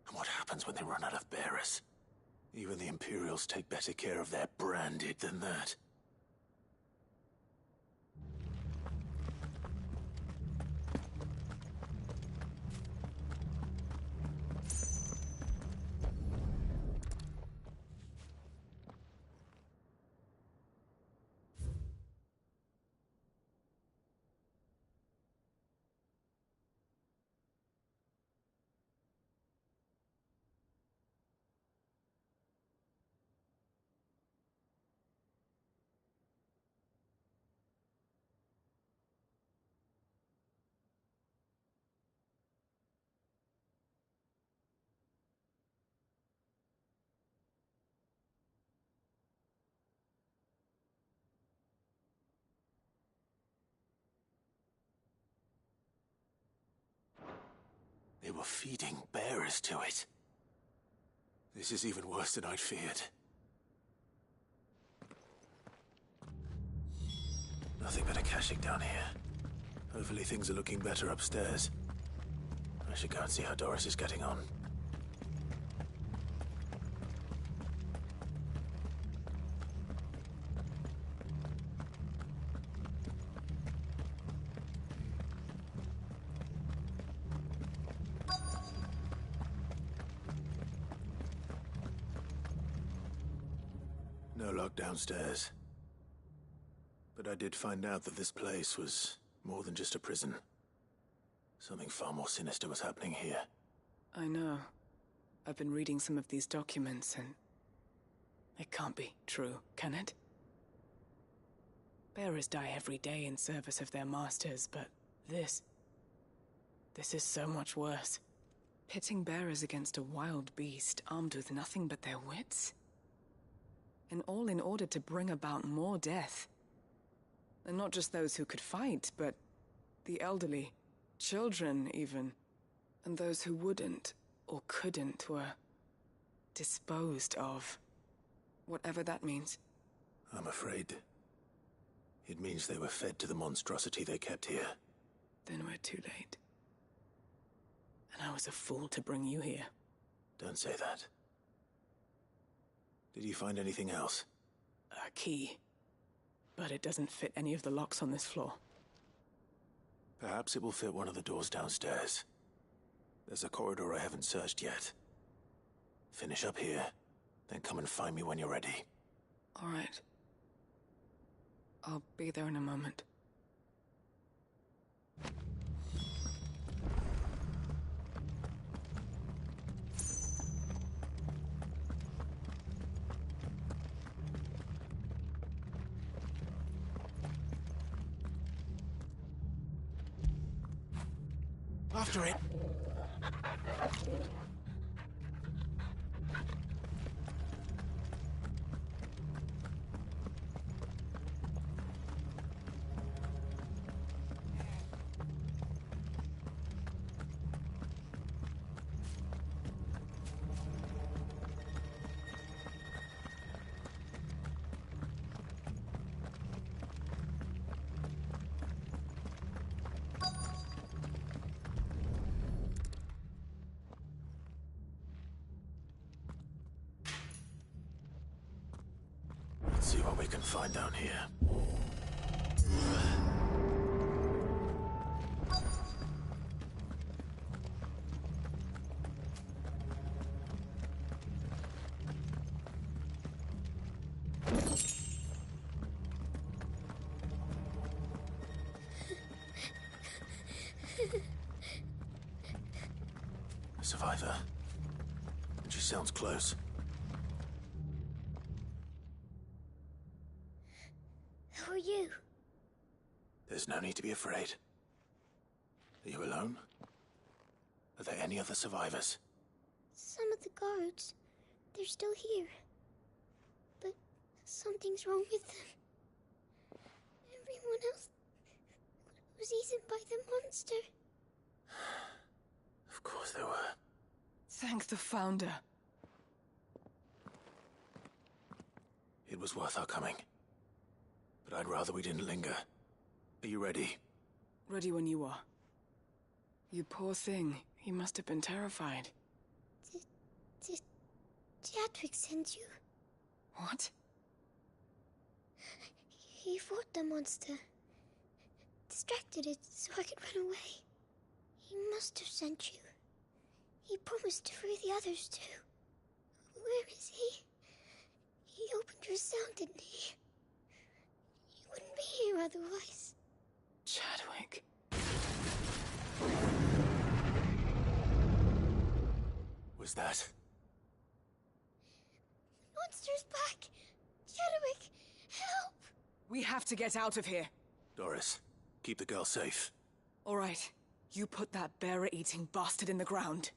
And what happens when they run out of bearers? Even the Imperials take better care of their branded than that. They were feeding bearers to it. This is even worse than I'd feared. Nothing but a caching down here. Hopefully things are looking better upstairs. I should go and see how Doris is getting on. No lock downstairs. But I did find out that this place was more than just a prison. Something far more sinister was happening here. I know. I've been reading some of these documents and... it can't be true, can it? Bearers die every day in service of their masters, but this is so much worse. Pitting bearers against a wild beast armed with nothing but their wits? And all in order to bring about more death. And not just those who could fight, but the elderly, children even. And those who wouldn't or couldn't were Disposed of. Whatever that means. I'm afraid it means they were fed to the monstrosity they kept here. Then we're too late. And I was a fool to bring you here. Don't say that. Did you find anything else? A key. But it doesn't fit any of the locks on this floor. Perhaps it will fit one of the doors downstairs. There's a corridor I haven't searched yet. Finish up here, then come and find me when you're ready. All right. I'll be there in a moment. After it. Let's see what we can find down here. A survivor. And she sounds close. Who are you? There's no need to be afraid. Are you alone? Are there any other survivors? Some of the guards. They're still here. But something's wrong with them. Everyone else was eaten by the monster. Of course there were. Thank the Founder. It was worth our coming. But I'd rather we didn't linger. Are you ready? Ready when you are. You poor thing. You must have been terrified. Did Chadwick send you? What? He fought the monster. Distracted it so I could run away. He must have sent you. He promised to free the others too. Where is he? He opened your cell, didn't he? He wouldn't be here otherwise. Chadwick. Was that? Monster's back! Chadwick, help! We have to get out of here. Doris, keep the girl safe. All right. You put that bearer-eating bastard in the ground.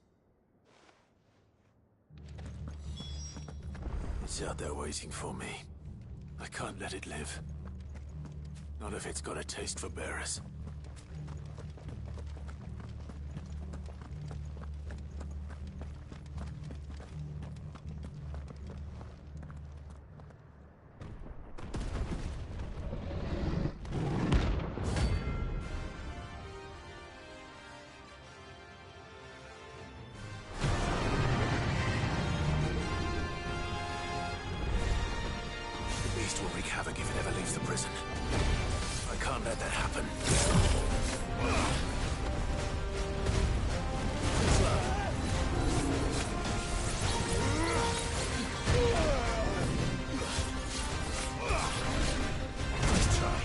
It's out there waiting for me. I can't let it live. Not if it's got a taste for bearers. Will wreak havoc if it ever leaves the prison. I can't let that happen. Nice try.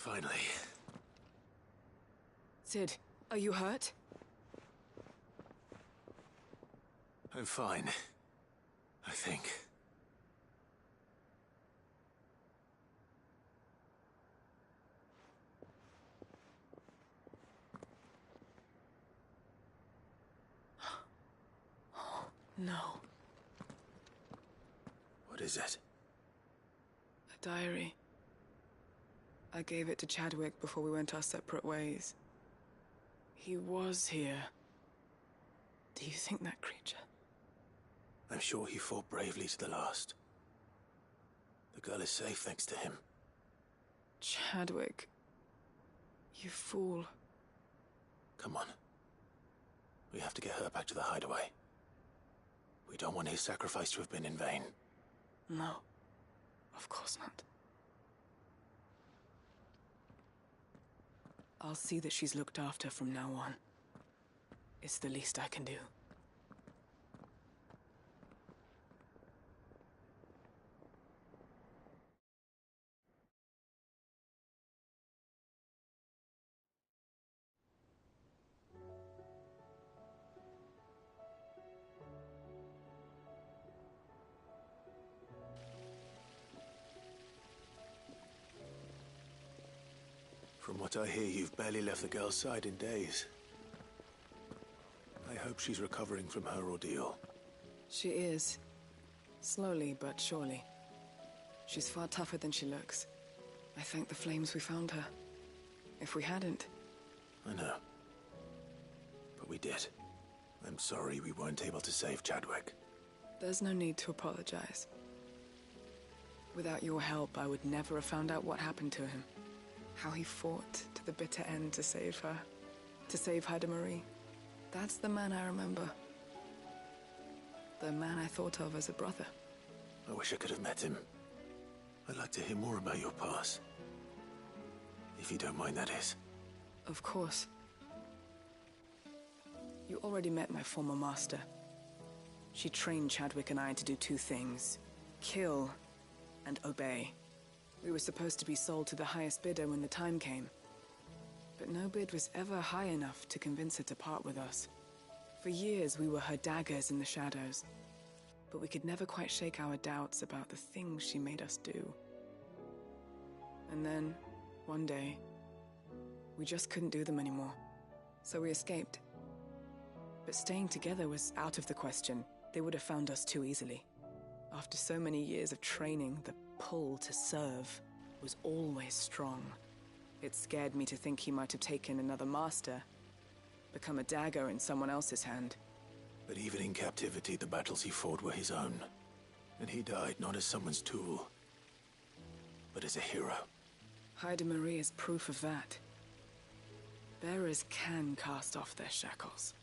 Finally. Sid, are you hurt? I'm fine. I think. No. What is it? A diary. I gave it to Chadwick before we went our separate ways. He was here. Do you think that creature? I'm sure he fought bravely to the last. The girl is safe thanks to him. Chadwick. You fool. Come on. We have to get her back to the hideaway. We don't want his sacrifice to have been in vain. No. Of course not. I'll see that she's looked after from now on. It's the least I can do. From what I hear, you've barely left the girl's side in days. I hope she's recovering from her ordeal. She is. Slowly but surely. She's far tougher than she looks. I thank the flames we found her. If we hadn't... I know. But we did. I'm sorry we weren't able to save Chadwick. There's no need to apologize. Without your help, I would never have found out what happened to him. How he fought to the bitter end to save her. To save Marie. That's the man I remember. The man I thought of as a brother. I wish I could have met him. I'd like to hear more about your past. If you don't mind, that is. Of course. You already met my former master. She trained Chadwick and I to do two things. Kill and obey. We were supposed to be sold to the highest bidder when the time came. But no bid was ever high enough to convince her to part with us. For years we were her daggers in the shadows. But we could never quite shake our doubts about the things she made us do. And then, one day, we just couldn't do them anymore. So we escaped. But staying together was out of the question. They would have found us too easily. After so many years of training, the pull to serve was always strong. It scared me to think he might have taken another master, become a dagger in someone else's hand. But even in captivity, the battles he fought were his own. And he died not as someone's tool, but as a hero. Marie is proof of that. Bearers can cast off their shackles.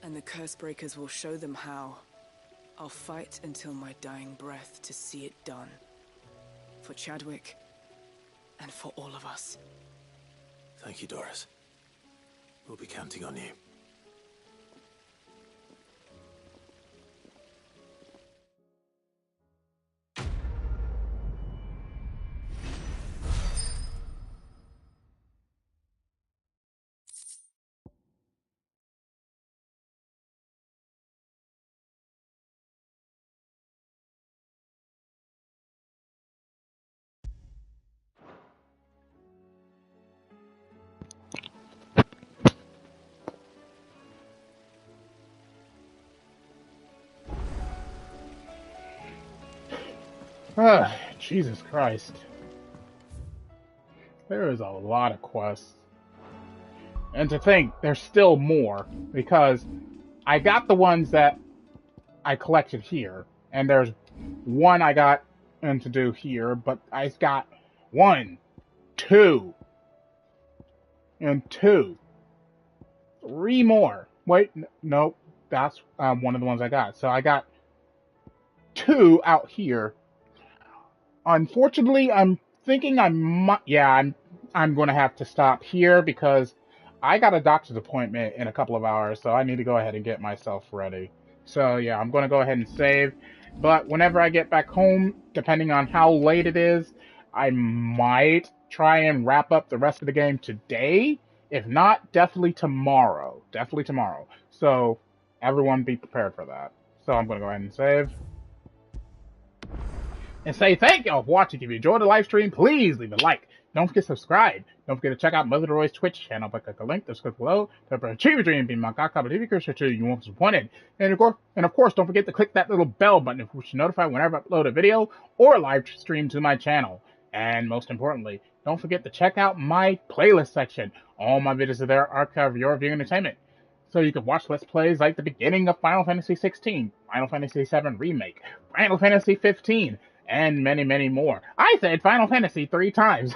And the Cursebreakers will show them how. I'll fight until my dying breath to see it done. For Chadwick, and for all of us. Thank you, Doris. We'll be counting on you. Jesus Christ. There is a lot of quests. And to think, there's still more, because I got the ones that I collected here, and there's one I got to do here, but I've got 1, 2, and 2. 3 more. Wait, nope, that's one of the ones I got. So I got 2 out here. Unfortunately, I'm thinking I'm going to have to stop here because I got a doctor's appointment in a couple of hours, so I need to go ahead and get myself ready. So yeah, I'm going to go ahead and save, but whenever I get back home, depending on how late it is, I might try and wrap up the rest of the game today. If not, definitely tomorrow. Definitely tomorrow. So everyone be prepared for that. So I'm going to go ahead and save. And say thank y'all for watching. If you enjoyed the live stream, please leave a like. Don't forget to subscribe. Don't forget to check out Mother-Noroi Twitch channel by clicking the link that's below. To achieve your dream, be my God, TV Christian too, you won't be disappointed. And of course, don't forget to click that little bell button which will notify whenever I upload a video or live stream to my channel. And most importantly, don't forget to check out my playlist section. All my videos are there, archive your viewing entertainment. So you can watch Let's Plays like the beginning of Final Fantasy XVI, Final Fantasy VII Remake, Final Fantasy 15, and many, many more. I said Final Fantasy 3 times.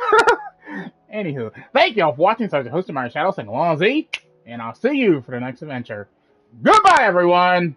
Anywho, thank y'all for watching. So I was your host, TheAmariaShadow, saying long Z, and I'll see you for the next adventure. Goodbye, everyone!